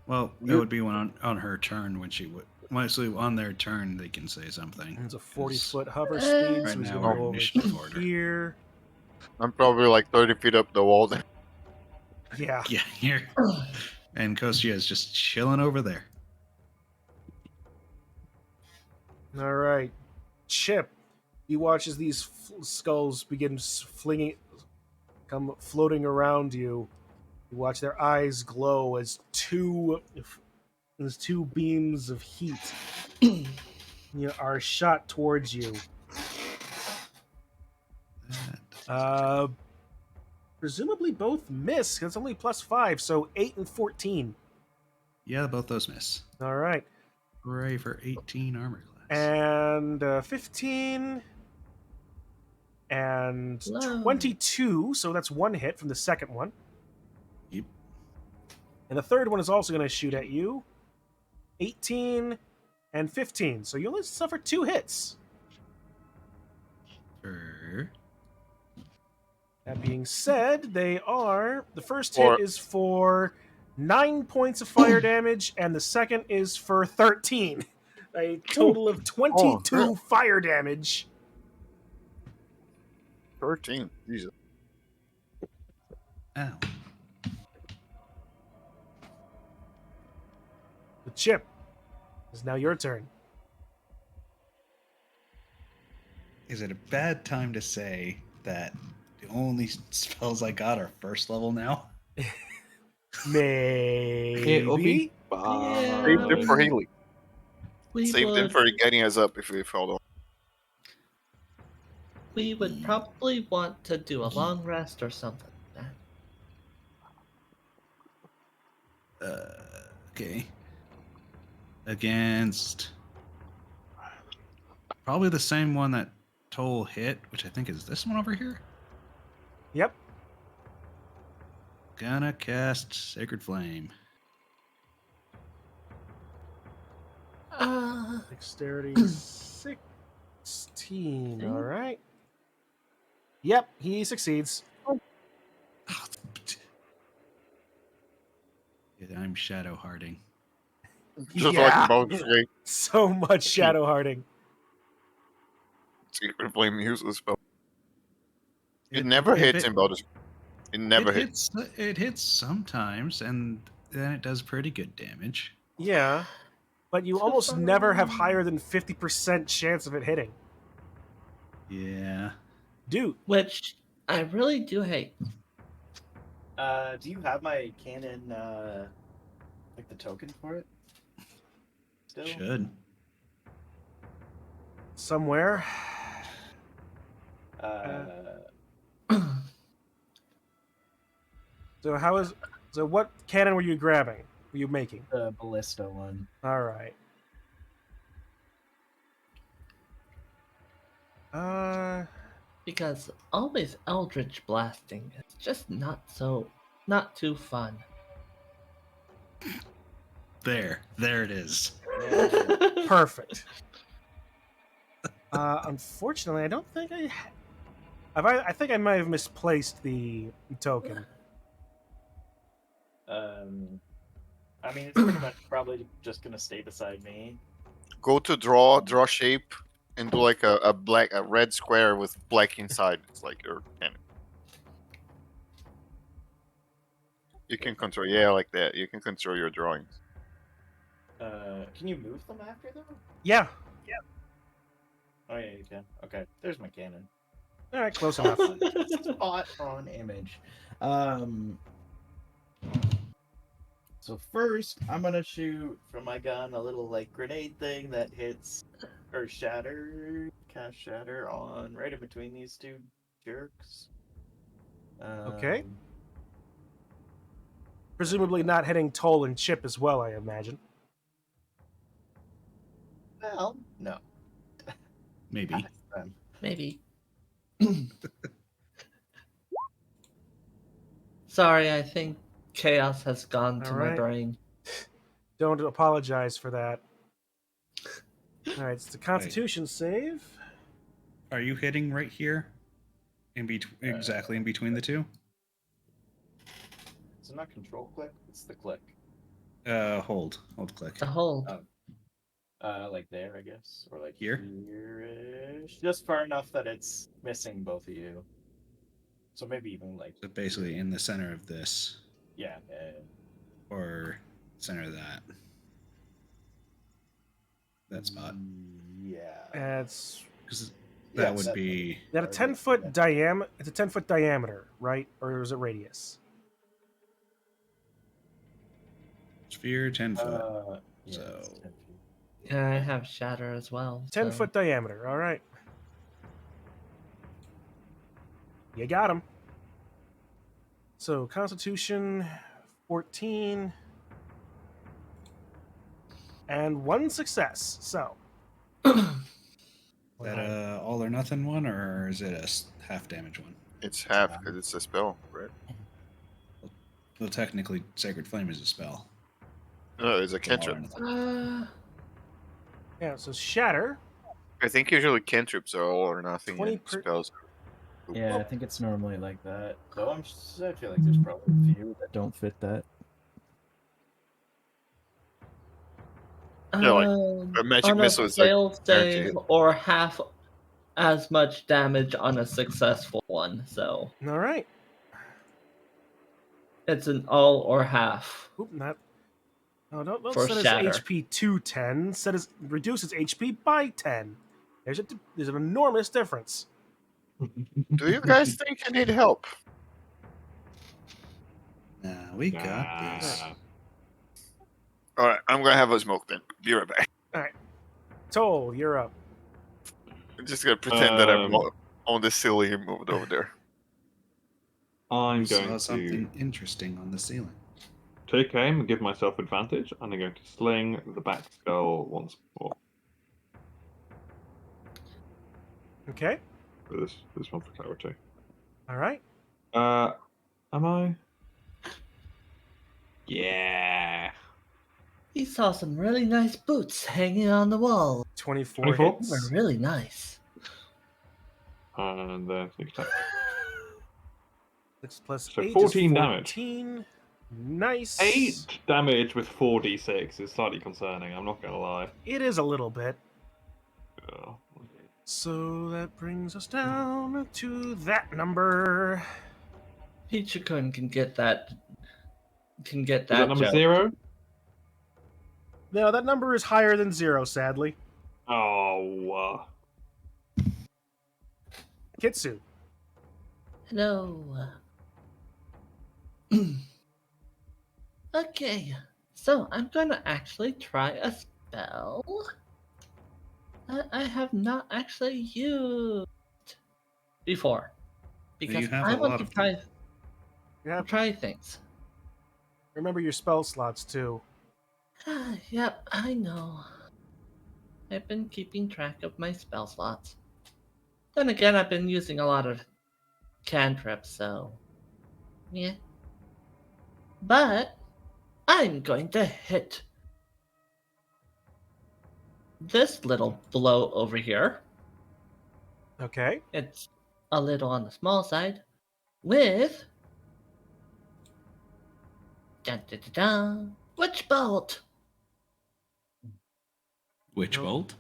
[SPEAKER 2] Well, it would be on her turn when she would. Mostly on their turn, they can say something.
[SPEAKER 3] It's a
[SPEAKER 2] 'cause
[SPEAKER 3] 40-foot hover speed,
[SPEAKER 2] Right
[SPEAKER 3] so he's
[SPEAKER 2] now
[SPEAKER 3] going
[SPEAKER 2] we're
[SPEAKER 3] to go over
[SPEAKER 2] initiative order.
[SPEAKER 3] here.
[SPEAKER 5] I'm probably like 30 feet up the wall then.
[SPEAKER 3] Yeah.
[SPEAKER 2] Yeah, here. And Kostia is just chilling over there.
[SPEAKER 3] All right. Chip, you watch as these skulls begin come floating around you. You watch their eyes glow as two beams of heat are shot towards you. Presumably both miss. It's only +5, so 8 and 14.
[SPEAKER 2] Yeah, both those miss.
[SPEAKER 3] All right.
[SPEAKER 2] Hooray for 18 armor class.
[SPEAKER 3] And 15 and
[SPEAKER 6] Whoa.
[SPEAKER 3] 22, so that's one hit from the second one.
[SPEAKER 2] Yep.
[SPEAKER 3] And the third one is also going to shoot at you. 18 and 15, so you only suffer 2 hits.
[SPEAKER 2] Sure.
[SPEAKER 3] That being said, the first hit is for 9 points of fire damage, and the second is for 13. A total of 22 fire damage.
[SPEAKER 5] 13. Jesus.
[SPEAKER 2] Ow.
[SPEAKER 3] The Chip, it's now your turn.
[SPEAKER 2] Is it a bad time to say that the only spells I got are first level now?
[SPEAKER 3] Maybe.
[SPEAKER 1] It'll be
[SPEAKER 6] Yeah.
[SPEAKER 5] Save them for healing.
[SPEAKER 6] We
[SPEAKER 5] Save them
[SPEAKER 6] would.
[SPEAKER 5] for getting us up if we fall off.
[SPEAKER 6] we would probably want to do a long rest or something like
[SPEAKER 2] Okay. Against probably the same one that Toll hit, which I think is this one over here.
[SPEAKER 3] Yep.
[SPEAKER 2] Gonna cast Sacred Flame.
[SPEAKER 6] that.
[SPEAKER 3] Dexterity 16. All right. Yep, he succeeds.
[SPEAKER 2] Yeah, I'm Shadow Harding.
[SPEAKER 5] Just
[SPEAKER 3] Yeah.
[SPEAKER 5] like in Baldur's Gate.
[SPEAKER 3] So much shadow harding.
[SPEAKER 5] Secret Flame useless spell. It never hits in Baldur's Gate. It never hits.
[SPEAKER 2] It hits sometimes, and then it does pretty good damage.
[SPEAKER 3] Yeah, but you almost never have higher than 50% chance of it hitting.
[SPEAKER 2] Yeah.
[SPEAKER 3] Dude,
[SPEAKER 6] Which I really do hate.
[SPEAKER 4] Do you have my cannon, like the token for it? Still?
[SPEAKER 2] Should.
[SPEAKER 3] somewhere. So what cannon were you grabbing? Were you making?
[SPEAKER 4] The ballista one.
[SPEAKER 3] All right.
[SPEAKER 6] Because always eldritch blasting is just not too fun.
[SPEAKER 2] There it is.
[SPEAKER 3] Perfect. Unfortunately, I don't think I think I might have misplaced the token.
[SPEAKER 4] I mean, it's pretty much probably just gonna stay beside me.
[SPEAKER 5] Go to draw shape, and do like a red square with black inside. It's like your cannon. You can control, like that. You can control your drawings.
[SPEAKER 4] Can you move them after though?
[SPEAKER 3] Yeah.
[SPEAKER 4] Oh yeah, you can. Okay, there's my cannon.
[SPEAKER 3] All right, close enough.
[SPEAKER 4] Spot on image. So first, I'm gonna shoot from my gun a little like grenade thing that hits or cast shatter on right in between these two jerks.
[SPEAKER 3] Okay. Presumably not hitting Toll and Chip as well, I imagine.
[SPEAKER 4] Well, no.
[SPEAKER 2] Maybe.
[SPEAKER 6] Maybe. Sorry, I think chaos has gone to my
[SPEAKER 3] Alright.
[SPEAKER 6] brain.
[SPEAKER 3] Don't apologize for that. All right, it's the Constitution save.
[SPEAKER 2] Are you hitting right here? Exactly in between the two?
[SPEAKER 4] It's not control click, it's the click.
[SPEAKER 2] Hold click.
[SPEAKER 6] The hold.
[SPEAKER 4] Like there, I guess, or like
[SPEAKER 2] Here?
[SPEAKER 4] here-ish, just far enough that it's missing both of you. So maybe even like
[SPEAKER 2] So basically in the center of this,
[SPEAKER 4] yeah,
[SPEAKER 2] or center of that spot.
[SPEAKER 4] yeah.
[SPEAKER 3] It's
[SPEAKER 2] Because that would
[SPEAKER 4] so-
[SPEAKER 2] be
[SPEAKER 3] at a 10-foot diameter. It's a 10-foot diameter, right? Or is it radius?
[SPEAKER 2] sphere 10 foot.
[SPEAKER 4] Yeah,
[SPEAKER 2] So-
[SPEAKER 4] it's 10 feet.
[SPEAKER 6] Yeah, I have shatter as well.
[SPEAKER 3] 10-foot diameter. All right. You got him. So Constitution 14 and 1 success. So
[SPEAKER 2] Is that a all or nothing one, or is it a half damage one?
[SPEAKER 5] It's half because it's a spell, right?
[SPEAKER 2] Well, technically, Sacred Flame is a spell.
[SPEAKER 5] No, it's a
[SPEAKER 2] It's all or
[SPEAKER 5] cantrip.
[SPEAKER 2] nothing.
[SPEAKER 3] yeah. So Shatter.
[SPEAKER 5] I think usually cantrips are all or nothing,
[SPEAKER 3] 20
[SPEAKER 5] and
[SPEAKER 3] per-
[SPEAKER 5] spells.
[SPEAKER 4] Yeah, I think it's normally like that. Though I feel like there's probably a few that don't fit that.
[SPEAKER 5] Yeah, like, a magic
[SPEAKER 6] on
[SPEAKER 5] missile
[SPEAKER 6] a
[SPEAKER 5] is, like,
[SPEAKER 6] fail
[SPEAKER 5] guaranteed.
[SPEAKER 6] save or half as much damage on a successful one. So
[SPEAKER 3] All right.
[SPEAKER 6] it's an all or half.
[SPEAKER 3] Oop, not. No, don't
[SPEAKER 6] For
[SPEAKER 3] set his
[SPEAKER 6] Shatter.
[SPEAKER 3] HP to 10. Reduce his HP by 10. There's an enormous difference.
[SPEAKER 5] Do you guys think I need help?
[SPEAKER 2] Nah, we got this.
[SPEAKER 5] All right, I'm gonna have a smoke then. Be right back.
[SPEAKER 3] Toll, you're up.
[SPEAKER 5] I'm just gonna pretend that I'm on the ceiling and moved over there.
[SPEAKER 1] I'm
[SPEAKER 2] You saw
[SPEAKER 1] going
[SPEAKER 2] something
[SPEAKER 1] to
[SPEAKER 2] interesting on the ceiling.
[SPEAKER 1] take aim and give myself advantage, and I'm going to sling the back skull once more.
[SPEAKER 3] Okay.
[SPEAKER 1] For this one for clarity.
[SPEAKER 3] All right.
[SPEAKER 1] Am I? Yeah.
[SPEAKER 6] He saw some really nice boots hanging on the wall.
[SPEAKER 3] 24
[SPEAKER 1] 24?
[SPEAKER 6] They were
[SPEAKER 3] hits.
[SPEAKER 6] really nice.
[SPEAKER 1] And then sneak attack.
[SPEAKER 3] 6 plus
[SPEAKER 1] So
[SPEAKER 3] 8
[SPEAKER 1] 14
[SPEAKER 3] is
[SPEAKER 1] damage.
[SPEAKER 3] 14. Nice.
[SPEAKER 1] 8 damage with 4d6 is slightly concerning, I'm not gonna lie.
[SPEAKER 3] It is a little bit.
[SPEAKER 1] Oh.
[SPEAKER 3] So that brings us down to that number.
[SPEAKER 6] Pichu-kun can get that. Can get
[SPEAKER 1] Is
[SPEAKER 6] that
[SPEAKER 1] that number
[SPEAKER 6] joke.
[SPEAKER 1] 0?
[SPEAKER 3] No, that number is higher than 0, sadly.
[SPEAKER 1] Oh.
[SPEAKER 3] Kitsu.
[SPEAKER 6] Hello. Okay, so I'm gonna actually try a spell that I have not actually used before. Because
[SPEAKER 2] You have
[SPEAKER 6] I
[SPEAKER 2] a
[SPEAKER 6] want
[SPEAKER 2] lot
[SPEAKER 6] to
[SPEAKER 2] of them.
[SPEAKER 6] try things.
[SPEAKER 3] Remember your spell slots, too.
[SPEAKER 6] Yep, I know. I've been keeping track of my spell slots. Then again, I've been using a lot of cantrips, so yeah. But I'm going to hit this little blow over here.
[SPEAKER 3] Okay.
[SPEAKER 6] It's a little on the small side. With dun, dun, dun, dun, Witch Bolt.
[SPEAKER 2] Witch
[SPEAKER 3] Nope.
[SPEAKER 2] bolt.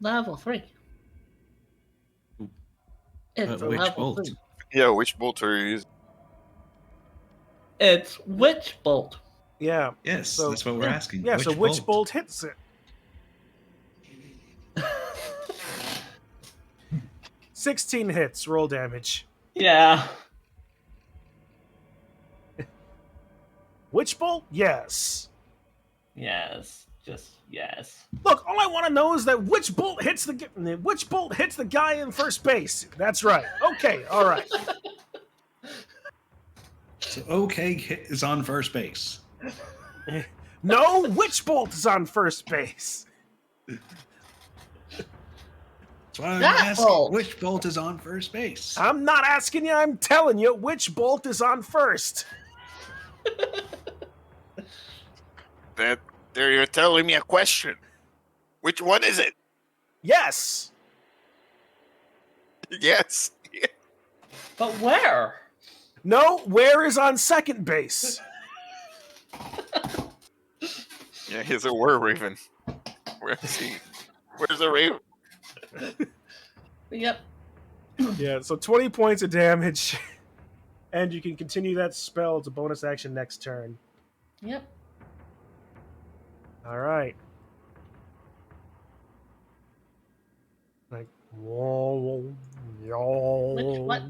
[SPEAKER 6] Level 3. It's a
[SPEAKER 2] Witch
[SPEAKER 6] level
[SPEAKER 2] bolt.
[SPEAKER 6] 3.
[SPEAKER 5] Yeah, which bolt are you using?
[SPEAKER 6] It's Witch Bolt.
[SPEAKER 3] Yeah.
[SPEAKER 2] Yes,
[SPEAKER 3] So-
[SPEAKER 2] that's what we're
[SPEAKER 6] yeah.
[SPEAKER 2] asking.
[SPEAKER 3] Yeah, so Witch Bolt hits it. 16 hits, roll damage.
[SPEAKER 6] Yeah.
[SPEAKER 3] Witch Bolt? Yes.
[SPEAKER 6] Yes. Just yes.
[SPEAKER 3] Look, all I want to know is that Witch Bolt hits the guy in first base. That's right. Okay, all right.
[SPEAKER 2] So OK is on first base.
[SPEAKER 3] No, Witch Bolt is on first base.
[SPEAKER 2] That's why I'm
[SPEAKER 6] That
[SPEAKER 2] asking.
[SPEAKER 6] bolt.
[SPEAKER 2] Which bolt is on first base?
[SPEAKER 3] I'm not asking you, I'm telling you, Witch Bolt is on first.
[SPEAKER 5] That there, you're telling me a question. Which one is it?
[SPEAKER 3] Yes.
[SPEAKER 5] Yes.
[SPEAKER 6] But where?
[SPEAKER 3] No, where is on second base?
[SPEAKER 5] Yeah, he's a were raven. Where is he? Where's the raven?
[SPEAKER 6] Yep.
[SPEAKER 3] Yeah, so 20 points of damage. And you can continue that spell. It's a bonus action next turn.
[SPEAKER 6] Yep.
[SPEAKER 3] All right. Like, whoa, yo,
[SPEAKER 6] Which what?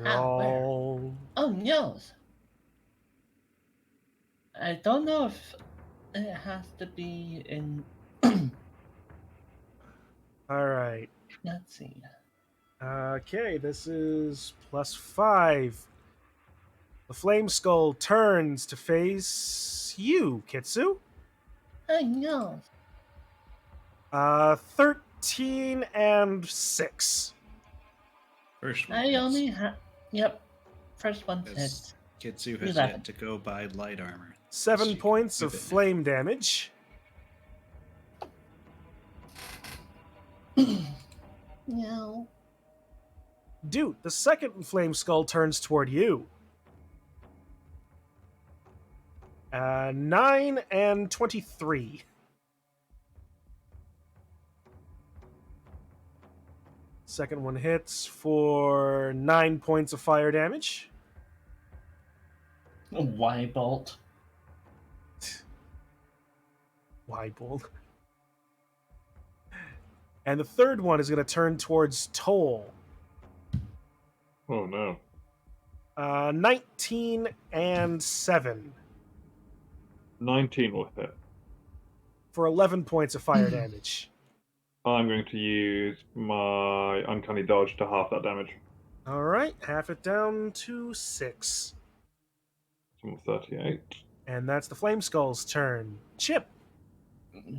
[SPEAKER 6] How? Where?
[SPEAKER 3] yo.
[SPEAKER 6] Oh, nose. I don't know if it has to be in.
[SPEAKER 3] All right.
[SPEAKER 6] Let's see.
[SPEAKER 3] Okay, this is +5. The flame skull turns to face you, Kitsu.
[SPEAKER 6] I know.
[SPEAKER 3] 13 and 6.
[SPEAKER 2] First one.
[SPEAKER 6] I
[SPEAKER 2] hits.
[SPEAKER 6] only have. Yep. First one
[SPEAKER 2] Yes.
[SPEAKER 6] hit.
[SPEAKER 2] Kitsu has
[SPEAKER 6] 11.
[SPEAKER 2] yet to go by light armor.
[SPEAKER 3] 7
[SPEAKER 2] So you can
[SPEAKER 3] points
[SPEAKER 2] whip
[SPEAKER 3] of
[SPEAKER 2] it now.
[SPEAKER 3] flame damage.
[SPEAKER 6] No.
[SPEAKER 3] Dude, the second flame skull turns toward you. 9 and 23. Second one hits for 9 points of fire damage.
[SPEAKER 6] Y bolt.
[SPEAKER 3] Weibold. And the third one is going to turn towards Toll.
[SPEAKER 1] Oh no.
[SPEAKER 3] 19 and 7
[SPEAKER 1] 19 will hit.
[SPEAKER 3] for 11 points of fire damage.
[SPEAKER 1] I'm going to use my uncanny dodge to half that damage.
[SPEAKER 3] All right, half it down to 6.
[SPEAKER 1] So I'm 38.
[SPEAKER 3] And that's the Flame Skull's turn. Chip,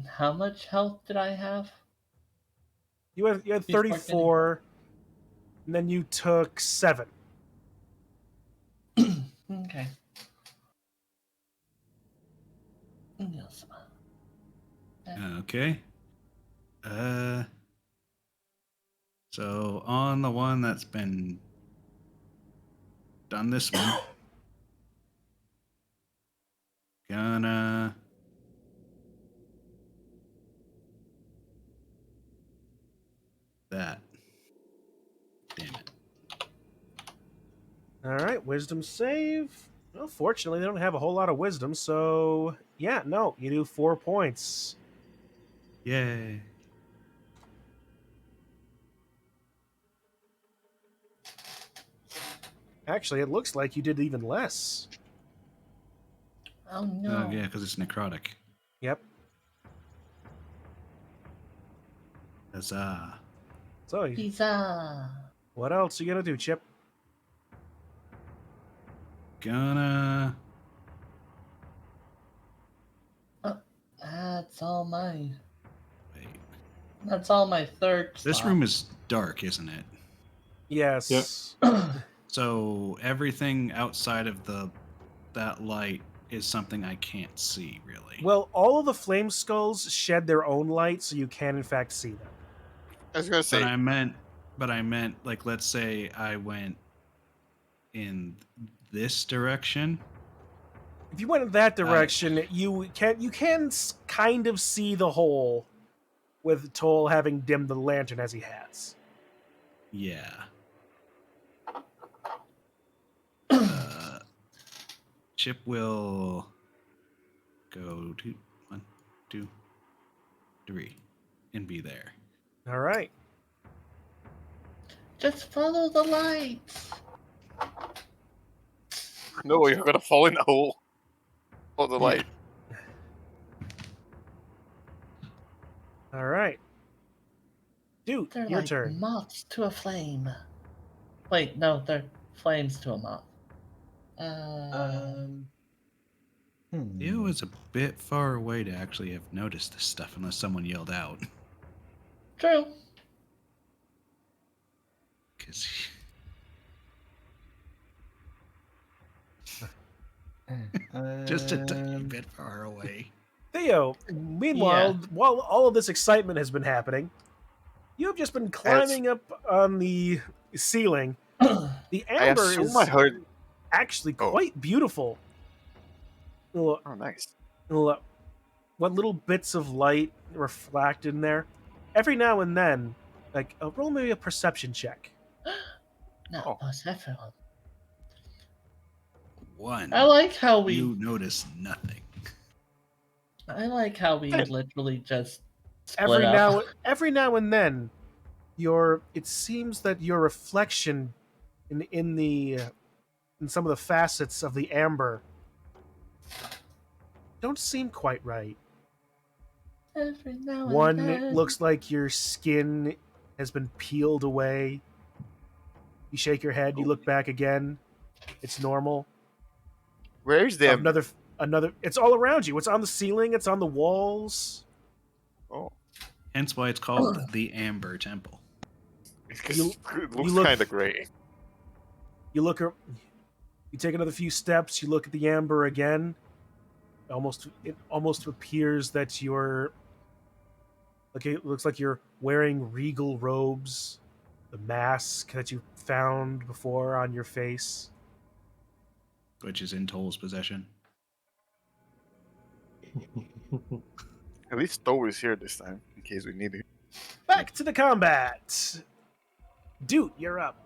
[SPEAKER 6] How much health did I have?
[SPEAKER 3] you had
[SPEAKER 6] Before getting-
[SPEAKER 3] 34, and then you took 7.
[SPEAKER 6] Okay. Yes.
[SPEAKER 2] Okay. So on the one that's been done this one, gonna that. Damn it.
[SPEAKER 3] All right, wisdom save. Well, fortunately, they don't have a whole lot of wisdom, so yeah, no, you do 4 points.
[SPEAKER 2] Yay.
[SPEAKER 3] Actually, it looks like you did even less.
[SPEAKER 6] Oh no.
[SPEAKER 2] Oh yeah, because it's necrotic.
[SPEAKER 3] Yep.
[SPEAKER 2] Huzzah.
[SPEAKER 3] So,
[SPEAKER 6] Pizza.
[SPEAKER 3] what else you gonna do, Chip?
[SPEAKER 2] Gonna
[SPEAKER 6] That's all my.
[SPEAKER 2] wait.
[SPEAKER 6] That's all my third.
[SPEAKER 2] This
[SPEAKER 6] slot.
[SPEAKER 2] room is dark, isn't it?
[SPEAKER 3] Yes.
[SPEAKER 2] So everything outside of that light is something I can't see, really.
[SPEAKER 3] Well, all of the flame skulls shed their own light, so you can in fact see them.
[SPEAKER 5] I was gonna say,
[SPEAKER 2] but I meant like, let's say I went in this direction.
[SPEAKER 3] If you went in that direction, you can kind of see the hole, with Toll having dimmed the lantern as he has.
[SPEAKER 2] Yeah. Chip will go to 1, 2, 3, and be there.
[SPEAKER 3] All right.
[SPEAKER 6] Just follow the lights.
[SPEAKER 5] no, you're gonna fall in the hole. Oh, the light.
[SPEAKER 3] All right. Dude,
[SPEAKER 6] They're
[SPEAKER 3] your
[SPEAKER 6] like
[SPEAKER 3] turn.
[SPEAKER 6] moths to a flame. Wait, no, they're flames to a moth.
[SPEAKER 2] It was a bit far away to actually have noticed this stuff unless someone yelled out.
[SPEAKER 6] True.
[SPEAKER 2] Because just a tiny bit far away.
[SPEAKER 3] Theo, meanwhile, while all of this excitement has been happening, you have just been climbing up on the ceiling. The
[SPEAKER 5] I
[SPEAKER 3] amber
[SPEAKER 5] assume
[SPEAKER 3] is
[SPEAKER 5] I heard.
[SPEAKER 3] actually
[SPEAKER 5] Oh.
[SPEAKER 3] quite beautiful. Look,
[SPEAKER 5] Oh, nice.
[SPEAKER 3] look, what little bits of light reflect in there. Every now and then, like, roll maybe a perception check.
[SPEAKER 6] No,
[SPEAKER 5] Oh.
[SPEAKER 6] most everyone.
[SPEAKER 2] 1.
[SPEAKER 6] I like how we.
[SPEAKER 2] You notice nothing.
[SPEAKER 6] I like how we literally just.
[SPEAKER 3] Every
[SPEAKER 6] split up.
[SPEAKER 3] now and then, it seems that your reflection in some of the facets of the amber don't seem quite right.
[SPEAKER 6] Every now and
[SPEAKER 3] One,
[SPEAKER 6] then.
[SPEAKER 3] it looks like your skin has been peeled away. You shake your head, you look back again. It's normal.
[SPEAKER 5] Where's the amber?
[SPEAKER 3] Another. It's all around you. It's on the ceiling. It's on the walls.
[SPEAKER 5] Oh,
[SPEAKER 2] Hence why it's called the Amber Temple.
[SPEAKER 5] because
[SPEAKER 3] You-
[SPEAKER 5] it looks
[SPEAKER 3] look-
[SPEAKER 5] kind of gray.
[SPEAKER 3] You look. You take another few steps. You look at the amber again. It almost appears that you're. Okay, it looks like you're wearing regal robes. The mask that you found before on your face.
[SPEAKER 2] Which is in Toll's possession.
[SPEAKER 5] At least Thor is here this time, in case we need it.
[SPEAKER 3] Back to the combat. Dude, you're up.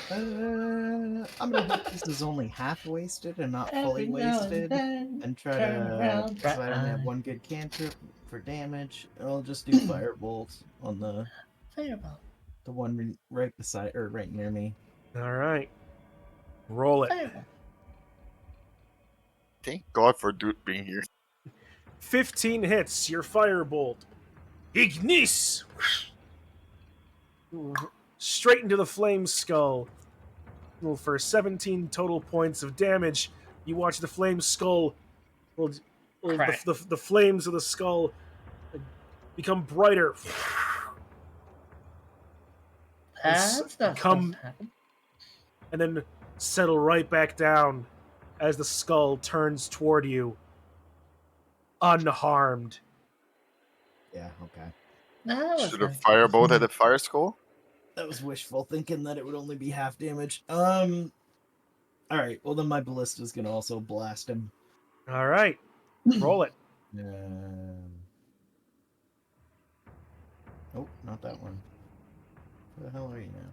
[SPEAKER 4] I'm gonna hope this is only half wasted and not fully
[SPEAKER 6] Every now
[SPEAKER 4] wasted,
[SPEAKER 6] then,
[SPEAKER 4] and try
[SPEAKER 6] turn
[SPEAKER 4] to.
[SPEAKER 6] around,
[SPEAKER 4] So I only have
[SPEAKER 6] right.
[SPEAKER 4] one good cantrip for damage. I'll just do firebolt on the
[SPEAKER 6] Fireball.
[SPEAKER 4] one right beside or right near me.
[SPEAKER 3] All right. Roll it.
[SPEAKER 6] Fireball.
[SPEAKER 5] Thank God for Dude being here.
[SPEAKER 3] 15 hits. Your firebolt Ignis! Straight into the flame skull. Well, for 17 total points of damage, you watch the flame skull.
[SPEAKER 6] Crack.
[SPEAKER 3] The flames of the skull become brighter.
[SPEAKER 6] That's not supposed
[SPEAKER 3] come
[SPEAKER 6] to happen.
[SPEAKER 3] and then settle right back down as the skull turns toward you, unharmed.
[SPEAKER 4] Yeah, okay.
[SPEAKER 6] That was
[SPEAKER 5] Should have
[SPEAKER 6] nice.
[SPEAKER 5] firebolt at the fire skull.
[SPEAKER 4] That was wishful thinking that it would only be half damage. All right. Well, then my ballista's gonna also blast him.
[SPEAKER 3] All right, roll it.
[SPEAKER 4] Oh, not that one. Where the hell are you now?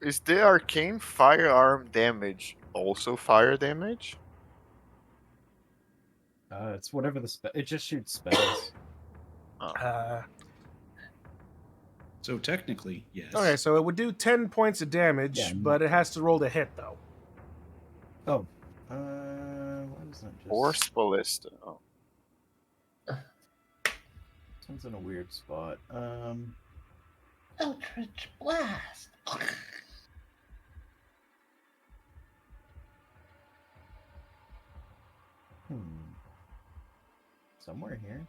[SPEAKER 5] Is the arcane firearm damage also fire damage?
[SPEAKER 4] It's whatever it just shoots spells.
[SPEAKER 2] So technically, yes.
[SPEAKER 3] Okay, so it would do 10 points of damage,
[SPEAKER 4] Yeah,
[SPEAKER 3] but it has to roll to hit, though.
[SPEAKER 4] Oh. Why does that just...
[SPEAKER 5] Force ballista. Oh.
[SPEAKER 4] This one's in a weird spot.
[SPEAKER 6] Eldritch Blast.
[SPEAKER 4] Somewhere here.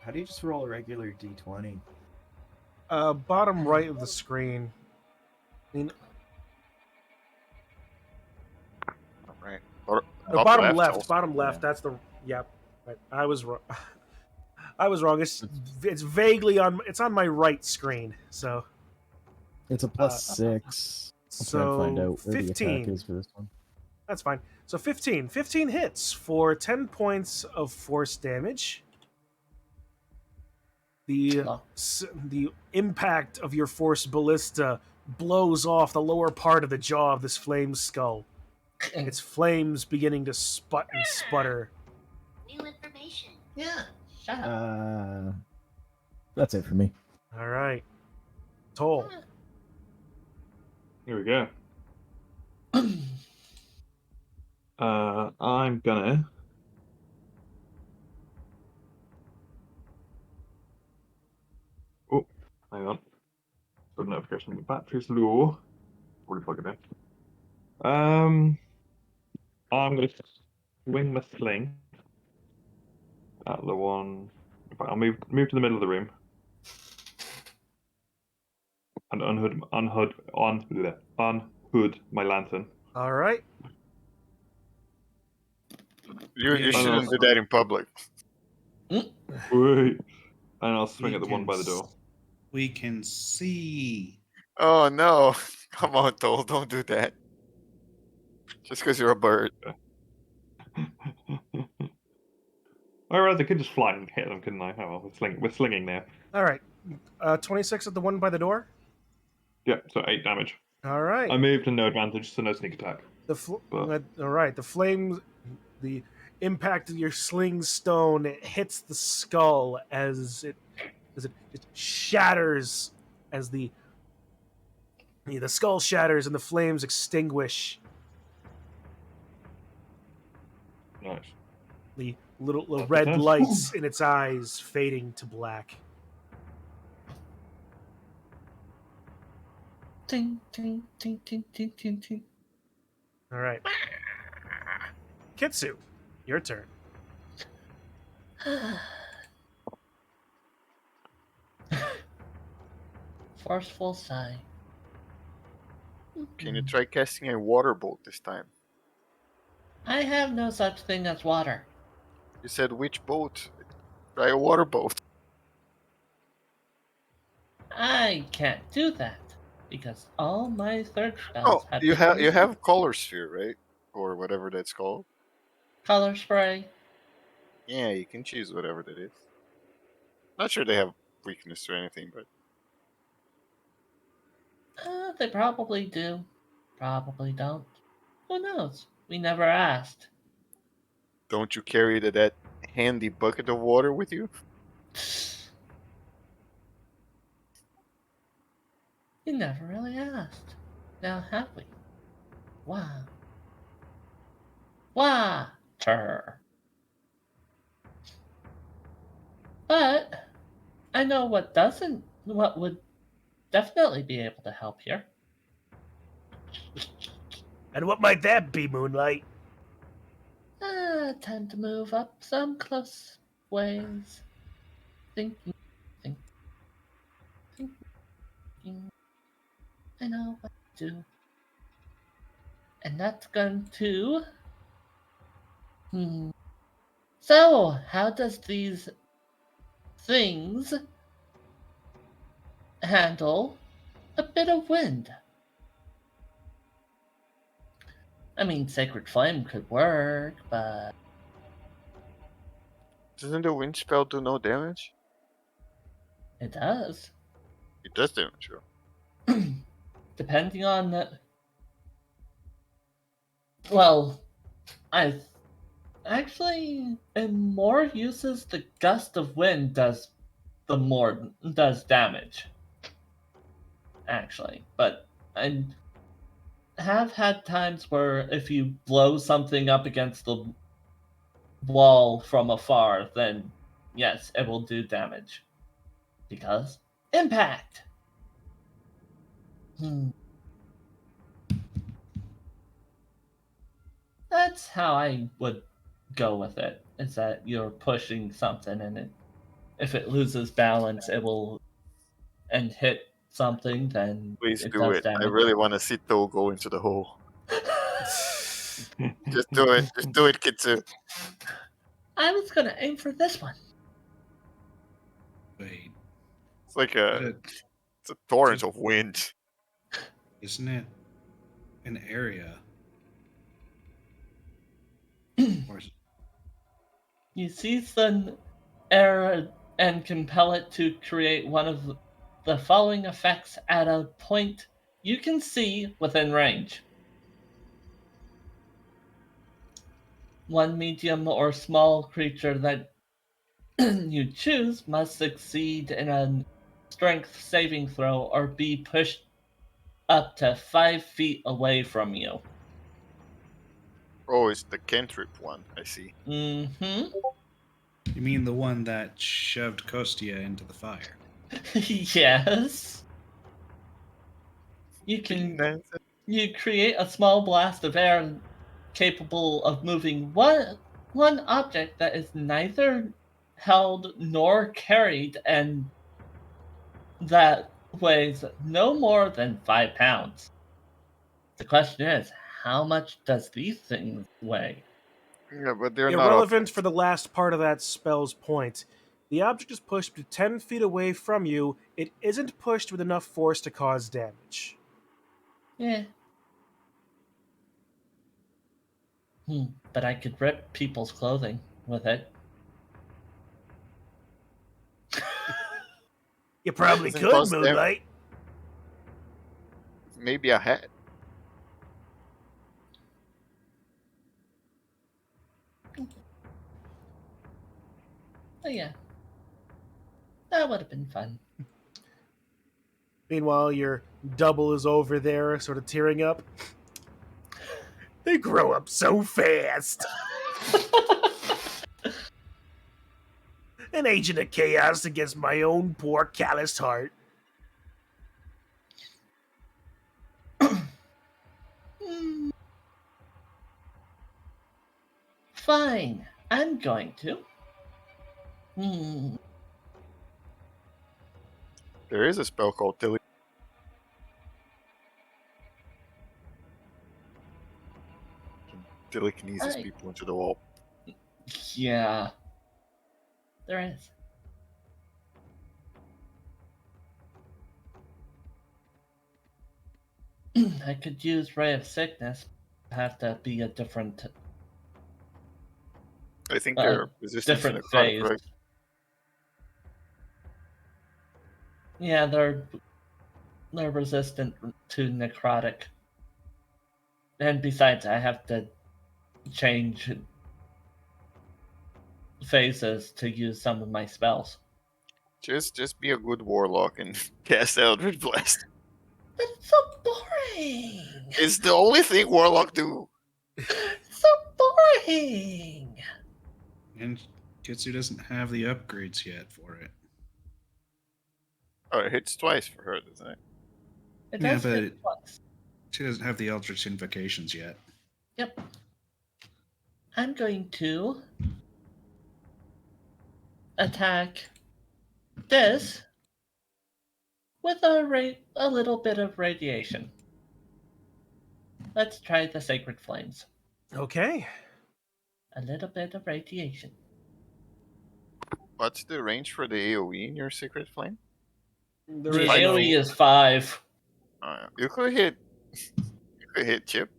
[SPEAKER 4] How do you just roll a regular d20?
[SPEAKER 3] Bottom right of the screen. I mean,
[SPEAKER 5] Right. Or
[SPEAKER 3] no,
[SPEAKER 5] top
[SPEAKER 3] bottom left.
[SPEAKER 5] also.
[SPEAKER 3] Bottom left.
[SPEAKER 4] Yeah.
[SPEAKER 3] That's the. Yep. Right, I was wrong. I was wrong. It's vaguely on. It's on my right screen. So.
[SPEAKER 4] It's a plus 6. I'll try and find out where the attack
[SPEAKER 3] 15.
[SPEAKER 4] is for this one.
[SPEAKER 3] That's fine. So 15. 15 hits for 10 points of force damage. The impact of your force ballista blows off the lower part of the jaw of this flame skull. Its flames beginning to sput and sputter.
[SPEAKER 7] New information.
[SPEAKER 6] Yeah, shut up.
[SPEAKER 4] That's it for me.
[SPEAKER 3] All right. Toll.
[SPEAKER 1] Here we go. I'm gonna. Oh, hang on. Got a notification. Battery's low. Already plug it in. I'm gonna swing my sling at the one. In fact, I'll move to the middle of the room and unhood my lantern.
[SPEAKER 3] All right.
[SPEAKER 5] You shouldn't do that in public.
[SPEAKER 1] Wait. And I'll swing
[SPEAKER 2] We
[SPEAKER 1] at the one
[SPEAKER 2] can
[SPEAKER 1] by the door.
[SPEAKER 2] We can see.
[SPEAKER 5] Oh no! Come on, Toll, don't do that. Just because you're a bird.
[SPEAKER 1] Alright, I could just fly and hit them, couldn't I? Oh well, we're slinging now.
[SPEAKER 3] All right. 26 at the one by the door.
[SPEAKER 1] Yep, so 8 damage.
[SPEAKER 3] All right.
[SPEAKER 1] I moved and no advantage, so no sneak attack.
[SPEAKER 3] All right. The flames, the impact of your sling stone hits the skull as it just shatters as the skull shatters and the flames extinguish.
[SPEAKER 1] Nice.
[SPEAKER 3] The little red lights in its eyes fading to black.
[SPEAKER 6] Ting, ting, ting, ting, ting, ting, ting.
[SPEAKER 3] All right. Kitsu, your turn.
[SPEAKER 6] Forceful sigh.
[SPEAKER 5] Can you try casting a water bolt this time?
[SPEAKER 6] I have no such thing as water.
[SPEAKER 5] You said which boat? Try a water boat.
[SPEAKER 6] I can't do that because all my third spells
[SPEAKER 5] Oh, you have color sphere, right? Or whatever that's called.
[SPEAKER 6] color spray.
[SPEAKER 5] Yeah, you can choose whatever that is. Not sure they have weakness or anything, but
[SPEAKER 6] They probably do. Probably don't. Who knows? We never asked.
[SPEAKER 5] don't you carry that handy bucket of water with you?
[SPEAKER 6] We never really asked. Now have we? Wow. Water. But I know what would definitely be able to help here.
[SPEAKER 3] And what might that be, Moonlight?
[SPEAKER 6] Time to move up some close ways. Thinking. I know what to do. And that's going to... So, how does these things handle a bit of wind? I mean, Sacred Flame could work, but...
[SPEAKER 5] Doesn't the wind spell do no damage?
[SPEAKER 6] It does.
[SPEAKER 5] It does damage, sure.
[SPEAKER 6] Depending on the... Well, I... Actually, in more uses, the gust of wind does damage. Actually, but I have had times where if you blow something up against the wall from afar, then yes, it will do damage. Because impact! That's how I would go with it. Is that you're pushing something and if it loses balance, it will and hit something, then
[SPEAKER 5] Please
[SPEAKER 6] it
[SPEAKER 5] do
[SPEAKER 6] does
[SPEAKER 5] it.
[SPEAKER 6] damage.
[SPEAKER 5] I really want to see Toe go into the hole. Just do it. Just do it, Kitsu.
[SPEAKER 6] I was gonna aim for this one.
[SPEAKER 2] Wait,
[SPEAKER 5] It's like
[SPEAKER 2] but
[SPEAKER 5] it's a torrent of wind.
[SPEAKER 2] isn't it an area? Or is-
[SPEAKER 6] You seize the air and compel it to create one of the following effects at a point you can see within range. One medium or small creature that you choose must succeed in a strength saving throw or be pushed up to 5 feet away from you.
[SPEAKER 5] Oh, it's the cantrip one. I see.
[SPEAKER 6] Mm-hmm.
[SPEAKER 2] You mean the one that shoved Kostia into the fire?
[SPEAKER 6] Yes. You create a small blast of air capable of moving one object that is neither held nor carried and that weighs no more than 5 pounds. The question is, how much does these things weigh?
[SPEAKER 5] Yeah, but they're not
[SPEAKER 3] Irrelevant
[SPEAKER 5] objects.
[SPEAKER 3] for the last part of that spell's point. The object is pushed to 10 feet away from you. It isn't pushed with enough force to cause damage.
[SPEAKER 6] Yeah. But I could rip people's clothing with it.
[SPEAKER 3] You probably
[SPEAKER 5] Doesn't
[SPEAKER 3] could,
[SPEAKER 5] cost them-
[SPEAKER 3] Moonlight.
[SPEAKER 5] Maybe a hat.
[SPEAKER 6] Oh yeah. That would have been fun.
[SPEAKER 3] Meanwhile, your double is over there, sort of tearing up. They grow up so fast. An agent of chaos against my own poor calloused heart.
[SPEAKER 6] Fine. I'm going to.
[SPEAKER 5] There is a spell called telekinesis people into the wall.
[SPEAKER 6] Yeah. There is. I could use Ray of Sickness. Have to be a different
[SPEAKER 5] I think they're resistant to
[SPEAKER 6] different
[SPEAKER 5] necrotic,
[SPEAKER 6] phase.
[SPEAKER 5] right?
[SPEAKER 6] Yeah, they're resistant to necrotic. And besides, I have to change phases to use some of my spells.
[SPEAKER 5] Just be a good warlock and cast Eldritch Blast.
[SPEAKER 6] But it's so boring!
[SPEAKER 5] It's the only thing warlock do.
[SPEAKER 6] So boring!
[SPEAKER 2] And Kitsu doesn't have the upgrades yet for it.
[SPEAKER 5] Oh, it hits twice for her, doesn't it?
[SPEAKER 6] It
[SPEAKER 2] Yeah,
[SPEAKER 6] does hit
[SPEAKER 2] but-
[SPEAKER 6] twice.
[SPEAKER 2] She doesn't have the Eldritch Invocations yet.
[SPEAKER 6] Yep. I'm going to attack this with a little bit of radiation. Let's try the Sacred Flames.
[SPEAKER 3] Okay.
[SPEAKER 6] A little bit of radiation.
[SPEAKER 5] What's the range for the AoE in your Secret Flame?
[SPEAKER 3] There
[SPEAKER 6] The
[SPEAKER 3] is
[SPEAKER 6] AoE
[SPEAKER 3] no.
[SPEAKER 6] is 5.
[SPEAKER 5] You could hit. You could hit Chip.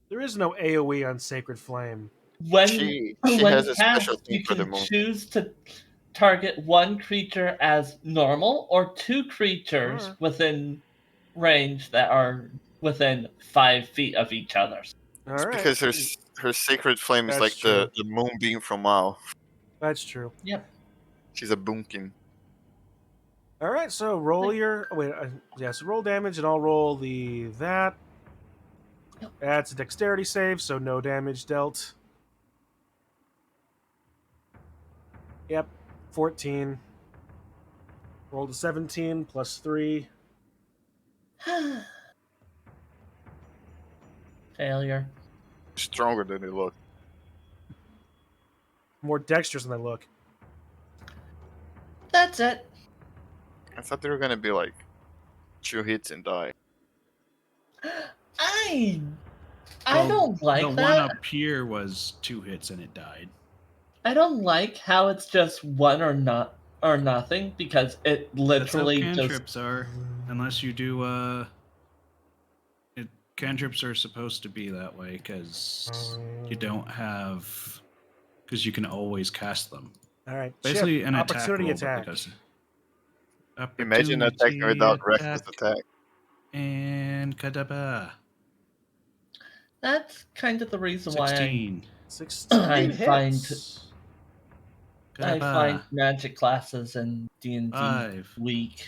[SPEAKER 3] There is no AOE on Sacred Flame.
[SPEAKER 6] When
[SPEAKER 5] She
[SPEAKER 6] when
[SPEAKER 5] has a special
[SPEAKER 6] cast,
[SPEAKER 5] thing
[SPEAKER 6] you
[SPEAKER 5] for the
[SPEAKER 6] can
[SPEAKER 5] moon.
[SPEAKER 6] choose to target one creature as normal or two creatures
[SPEAKER 3] Alright.
[SPEAKER 6] within range that are within 5 feet of each other.
[SPEAKER 3] All
[SPEAKER 5] It's
[SPEAKER 3] right.
[SPEAKER 5] because her Sacred Flame is
[SPEAKER 3] That's
[SPEAKER 5] like
[SPEAKER 3] true.
[SPEAKER 5] the moonbeam from WoW.
[SPEAKER 3] That's true.
[SPEAKER 6] Yep.
[SPEAKER 5] She's a boonkin.
[SPEAKER 3] All right. So roll your yes, roll damage, and I'll roll that.
[SPEAKER 6] Yep.
[SPEAKER 3] That's a dexterity save, so no damage dealt. Yep, 14. Rolled a 17 plus 3.
[SPEAKER 6] Failure.
[SPEAKER 5] Stronger than they look.
[SPEAKER 3] More dexterous than I look.
[SPEAKER 6] That's it.
[SPEAKER 5] I thought they were gonna be like 2 hits and die.
[SPEAKER 6] I
[SPEAKER 2] Well,
[SPEAKER 6] don't like
[SPEAKER 2] the one
[SPEAKER 6] that.
[SPEAKER 2] up here was 2 hits and it died.
[SPEAKER 6] I don't like how it's just one or nothing because it
[SPEAKER 2] That's how
[SPEAKER 6] literally just
[SPEAKER 2] cantrips are. Unless you do cantrips are supposed to be that way because you don't have because you can always cast them.
[SPEAKER 3] All right.
[SPEAKER 2] Basically,
[SPEAKER 3] Chip,
[SPEAKER 2] an attack
[SPEAKER 3] opportunity
[SPEAKER 2] roll
[SPEAKER 3] attack.
[SPEAKER 2] that does.
[SPEAKER 5] Imagine attacking without reckless attack.
[SPEAKER 2] And kadaba.
[SPEAKER 6] that's kind of the reason why
[SPEAKER 2] 16.
[SPEAKER 3] 16
[SPEAKER 6] I find-
[SPEAKER 3] hits.
[SPEAKER 6] I
[SPEAKER 2] Kadaba.
[SPEAKER 6] find magic classes in D&D
[SPEAKER 2] 5.
[SPEAKER 6] weak.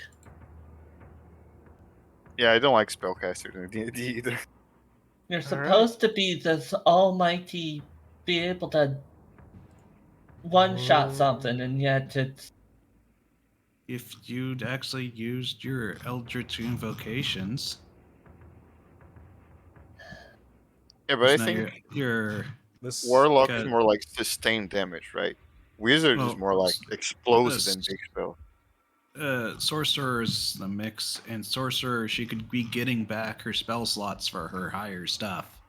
[SPEAKER 5] Yeah, I don't like spellcasters in D&D either.
[SPEAKER 6] You're
[SPEAKER 3] All
[SPEAKER 6] supposed to be this almighty, be able to one-shot something, and yet it's
[SPEAKER 2] If you'd actually used your Eldritch Invocations,
[SPEAKER 5] Yeah, but I
[SPEAKER 2] it's not
[SPEAKER 5] think
[SPEAKER 2] your
[SPEAKER 3] This
[SPEAKER 5] Warlock is
[SPEAKER 2] Got-
[SPEAKER 5] more like sustained damage, right? Wizard is
[SPEAKER 2] Well,
[SPEAKER 5] more like explosive and big spell.
[SPEAKER 2] Sorcerer is the mix, and Sorcerer, she could be getting back her spell slots for her higher stuff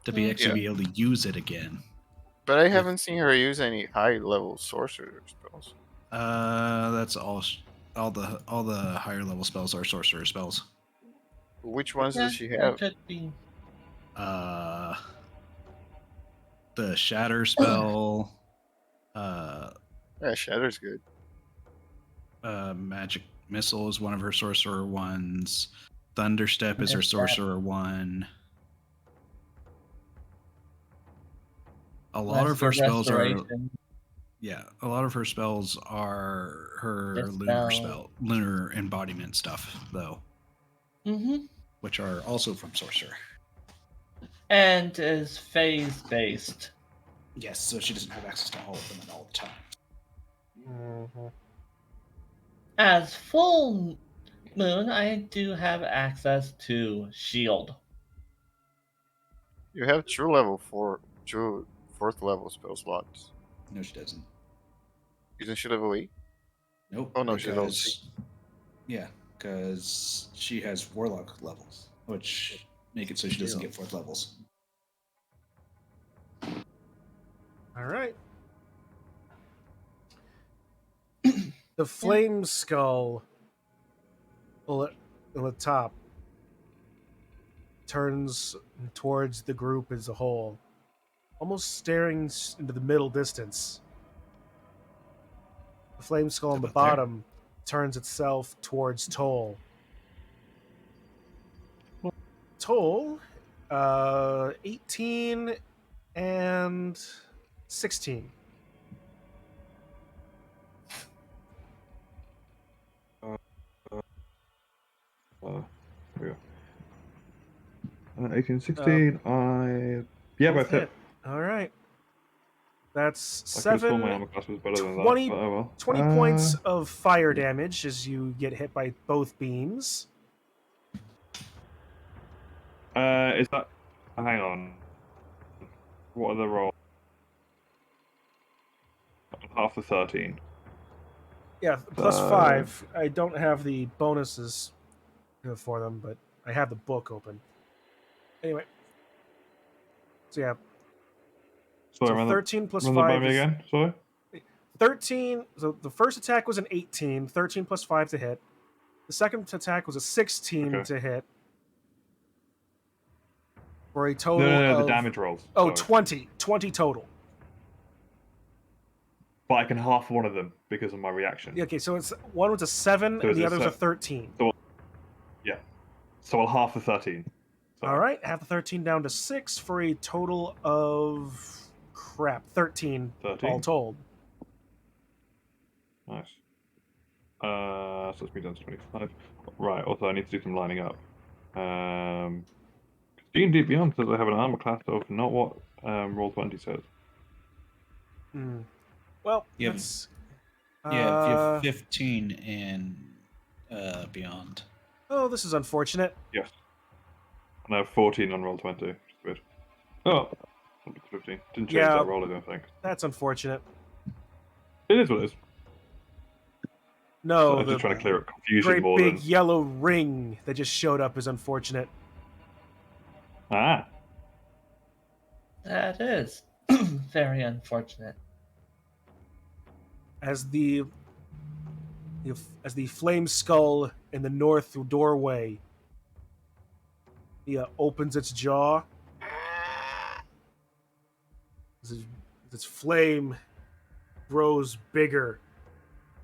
[SPEAKER 2] to be actually be able to use it again.
[SPEAKER 5] But I haven't seen her use any high level sorcerer spells.
[SPEAKER 2] That's all the higher level spells are Sorcerer spells.
[SPEAKER 5] Which ones
[SPEAKER 6] yeah,
[SPEAKER 5] does she
[SPEAKER 6] that
[SPEAKER 5] have?
[SPEAKER 6] could be.
[SPEAKER 2] The Shatter spell,
[SPEAKER 5] Yeah, Shatter's good.
[SPEAKER 2] Magic Missile is one of her Sorcerer ones. Thunderstep is her Sorcerer one. A lot of her spells are a lot of her spells are her lunar embodiment stuff though, which are also from Sorcerer.
[SPEAKER 6] And is phase based.
[SPEAKER 2] Yes, so she doesn't have access to all of them at all the time.
[SPEAKER 6] As full moon, I do have access to shield.
[SPEAKER 5] You have true fourth level spell slots.
[SPEAKER 2] No, she doesn't.
[SPEAKER 5] Isn't she level 8?
[SPEAKER 2] Nope.
[SPEAKER 5] Oh, no, she's level
[SPEAKER 2] because she has Warlock levels, which make it so she doesn't get 4th levels.
[SPEAKER 3] All right. The flame skull on the top turns towards the group as a whole, almost staring into the middle distance. The flame skull on the
[SPEAKER 2] About there?
[SPEAKER 3] bottom turns itself towards Toll. Toll, 18 and 16.
[SPEAKER 1] There we go. 18, 16. I both hit.
[SPEAKER 3] All right. That That's
[SPEAKER 1] I could have sworn my
[SPEAKER 3] 7,
[SPEAKER 1] armor class was better than
[SPEAKER 3] 20
[SPEAKER 1] that. But oh well.
[SPEAKER 3] 20 points of fire damage as you get hit by both beams.
[SPEAKER 1] Is that? Hang on. What are the rolls? Half the 13.
[SPEAKER 3] Yeah, plus 5. I don't have the bonuses for them, but I have the book open. Anyway. So yeah.
[SPEAKER 1] Sorry,
[SPEAKER 3] So
[SPEAKER 1] run
[SPEAKER 3] 13 plus
[SPEAKER 1] run that
[SPEAKER 3] 5
[SPEAKER 1] by me
[SPEAKER 3] is
[SPEAKER 1] again. Sorry.
[SPEAKER 3] 13. So the first attack was an 18, 13 plus 5 to hit. The second attack was a 16
[SPEAKER 1] Okay.
[SPEAKER 3] to hit. For a total
[SPEAKER 1] No,
[SPEAKER 3] of...
[SPEAKER 1] the damage rolls.
[SPEAKER 3] Oh,
[SPEAKER 1] Sorry.
[SPEAKER 3] 20 total.
[SPEAKER 1] But I can half one of them because of my reaction.
[SPEAKER 3] Yeah, okay, so it's one was a 7
[SPEAKER 1] So
[SPEAKER 3] and the
[SPEAKER 1] it's
[SPEAKER 3] other was a 13.
[SPEAKER 1] So I'll half the 13. Sorry.
[SPEAKER 3] All right, half the 13 down to 6 for a total of... Crap, 13
[SPEAKER 1] 13.
[SPEAKER 3] all told.
[SPEAKER 1] Nice. So it's me down to 25. Right. Also, I need to do some lining up. D&D Beyond says I have an armor class of not what Roll 20 says.
[SPEAKER 3] Hmm. Well,
[SPEAKER 2] You have-
[SPEAKER 3] that's...
[SPEAKER 2] Yeah, if you have 15 and beyond.
[SPEAKER 3] Oh, this is unfortunate.
[SPEAKER 1] Yes. And I have 14 on Roll 20. Which is weird. Oh, 15. Didn't change
[SPEAKER 3] Yeah.
[SPEAKER 1] that roll, I don't think.
[SPEAKER 3] That's unfortunate.
[SPEAKER 1] It is what it is.
[SPEAKER 3] No,
[SPEAKER 1] I'm
[SPEAKER 3] the
[SPEAKER 1] just trying to clear up confusion
[SPEAKER 3] great
[SPEAKER 1] more
[SPEAKER 3] big
[SPEAKER 1] than...
[SPEAKER 3] yellow ring that just showed up is unfortunate.
[SPEAKER 1] Ah.
[SPEAKER 6] That is very unfortunate.
[SPEAKER 3] As the flame skull in the north doorway opens its jaw, as its flame grows bigger,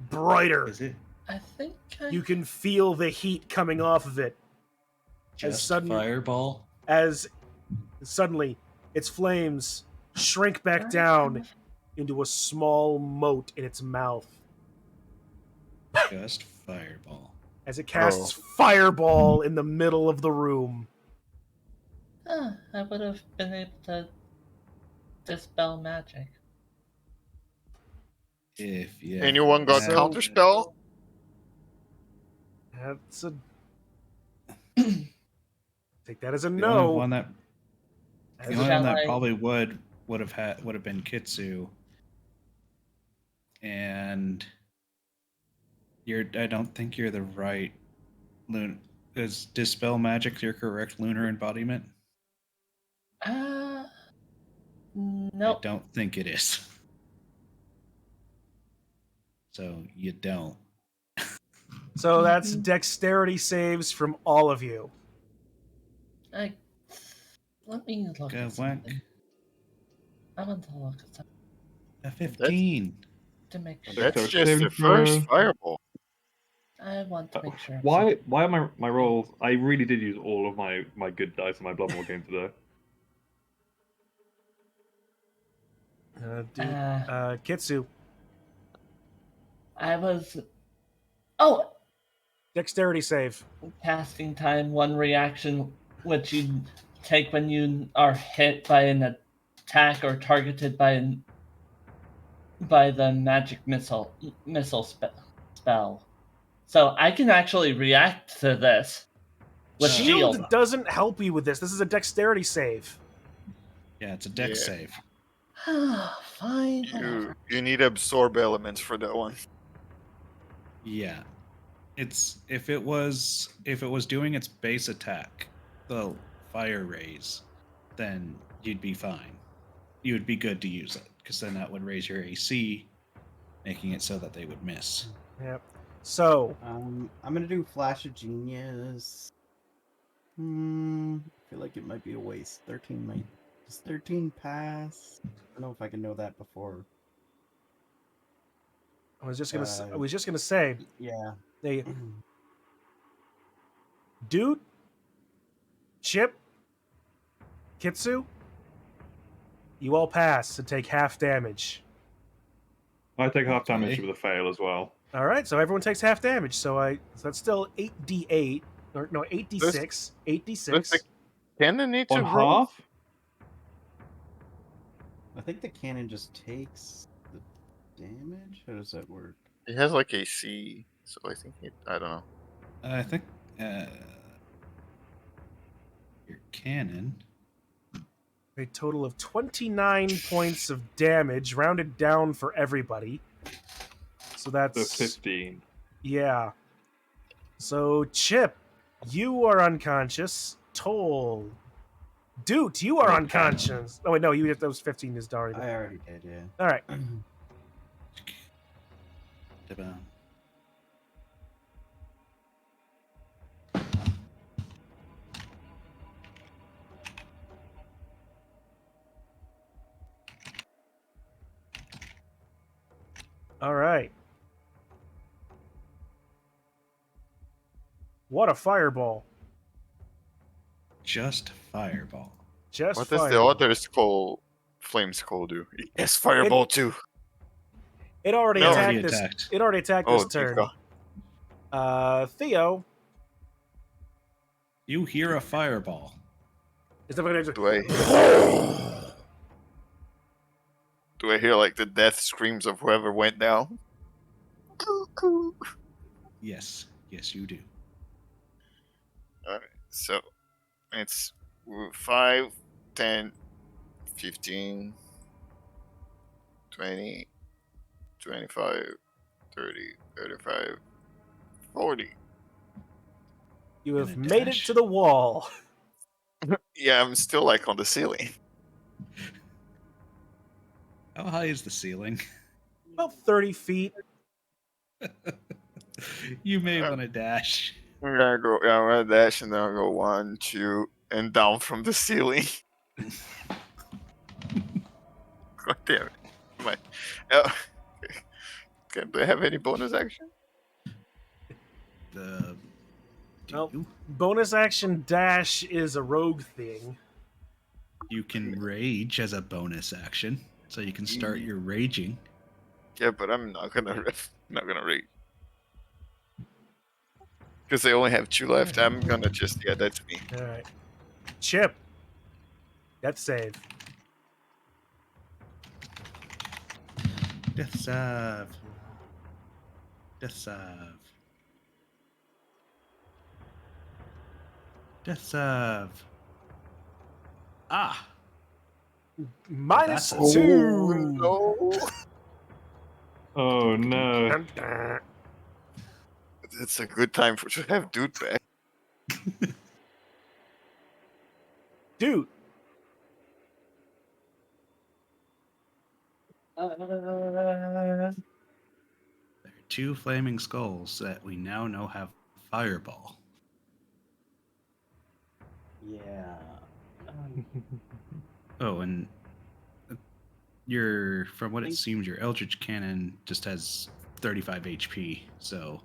[SPEAKER 3] brighter.
[SPEAKER 2] Is it
[SPEAKER 6] I think
[SPEAKER 3] You can feel the heat coming off of it
[SPEAKER 2] just
[SPEAKER 3] sudden-
[SPEAKER 2] fireball?
[SPEAKER 3] as suddenly its flames shrink back down into a small mote in its mouth
[SPEAKER 2] Just fireball.
[SPEAKER 3] as it casts fireball in the middle of the room.
[SPEAKER 6] I would have been able to dispel magic.
[SPEAKER 2] If yeah.
[SPEAKER 5] Anyone got
[SPEAKER 3] So-
[SPEAKER 5] counterspell?
[SPEAKER 3] That's a take that as a
[SPEAKER 2] The only
[SPEAKER 3] no.
[SPEAKER 2] one that
[SPEAKER 3] As
[SPEAKER 2] the
[SPEAKER 3] a-
[SPEAKER 2] only one that
[SPEAKER 6] I-
[SPEAKER 2] probably would have been Kitsu. And I don't think you're the right is dispel magic your correct lunar embodiment?
[SPEAKER 6] Nope.
[SPEAKER 2] I don't think it is. So you don't.
[SPEAKER 3] So that's dexterity saves from all of you.
[SPEAKER 6] Let me look
[SPEAKER 2] Go
[SPEAKER 6] at
[SPEAKER 2] whack.
[SPEAKER 6] something. I want to look at something
[SPEAKER 2] A 15.
[SPEAKER 6] to make sure.
[SPEAKER 5] That's
[SPEAKER 1] so
[SPEAKER 5] just the
[SPEAKER 1] saving
[SPEAKER 5] first
[SPEAKER 1] throw.
[SPEAKER 5] fireball.
[SPEAKER 6] I want to make sure.
[SPEAKER 1] Why are my rolls... I really did use all of my good dice in my Blood Bowl game today.
[SPEAKER 3] Kitsu,
[SPEAKER 6] I was. Oh,
[SPEAKER 3] dexterity save.
[SPEAKER 6] casting time, one reaction, which you take when you are hit by an attack or targeted by the magic missile spell. So I can actually react to this with
[SPEAKER 3] Shield
[SPEAKER 6] shield.
[SPEAKER 3] doesn't help you with this. This is a dexterity save.
[SPEAKER 2] Yeah, it's a dex
[SPEAKER 5] Yeah.
[SPEAKER 2] save.
[SPEAKER 6] Fine. whatever.
[SPEAKER 5] You need absorb elements for that one.
[SPEAKER 2] Yeah. It's if it was doing its base attack, the fire rays, then you'd be fine. You would be good to use it, because then that would raise your AC, making it so that they would miss.
[SPEAKER 3] Yep. So
[SPEAKER 4] I'm gonna do Flash of Genius. I feel like it might be a waste. 13 might. Does 13 pass? I don't know if I can know that before.
[SPEAKER 3] I was just gonna say,
[SPEAKER 4] Yeah.
[SPEAKER 3] they dude, Chip, Kitsu, you all pass and take half damage.
[SPEAKER 1] I take half damage
[SPEAKER 2] Okay.
[SPEAKER 1] with a fail as well.
[SPEAKER 3] All right, so everyone takes half damage. So that's still 8d8 or no 8d6, 8d6.
[SPEAKER 5] Can I need to
[SPEAKER 1] On
[SPEAKER 5] roll?
[SPEAKER 1] half?
[SPEAKER 4] I think the cannon just takes the damage. How does that work?
[SPEAKER 5] It has like a C, so I think I don't know.
[SPEAKER 2] I think your cannon.
[SPEAKER 3] A total of 29 points of damage, rounded down for everybody. So
[SPEAKER 1] So
[SPEAKER 3] that's
[SPEAKER 1] 15.
[SPEAKER 3] yeah. So Chip, you are unconscious. Toll, Doot, you are
[SPEAKER 1] Okay.
[SPEAKER 3] unconscious. Oh wait, no, you that was 15 is already.
[SPEAKER 4] I already did, yeah.
[SPEAKER 3] All right. All right. What a fireball!
[SPEAKER 2] Just fireball.
[SPEAKER 3] Just
[SPEAKER 5] What does the
[SPEAKER 3] fireball.
[SPEAKER 5] other skull, flame skull, do? Yes, fireball too.
[SPEAKER 3] It already
[SPEAKER 5] No.
[SPEAKER 3] attacked
[SPEAKER 2] Already
[SPEAKER 3] this.
[SPEAKER 2] attacked.
[SPEAKER 3] It already attacked
[SPEAKER 5] Oh,
[SPEAKER 3] this
[SPEAKER 5] thank
[SPEAKER 3] turn.
[SPEAKER 5] God.
[SPEAKER 3] Theo,
[SPEAKER 2] You hear a fireball.
[SPEAKER 3] is that going
[SPEAKER 5] Do I? Do I hear like the death screams of whoever went down?
[SPEAKER 2] Yes. Yes, you do.
[SPEAKER 5] Alright, so it's 5, 10, 15, 20, 25, 30, 35, 40.
[SPEAKER 3] You have
[SPEAKER 2] Gonna
[SPEAKER 3] made it
[SPEAKER 2] dash.
[SPEAKER 3] to the wall.
[SPEAKER 5] Yeah, I'm still like on the ceiling.
[SPEAKER 2] How high is the ceiling?
[SPEAKER 3] About 30 feet.
[SPEAKER 2] You may want to dash.
[SPEAKER 5] I'm gonna go, yeah, I'm gonna dash and then I'll go 1, 2, and down from the ceiling. God damn it. My, oh, okay, do I have any bonus action?
[SPEAKER 2] Do
[SPEAKER 3] Nope.
[SPEAKER 2] you?
[SPEAKER 3] Bonus action dash is a rogue thing.
[SPEAKER 2] You can rage as a bonus action, so you can start your raging.
[SPEAKER 5] Yeah, but I'm not gonna read. Because they only have 2 left. I'm gonna just, yeah, that's me.
[SPEAKER 3] All right. Chip. Death save.
[SPEAKER 2] Death save. Death save. Death save. Ah!
[SPEAKER 3] Minus
[SPEAKER 2] That's-
[SPEAKER 3] 2.
[SPEAKER 5] No.
[SPEAKER 1] Oh no.
[SPEAKER 3] Dun, dun.
[SPEAKER 5] It's a good time to have dude back.
[SPEAKER 3] Dude.
[SPEAKER 2] There are 2 flaming skulls that we now know have fireball.
[SPEAKER 4] Yeah.
[SPEAKER 2] Oh, and from what it seems, your Eldritch Cannon just has 35 HP, so...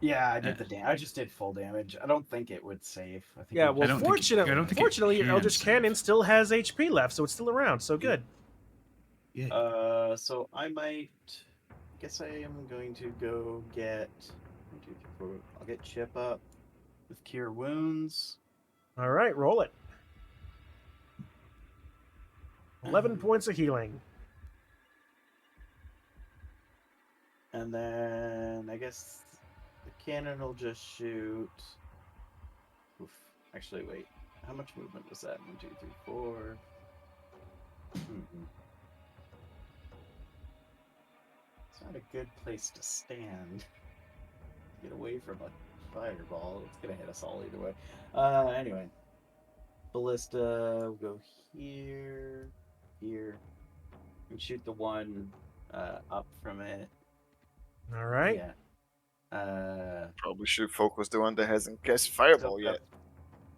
[SPEAKER 4] Yeah, I did the damage. I just did full damage. I don't think it would save. I think
[SPEAKER 3] Yeah,
[SPEAKER 4] it
[SPEAKER 3] well,
[SPEAKER 2] don't think it- I don't think it
[SPEAKER 3] fortunately, your
[SPEAKER 2] can
[SPEAKER 3] Eldritch
[SPEAKER 2] save.
[SPEAKER 3] Cannon still has HP left, so it's still around. So good.
[SPEAKER 2] Yeah.
[SPEAKER 4] So I might. I guess I am going to go get. 1, 2, 3, 4. I'll get Chip up with Cure Wounds.
[SPEAKER 3] All right, roll it. 11 points of healing.
[SPEAKER 4] And then I guess the cannon will just shoot. Oof. Actually, wait. How much movement was that? 1, 2, 3, 4. It's not a good place to stand. Get away from a fireball. It's gonna hit us all either way. Anyway. Ballista will go here. Here. And shoot the one up from it.
[SPEAKER 3] All right.
[SPEAKER 4] Yeah.
[SPEAKER 5] Probably should focus the one that hasn't cast fireball yet.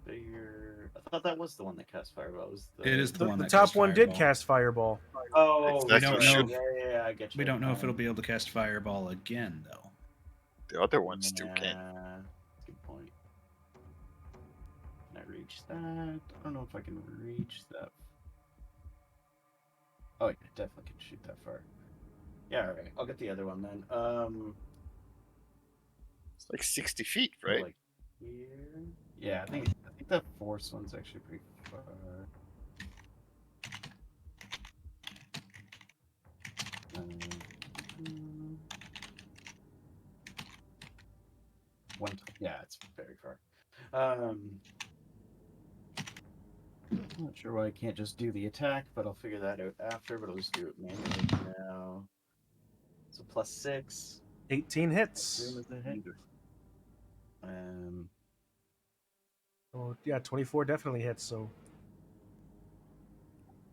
[SPEAKER 4] Bigger. I thought that was the one that cast fireball. It was the...
[SPEAKER 2] It is the one
[SPEAKER 3] The
[SPEAKER 2] that
[SPEAKER 3] top
[SPEAKER 2] cast
[SPEAKER 3] one did
[SPEAKER 2] fireball.
[SPEAKER 3] cast fireball.
[SPEAKER 4] Oh,
[SPEAKER 5] We
[SPEAKER 2] don't
[SPEAKER 4] sorry.
[SPEAKER 2] know.
[SPEAKER 4] Yeah, I get you.
[SPEAKER 2] We don't know if it'll be able to cast fireball again, though.
[SPEAKER 5] The other one still can.
[SPEAKER 4] Yeah, good point. Can I reach that? I don't know if I can reach that. Oh, yeah, I definitely can shoot that far. Yeah, alright. I'll get the other one then.
[SPEAKER 5] It's like 60 feet, right?
[SPEAKER 4] Like here. Yeah, I think the force one's actually pretty far. Yeah, it's very far. Not sure why I can't just do the attack, but I'll figure that out after. But I'll just do it manually for now. So +6.
[SPEAKER 3] 18
[SPEAKER 4] I
[SPEAKER 3] hits.
[SPEAKER 4] assume is a hit.
[SPEAKER 3] Oh, yeah, 24 definitely hits, so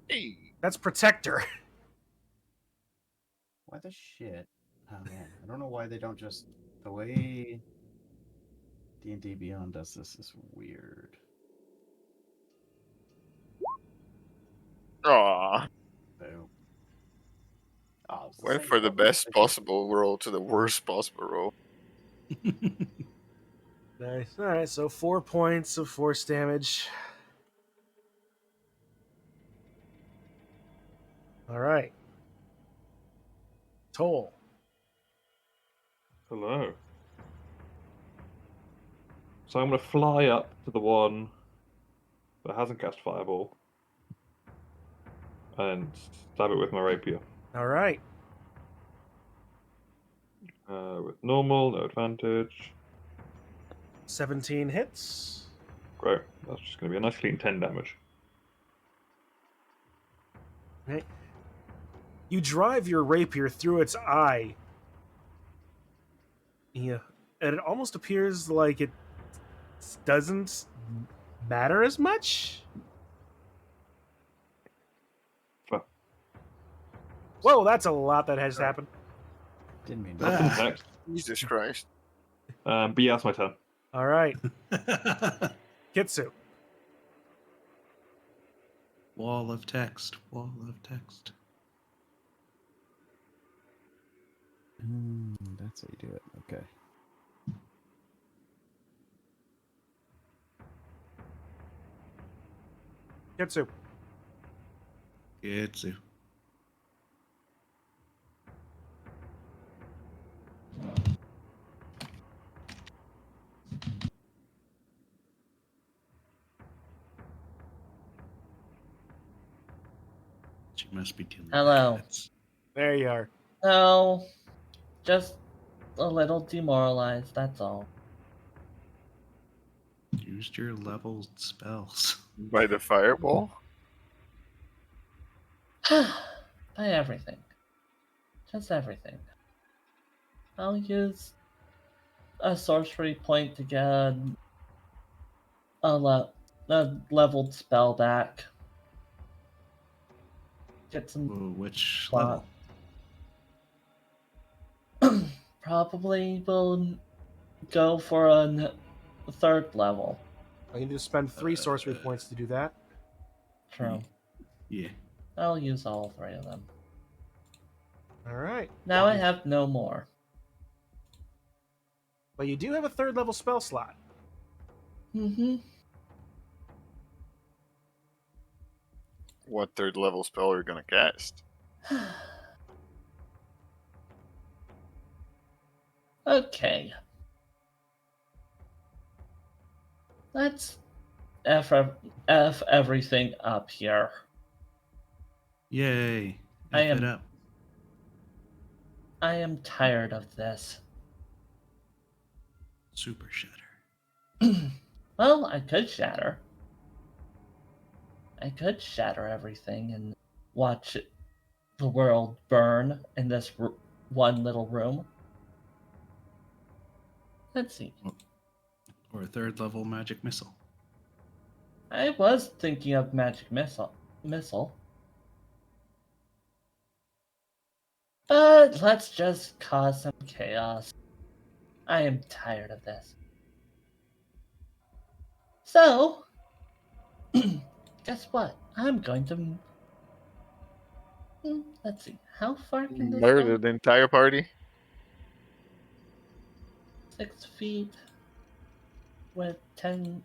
[SPEAKER 5] Hey.
[SPEAKER 3] that's Protector.
[SPEAKER 4] Why the shit? Oh man, I don't know why they don't just the way D&D Beyond does this is weird.
[SPEAKER 5] Aw.
[SPEAKER 4] Boom. Oh, it's the
[SPEAKER 5] Went
[SPEAKER 4] same
[SPEAKER 5] for the
[SPEAKER 4] fucking
[SPEAKER 5] best
[SPEAKER 4] position.
[SPEAKER 5] possible roll to the worst possible roll.
[SPEAKER 3] Nice. All right, so 4 points of force damage. All right. Toll.
[SPEAKER 1] Hello. So I'm going to fly up to the one that hasn't cast Fireball and stab it with my rapier.
[SPEAKER 3] All right.
[SPEAKER 1] With normal, no advantage.
[SPEAKER 3] 17 hits.
[SPEAKER 1] Great. That's just going to be a nice clean 10 damage.
[SPEAKER 3] Okay. You drive your rapier through its eye. Yeah. And it almost appears like it doesn't matter as much.
[SPEAKER 1] Well,
[SPEAKER 3] Whoa, that's a lot that has happened.
[SPEAKER 4] Didn't mean
[SPEAKER 1] that's
[SPEAKER 4] to.
[SPEAKER 1] in text.
[SPEAKER 5] Jesus Christ.
[SPEAKER 1] But yeah, that's my turn.
[SPEAKER 3] All right. Kitsu.
[SPEAKER 2] Wall of text. Wall of text.
[SPEAKER 4] That's how you do it. Okay.
[SPEAKER 3] Kitsu.
[SPEAKER 2] Kitsu. She must be dealing
[SPEAKER 6] Hello.
[SPEAKER 2] with cats.
[SPEAKER 3] There you are.
[SPEAKER 6] No, just a little demoralized, that's all.
[SPEAKER 2] Used your leveled spells.
[SPEAKER 5] By the fireball?
[SPEAKER 6] By everything. Just everything. I'll use a sorcery point to get a leveled spell back. Get some
[SPEAKER 2] Whoa, which
[SPEAKER 6] plot.
[SPEAKER 2] level?
[SPEAKER 6] Probably will go for a third level.
[SPEAKER 3] I need to spend 3 sorcery points to do that.
[SPEAKER 6] True.
[SPEAKER 2] Yeah.
[SPEAKER 6] I'll use all 3 of them.
[SPEAKER 3] All right.
[SPEAKER 6] Now I have no more.
[SPEAKER 3] But you do have a 3rd level spell slot.
[SPEAKER 6] Mm-hmm.
[SPEAKER 5] What third level spell are you gonna cast?
[SPEAKER 6] Okay. Let's F everything up here.
[SPEAKER 2] Yay.
[SPEAKER 6] I
[SPEAKER 2] F it
[SPEAKER 6] am-
[SPEAKER 2] up.
[SPEAKER 6] I am tired of this.
[SPEAKER 2] Super shatter.
[SPEAKER 6] Well, I could shatter. I could shatter everything and watch the world burn in this one little room. Let's see.
[SPEAKER 2] Or a third level magic missile.
[SPEAKER 6] I was thinking of magic missile. But let's just cause some chaos. I am tired of this. So, guess what? I'm going to. Let's see. How far can this
[SPEAKER 5] Murder
[SPEAKER 6] go?
[SPEAKER 5] the entire party?
[SPEAKER 6] 6 feet with 10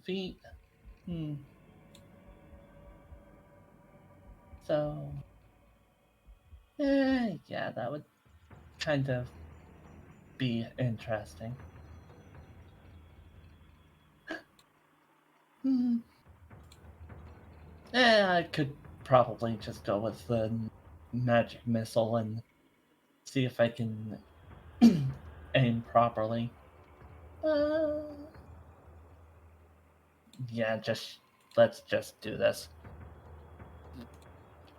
[SPEAKER 6] feet. So, yeah, that would kind of be interesting. I could probably just go with the magic missile and see if I can aim properly. Yeah, let's just do this.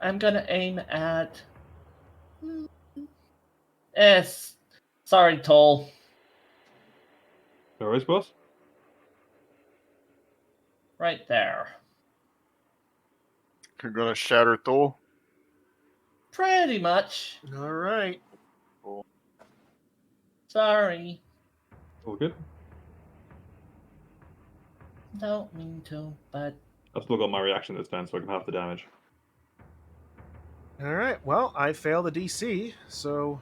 [SPEAKER 6] I'm gonna aim at. Yes. Sorry, Toll.
[SPEAKER 1] No worries, boss.
[SPEAKER 6] Right there.
[SPEAKER 5] You're gonna shatter Thor.
[SPEAKER 6] Pretty much.
[SPEAKER 3] All right.
[SPEAKER 6] Sorry.
[SPEAKER 1] All good.
[SPEAKER 6] Don't mean to, but
[SPEAKER 1] I've still got my reaction this time, so I can half the damage.
[SPEAKER 3] All right. Well, I failed the DC, so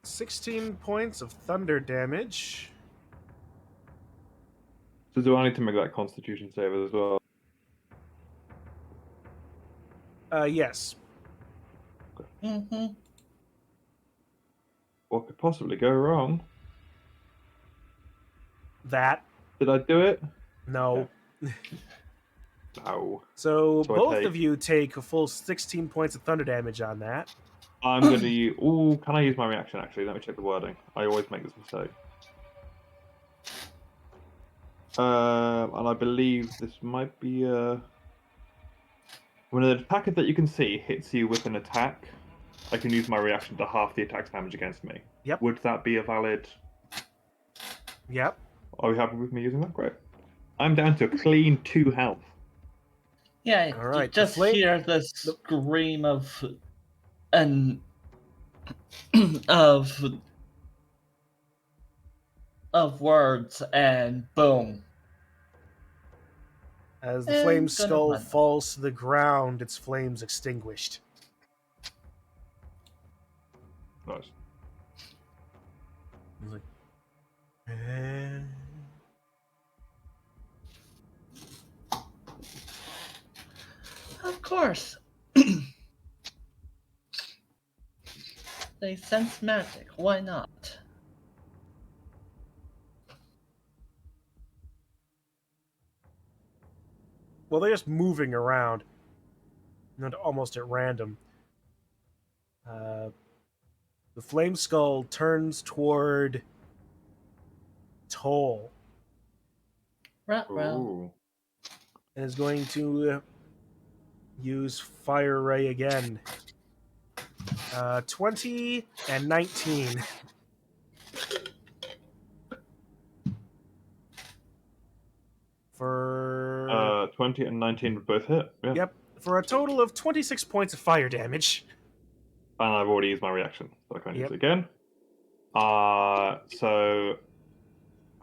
[SPEAKER 3] 16 points of thunder damage.
[SPEAKER 1] So do I need to make that Constitution save as well?
[SPEAKER 3] Yes.
[SPEAKER 1] What could possibly go wrong?
[SPEAKER 3] That.
[SPEAKER 1] Did I do it?
[SPEAKER 3] No.
[SPEAKER 1] No.
[SPEAKER 3] So
[SPEAKER 1] So I
[SPEAKER 3] both
[SPEAKER 1] take-
[SPEAKER 3] of you take a full 16 points of thunder damage on that.
[SPEAKER 1] I'm going to use... Ooh, can I use my reaction, actually? Let me check the wording. I always make this mistake. And I believe this might be... When an attacker that you can see hits you with an attack, I can use my reaction to half the attack's damage against me.
[SPEAKER 3] Yep.
[SPEAKER 1] Would that be a valid...
[SPEAKER 3] Yep.
[SPEAKER 1] Are we happy with me using that? Great. I'm down to a clean 2 health.
[SPEAKER 6] yeah,
[SPEAKER 3] All
[SPEAKER 6] you
[SPEAKER 3] right, the
[SPEAKER 6] just
[SPEAKER 3] flame-
[SPEAKER 6] hear the scream of of words, and boom.
[SPEAKER 3] As the
[SPEAKER 6] And
[SPEAKER 3] flame
[SPEAKER 6] gonna
[SPEAKER 3] skull
[SPEAKER 6] run.
[SPEAKER 3] falls to the ground, its flames extinguished.
[SPEAKER 1] Nice.
[SPEAKER 3] He's like, "Eh."
[SPEAKER 6] Of course. They sense magic. Why not?
[SPEAKER 3] Well, they're just moving around, not almost at random. The flame skull turns toward Toll
[SPEAKER 6] Ruh-roh.
[SPEAKER 1] Ooh.
[SPEAKER 3] and is going to use Fire Ray again. 20 and 19. For
[SPEAKER 1] 20 and 19 would both hit. Yeah.
[SPEAKER 3] yep, for a total of 26 points of fire damage.
[SPEAKER 1] And I've already used my reaction, so I can't use
[SPEAKER 3] Yep.
[SPEAKER 1] it again. So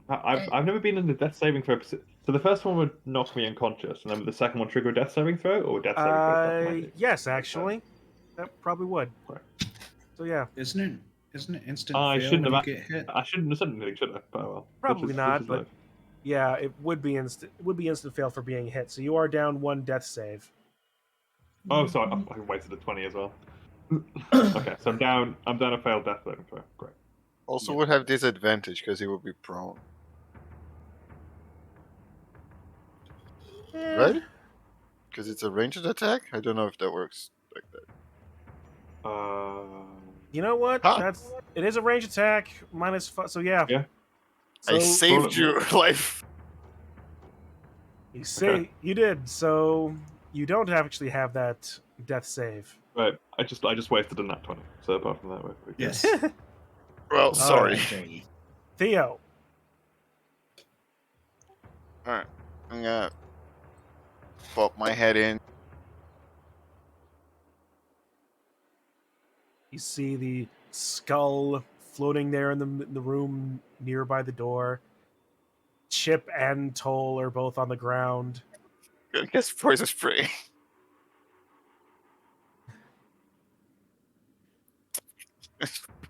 [SPEAKER 1] I've never been in the death saving throw. So the first one would knock me unconscious, and then the second one trigger a death saving throw, or death saving throw automatic?
[SPEAKER 3] Yes, actually, that probably would.
[SPEAKER 1] Right.
[SPEAKER 3] So yeah,
[SPEAKER 2] Isn't it instant
[SPEAKER 1] I
[SPEAKER 2] fail
[SPEAKER 1] shouldn't
[SPEAKER 2] when
[SPEAKER 1] have
[SPEAKER 2] you get hit?
[SPEAKER 1] I shouldn't have said anything, should I? But well,
[SPEAKER 3] Probably not,
[SPEAKER 1] is
[SPEAKER 3] but-
[SPEAKER 1] life.
[SPEAKER 3] yeah, it would be instant. It would be instant fail for being hit. So you are down 1 death save.
[SPEAKER 1] Oh, sorry, I wasted a 20 as well. Okay, so I'm down a failed death saving throw. Great.
[SPEAKER 5] Also
[SPEAKER 3] Yeah.
[SPEAKER 5] would have disadvantage because he would be prone. Right? Because it's a ranged attack? I don't know if that works like that.
[SPEAKER 3] You know what?
[SPEAKER 5] Huh.
[SPEAKER 3] It is a range attack minus 5. So yeah.
[SPEAKER 1] Yeah.
[SPEAKER 3] So
[SPEAKER 5] I saved your life.
[SPEAKER 3] you did. So you don't actually have that death save.
[SPEAKER 1] Right, I just wasted a nat 20. So apart from that, we're good.
[SPEAKER 2] Yes.
[SPEAKER 5] Well, sorry.
[SPEAKER 2] Okay.
[SPEAKER 3] Theo.
[SPEAKER 5] Alright. I'm gonna pop my head in.
[SPEAKER 3] You see the skull floating there in the room nearby the door. Chip and Toll are both on the ground.
[SPEAKER 5] Gonna get poison spray.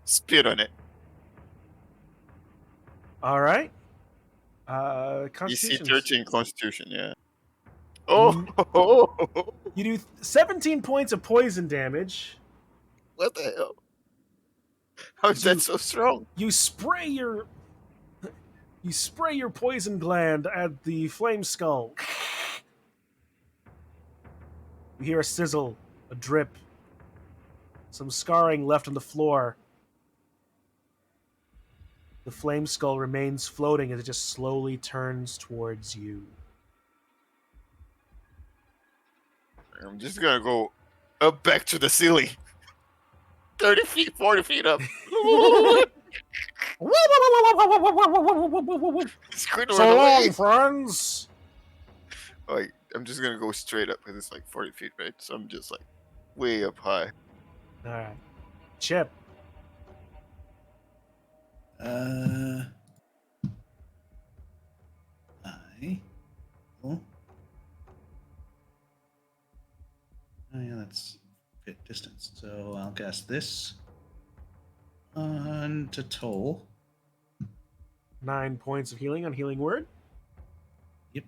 [SPEAKER 5] Spit on it.
[SPEAKER 3] All right.
[SPEAKER 5] DC
[SPEAKER 3] Constitution.
[SPEAKER 5] 13 Constitution, yeah. Oh,
[SPEAKER 3] You do 17 points of poison damage.
[SPEAKER 5] what the hell? How is that so strong?
[SPEAKER 3] You spray your poison gland at the flame skull. You hear a sizzle, a drip. some scarring left on the floor. The flame skull remains floating as it just slowly turns towards you.
[SPEAKER 5] I'm just gonna go up back to the ceiling. 30 feet, 40 feet up. Squidward
[SPEAKER 3] So
[SPEAKER 5] away.
[SPEAKER 3] long, friends!
[SPEAKER 5] Like, I'm just gonna go straight up because it's like 40 feet, right? So I'm just like way up high.
[SPEAKER 3] Alright. Chip.
[SPEAKER 2] I will. Oh yeah, that's fit distance. So I'll cast this on to Toll.
[SPEAKER 3] 9 points of healing on Healing Word.
[SPEAKER 2] Yep.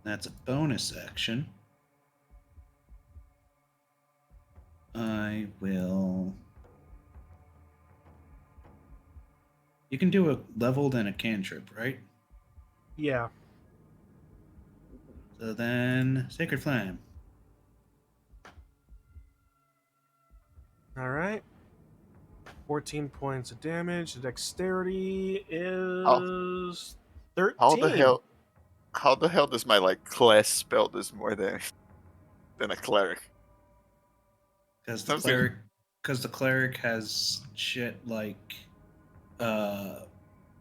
[SPEAKER 2] That's a bonus action. I will. You can do a leveled and a cantrip, right?
[SPEAKER 3] Yeah.
[SPEAKER 2] So then, Sacred Flame.
[SPEAKER 3] Alright. 14 points of damage. The dexterity is 13.
[SPEAKER 5] How the hell does my like class spell this more than a cleric?
[SPEAKER 2] Because the
[SPEAKER 5] Something-
[SPEAKER 2] cleric has shit like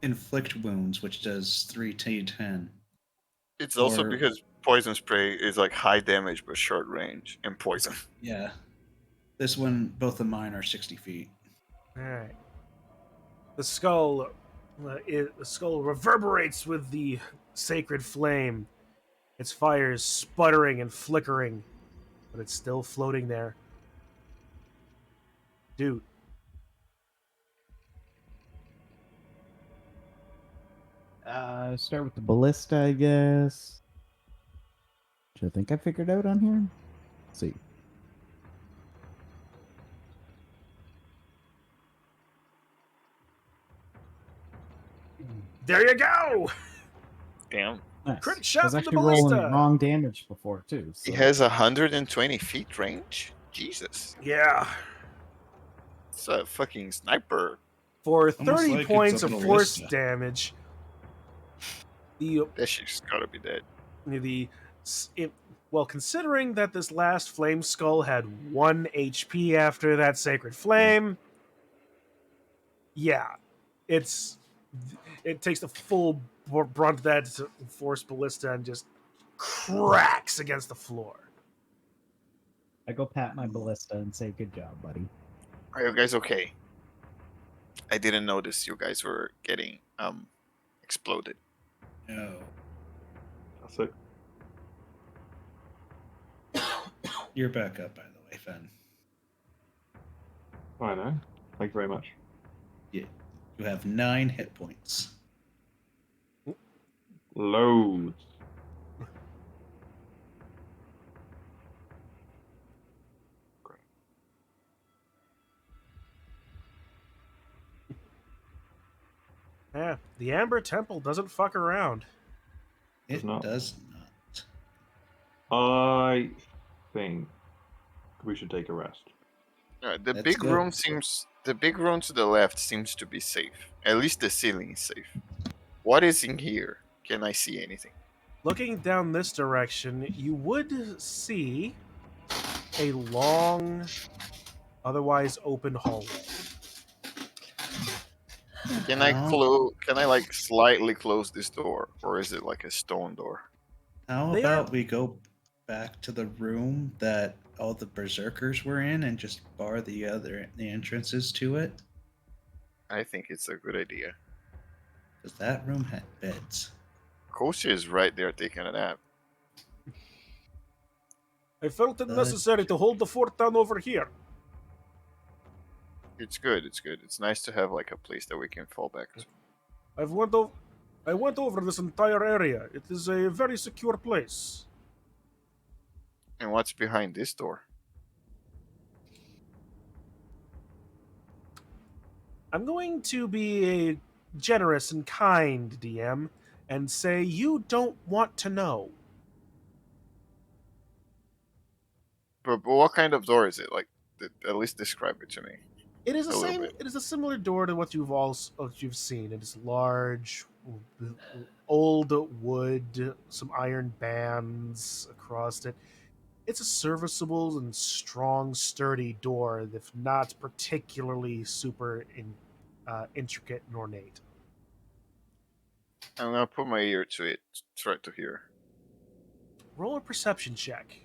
[SPEAKER 2] inflict wounds, which does 3d10.
[SPEAKER 5] It's also
[SPEAKER 2] Or-
[SPEAKER 5] because poison spray is like high damage but short range, and poison.
[SPEAKER 2] Yeah. This one, both of mine are 60 feet.
[SPEAKER 3] Alright. The skull reverberates with the sacred flame. Its fires sputtering and flickering, but it's still floating there. Dude.
[SPEAKER 4] Start with the ballista, I guess. Which I think I figured out on here. Let's see.
[SPEAKER 3] There you go!
[SPEAKER 5] Damn.
[SPEAKER 4] Nice.
[SPEAKER 3] Crit shot
[SPEAKER 4] I was
[SPEAKER 3] from the
[SPEAKER 4] actually rolling
[SPEAKER 3] ballista.
[SPEAKER 4] wrong damage before too. So.
[SPEAKER 5] He has 120 feet range. Jesus,
[SPEAKER 3] Yeah.
[SPEAKER 5] it's a fucking sniper.
[SPEAKER 3] For
[SPEAKER 2] Almost
[SPEAKER 3] 30
[SPEAKER 2] like
[SPEAKER 3] points
[SPEAKER 2] it's
[SPEAKER 3] of
[SPEAKER 2] a
[SPEAKER 3] force
[SPEAKER 2] ballista.
[SPEAKER 3] damage, the
[SPEAKER 5] That shit's gotta be dead.
[SPEAKER 3] well, considering that this last flame skull had 1 HP after that sacred flame, yeah, it takes the full brunt of that force ballista and just cracks against the floor.
[SPEAKER 4] I go pat my ballista and say, "Good job, buddy."
[SPEAKER 5] Are you guys okay? I didn't notice you guys were getting exploded.
[SPEAKER 2] No.
[SPEAKER 1] That's it.
[SPEAKER 2] You're back up, by the way, Fen.
[SPEAKER 1] I know. Thank you very much.
[SPEAKER 2] Yeah. You have 9 hit points.
[SPEAKER 1] Loads.
[SPEAKER 3] Yeah, the Amber Temple doesn't fuck around.
[SPEAKER 2] It
[SPEAKER 1] not.
[SPEAKER 2] does not.
[SPEAKER 1] I think we should take a rest.
[SPEAKER 5] The
[SPEAKER 2] Let's
[SPEAKER 5] big
[SPEAKER 2] go.
[SPEAKER 5] room to the left seems to be safe. At least the ceiling is safe. What is in here? Can I see anything?
[SPEAKER 3] Looking down this direction, you would see a long, otherwise open hallway.
[SPEAKER 5] Can I
[SPEAKER 2] Well-
[SPEAKER 5] Can I like slightly close this door, or is it like a stone door?
[SPEAKER 2] How
[SPEAKER 3] They are-
[SPEAKER 2] about we go back to the room that all the berserkers were in and just bar the entrances to it?
[SPEAKER 5] I think it's a good idea.
[SPEAKER 2] Because that room had beds.
[SPEAKER 5] Koshi is right there taking a nap.
[SPEAKER 3] I felt it
[SPEAKER 2] Uh,
[SPEAKER 3] necessary to hold the fort down over here.
[SPEAKER 5] It's good. It's good. It's nice to have like a place that we can fall back to.
[SPEAKER 3] I went over this entire area. It is a very secure place.
[SPEAKER 5] And what's behind this door?
[SPEAKER 3] I'm going to be a generous and kind DM and say you don't want to know.
[SPEAKER 5] But what kind of door is it? Like At least describe it to me.
[SPEAKER 3] It is the
[SPEAKER 5] A little
[SPEAKER 3] same.
[SPEAKER 5] bit.
[SPEAKER 3] It is a similar door to what you've seen. It is large, old wood, some iron bands across it. It's a serviceable and strong, sturdy door, if not particularly super intricate and ornate.
[SPEAKER 5] I'm gonna put my ear to it, try to hear.
[SPEAKER 3] Roll a perception check.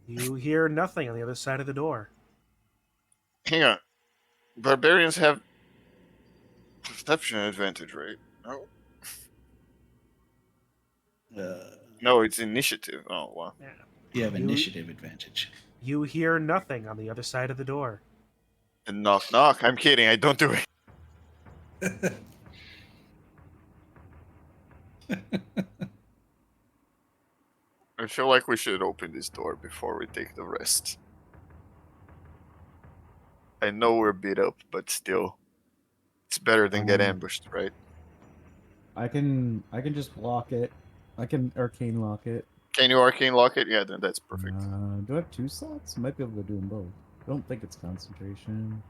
[SPEAKER 3] You hear nothing on the other side of the door.
[SPEAKER 5] Hang on. Barbarians have perception advantage, right? No. No, it's initiative. Oh wow.
[SPEAKER 3] Yeah.
[SPEAKER 2] You have
[SPEAKER 3] You-
[SPEAKER 2] initiative advantage.
[SPEAKER 3] You hear nothing on the other side of the door.
[SPEAKER 5] And knock knock. I'm kidding. I don't do it. I feel like we should open this door before we take the rest. I know we're beat up, but still, it's better than get ambushed, right?
[SPEAKER 4] I can just block it. I can arcane lock it.
[SPEAKER 5] Can you arcane lock it? Yeah, then that's perfect.
[SPEAKER 4] Do I have 2 slots? Might be able to do them both. I don't think it's concentration.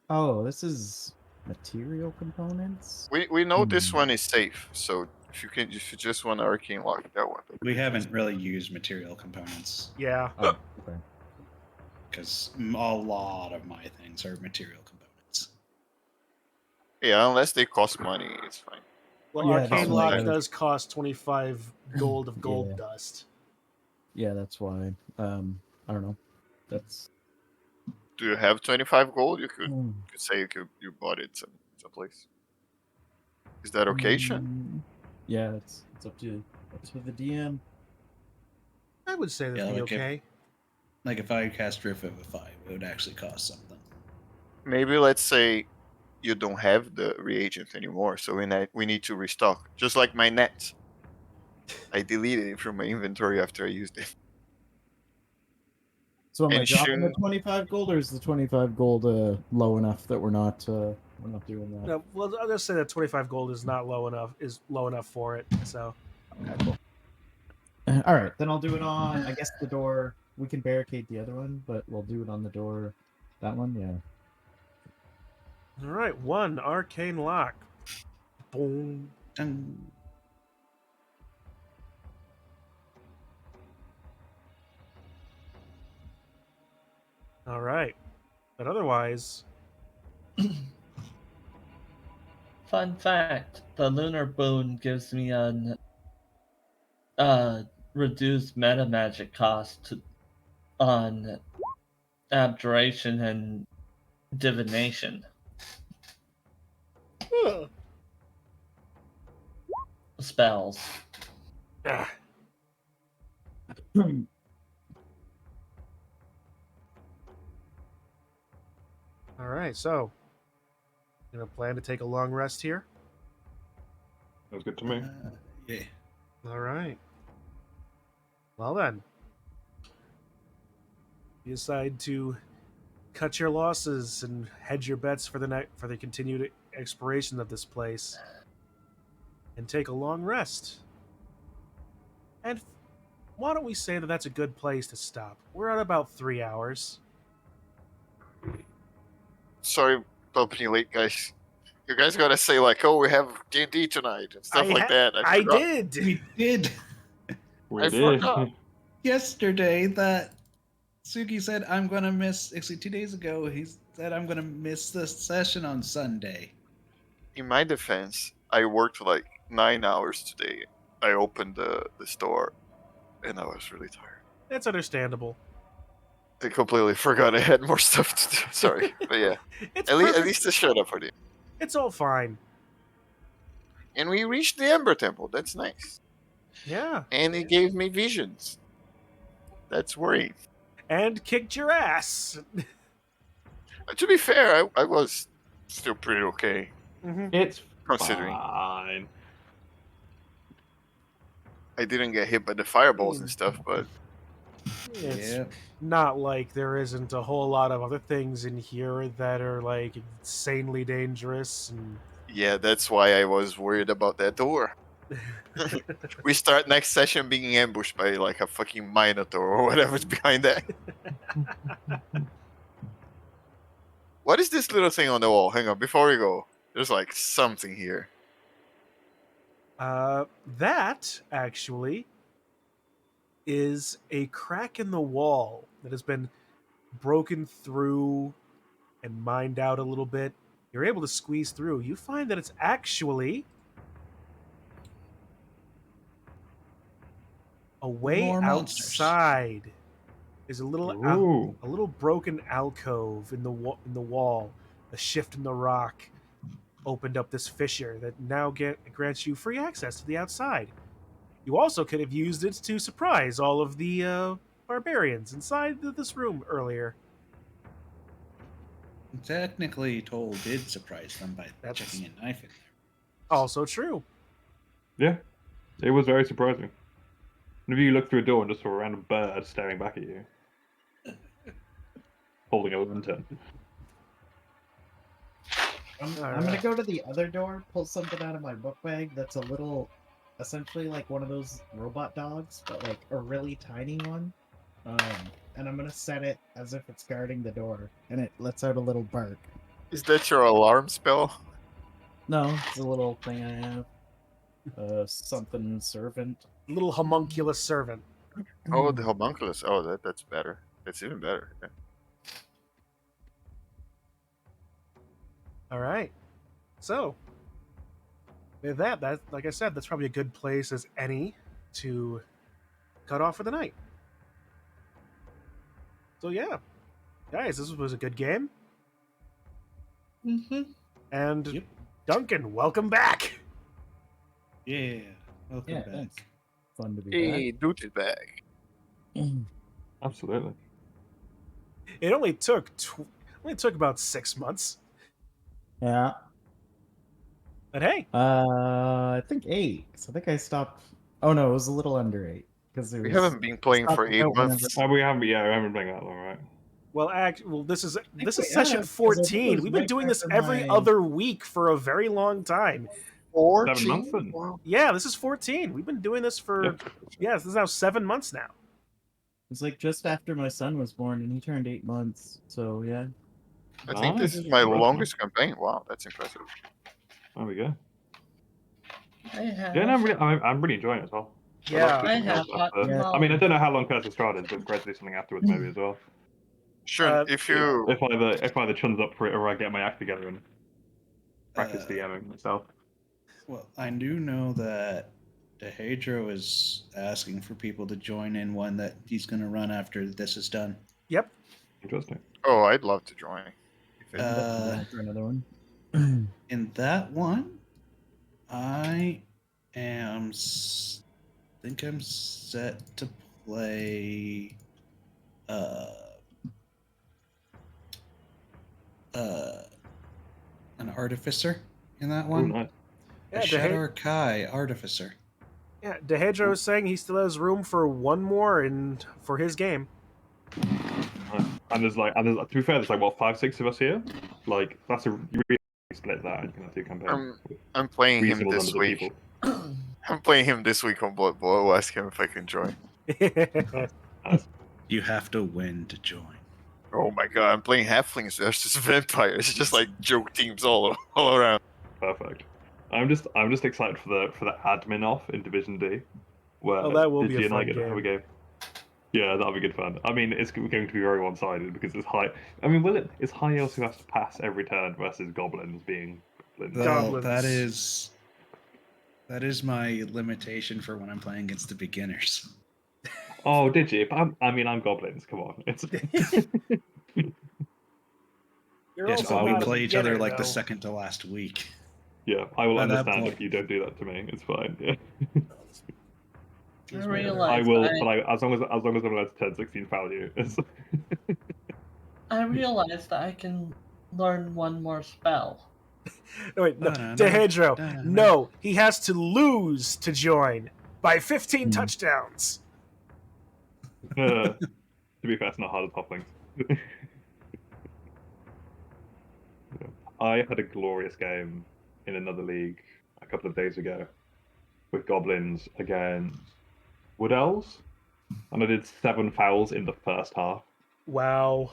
[SPEAKER 4] Oh, this is material components.
[SPEAKER 5] We know this
[SPEAKER 4] Hmm.
[SPEAKER 5] one is safe, so if you just want to arcane lock that one.
[SPEAKER 2] We haven't really used material components
[SPEAKER 3] Yeah.
[SPEAKER 4] Oh, okay.
[SPEAKER 2] because a lot of my things are material components.
[SPEAKER 5] Yeah, unless they cost money, it's fine.
[SPEAKER 3] Well,
[SPEAKER 4] Yeah,
[SPEAKER 3] Arcane
[SPEAKER 4] that's
[SPEAKER 3] Lock
[SPEAKER 4] why-
[SPEAKER 3] does cost 25 gold of gold
[SPEAKER 4] Yeah.
[SPEAKER 3] dust.
[SPEAKER 4] Yeah, that's why. I don't know. That's.
[SPEAKER 5] Do you have 25 gold? You could
[SPEAKER 4] Hmm.
[SPEAKER 5] say you bought it someplace. Is that okay, Sean?
[SPEAKER 4] Yeah, it's up to the DM.
[SPEAKER 3] I would say that'd
[SPEAKER 2] Yeah,
[SPEAKER 3] be
[SPEAKER 2] like if-
[SPEAKER 3] okay.
[SPEAKER 2] Like if I cast Revivify, it would actually cost something.
[SPEAKER 5] Maybe let's say you don't have the reagent anymore, so we need to restock. Just like my net. I deleted it from my inventory after I used it.
[SPEAKER 4] So am I
[SPEAKER 5] And
[SPEAKER 4] dropping the
[SPEAKER 5] Shun-
[SPEAKER 4] 25 gold, or is the 25 gold low enough that we're not doing that?
[SPEAKER 3] No, well, I'll just say that 25 gold is not low enough. Is low enough for it. So
[SPEAKER 4] Okay, cool. All right, then I'll do it on. I guess the door. We can barricade the other one, but we'll do it on the door. That one, yeah.
[SPEAKER 3] all right, 1 Arcane Lock. Boom.
[SPEAKER 2] Dun.
[SPEAKER 3] All right, but otherwise,
[SPEAKER 6] Fun fact: the lunar boon gives me an reduced meta magic cost on abjuration and divination spells.
[SPEAKER 3] ah, all right. So, plan to take a long rest here.
[SPEAKER 1] Sounds good to me.
[SPEAKER 2] Yeah.
[SPEAKER 3] All right. Well then, you decide to cut your losses and hedge your bets for the continued exploration of this place, and take a long rest. And why don't we say that that's a good place to stop? We're at about 3 hours.
[SPEAKER 5] Sorry, bumping you late, guys. You guys gotta say like, "Oh, we have D&D tonight" and stuff like that.
[SPEAKER 3] I
[SPEAKER 5] forgot.
[SPEAKER 3] did.
[SPEAKER 2] We did
[SPEAKER 1] We
[SPEAKER 5] I
[SPEAKER 1] did.
[SPEAKER 5] forgot.
[SPEAKER 2] yesterday that Sugi said I'm gonna miss. Actually, 2 days ago, he said I'm gonna miss the session on Sunday.
[SPEAKER 5] In my defense, I worked like 9 hours today. I opened the store, and I was really tired.
[SPEAKER 3] That's understandable.
[SPEAKER 5] I completely forgot I had more stuff to do. Sorry, but yeah,
[SPEAKER 3] It's
[SPEAKER 5] at
[SPEAKER 3] perfect.
[SPEAKER 5] least I showed up for you.
[SPEAKER 3] It's all fine.
[SPEAKER 5] And we reached the Ember Temple. That's nice.
[SPEAKER 3] Yeah.
[SPEAKER 5] And it gave me visions. That's worrying.
[SPEAKER 3] And kicked your ass.
[SPEAKER 5] To be fair, I was still pretty okay
[SPEAKER 3] Mhm.
[SPEAKER 1] It's
[SPEAKER 5] considering
[SPEAKER 1] fine.
[SPEAKER 5] I didn't get hit by the fireballs and stuff. But
[SPEAKER 3] It's
[SPEAKER 2] Yeah.
[SPEAKER 3] not like there isn't a whole lot of other things in here that are like insanely dangerous and
[SPEAKER 5] Yeah, that's why I was worried about that door. We start next session being ambushed by like a fucking minotaur or whatever's behind that. What is this little thing on the wall? Hang on, before we go, there's like something here.
[SPEAKER 3] That actually is a crack in the wall that has been broken through and mined out a little bit. You're able to squeeze through. You find that it's actually a way
[SPEAKER 2] More monsters.
[SPEAKER 3] outside. Is a little
[SPEAKER 1] Ooh.
[SPEAKER 3] a little broken alcove in the wall. A shift in the rock opened up this fissure that now grants you free access to the outside. You also could have used it to surprise all of the barbarians inside this room earlier.
[SPEAKER 2] Technically, Toll did surprise them by
[SPEAKER 3] That's-
[SPEAKER 2] chucking a knife in there.
[SPEAKER 3] Also true.
[SPEAKER 1] Yeah, it was very surprising. Whenever you look through a door and just saw a random bird staring back at you, holding a lantern.
[SPEAKER 4] I'm
[SPEAKER 3] All
[SPEAKER 4] gonna
[SPEAKER 3] right.
[SPEAKER 4] go to the other door, pull something out of my book bag that's a little, essentially like one of those robot dogs, but like a really tiny one. And I'm gonna set it as if it's guarding the door, and it lets out a little bark.
[SPEAKER 5] Is that your alarm spell?
[SPEAKER 4] No, it's a little thing I have. Something servant.
[SPEAKER 3] Little homunculus servant.
[SPEAKER 5] Oh, the homunculus. Oh, that's better. That's even better. Yeah.
[SPEAKER 3] All right. So, with that, like I said, that's probably a good place as any to cut off for the night. So yeah, guys, this was a good game.
[SPEAKER 6] Mm-hmm.
[SPEAKER 3] And
[SPEAKER 2] Yep.
[SPEAKER 3] Duncan, welcome back.
[SPEAKER 2] Yeah. Welcome
[SPEAKER 4] Yeah,
[SPEAKER 2] back.
[SPEAKER 4] thanks. Fun to be
[SPEAKER 5] Hey, dude is back.
[SPEAKER 4] back.
[SPEAKER 1] Absolutely.
[SPEAKER 3] It only took about 6 months,
[SPEAKER 4] Yeah.
[SPEAKER 3] but hey,
[SPEAKER 4] I think 8. So I think I stopped. Oh no, it was a little under 8 because
[SPEAKER 5] We haven't been playing for
[SPEAKER 4] stopping
[SPEAKER 5] 8
[SPEAKER 4] out whenever-
[SPEAKER 5] months.
[SPEAKER 1] We haven't been playing that long, right?
[SPEAKER 3] this is
[SPEAKER 4] yeah,
[SPEAKER 3] session
[SPEAKER 4] because I think it
[SPEAKER 3] 14.
[SPEAKER 4] was
[SPEAKER 3] We've been
[SPEAKER 4] right
[SPEAKER 3] doing this
[SPEAKER 4] after
[SPEAKER 3] every
[SPEAKER 4] my-
[SPEAKER 3] other week for a very long time.
[SPEAKER 1] 7 months then.
[SPEAKER 5] Wow.
[SPEAKER 3] Yeah, this is 14. We've been doing this for this is now 7 months now.
[SPEAKER 4] It's like just after my son was born, and he turned 8 months. So yeah.
[SPEAKER 5] I think this
[SPEAKER 1] Nice.
[SPEAKER 5] is my
[SPEAKER 1] Well done.
[SPEAKER 5] longest campaign. Wow, that's impressive.
[SPEAKER 1] There we go.
[SPEAKER 6] I have.
[SPEAKER 1] Yeah, no, I'm really enjoying it as well.
[SPEAKER 3] Yeah.
[SPEAKER 6] I have hot
[SPEAKER 4] Yeah.
[SPEAKER 1] I mean, I don't know how long Curse of Strahd is, but it's great to do something afterwards maybe as well.
[SPEAKER 5] Sure, if you
[SPEAKER 1] If either Chun's up for it or I get my act together and practice
[SPEAKER 2] Uh,
[SPEAKER 1] DMing myself.
[SPEAKER 2] Well, I do know that Dehedro is asking for people to join in one that he's going to run after this is done.
[SPEAKER 3] Yep.
[SPEAKER 1] Interesting.
[SPEAKER 5] Oh, I'd love to join. If it-
[SPEAKER 4] For another one.
[SPEAKER 2] In that one, I think I'm set to play an artificer in that
[SPEAKER 1] Oh,
[SPEAKER 2] one.
[SPEAKER 1] nice.
[SPEAKER 2] A Shadow Kai artificer.
[SPEAKER 3] Yeah, Dehedro is saying he still has room for one more for his game.
[SPEAKER 1] And there's to be fair, there's like what 5-6 of us here. Like that's you really split that. You can have 2 campaigns.
[SPEAKER 5] I'm playing him
[SPEAKER 1] Reasonable
[SPEAKER 5] this
[SPEAKER 1] numbers of
[SPEAKER 5] week.
[SPEAKER 1] people.
[SPEAKER 5] I'm playing him this week on Blood Bowl. I'll ask him if I can join.
[SPEAKER 2] You have to win to join.
[SPEAKER 5] Oh my god, I'm playing halflings versus vampires. Just like joke teams all around.
[SPEAKER 1] Perfect. I'm just excited for the admin off in Division D, where
[SPEAKER 3] Oh, that will be a
[SPEAKER 1] Digi and I
[SPEAKER 3] fun
[SPEAKER 1] get to have a
[SPEAKER 3] game.
[SPEAKER 1] game. Yeah, that'll be good fun. I mean, it's going to be very one-sided because it's high. I mean, it's high elves who has to pass every turn versus goblins being goblins.
[SPEAKER 2] Well,
[SPEAKER 3] Goblins.
[SPEAKER 2] that is my limitation for when I'm playing against the beginners.
[SPEAKER 1] Oh, did you? But I'm goblins. Come on, it's.
[SPEAKER 3] You're
[SPEAKER 2] Yes,
[SPEAKER 3] also
[SPEAKER 2] but we
[SPEAKER 3] not a
[SPEAKER 2] play each other
[SPEAKER 3] beginner,
[SPEAKER 2] like the
[SPEAKER 3] though.
[SPEAKER 2] second to last week.
[SPEAKER 1] Yeah, I will
[SPEAKER 2] By that
[SPEAKER 1] understand
[SPEAKER 2] point.
[SPEAKER 1] if you don't do that to me. It's fine. Yeah.
[SPEAKER 6] I
[SPEAKER 1] I
[SPEAKER 6] realized
[SPEAKER 1] will, but as long as I'm allowed to turn 16 value.
[SPEAKER 6] I realized that I can learn one more spell.
[SPEAKER 3] No, wait, no.
[SPEAKER 2] Da-na-na,
[SPEAKER 3] Dehedro,
[SPEAKER 2] da-na-na.
[SPEAKER 3] no, he has to lose to join by 15
[SPEAKER 4] Hmm.
[SPEAKER 3] touchdowns.
[SPEAKER 1] To be fair, it's not hard as halflings. I had a glorious game in another league a couple of days ago with goblins against wood elves, and I did 7 fouls in the first half.
[SPEAKER 3] Wow.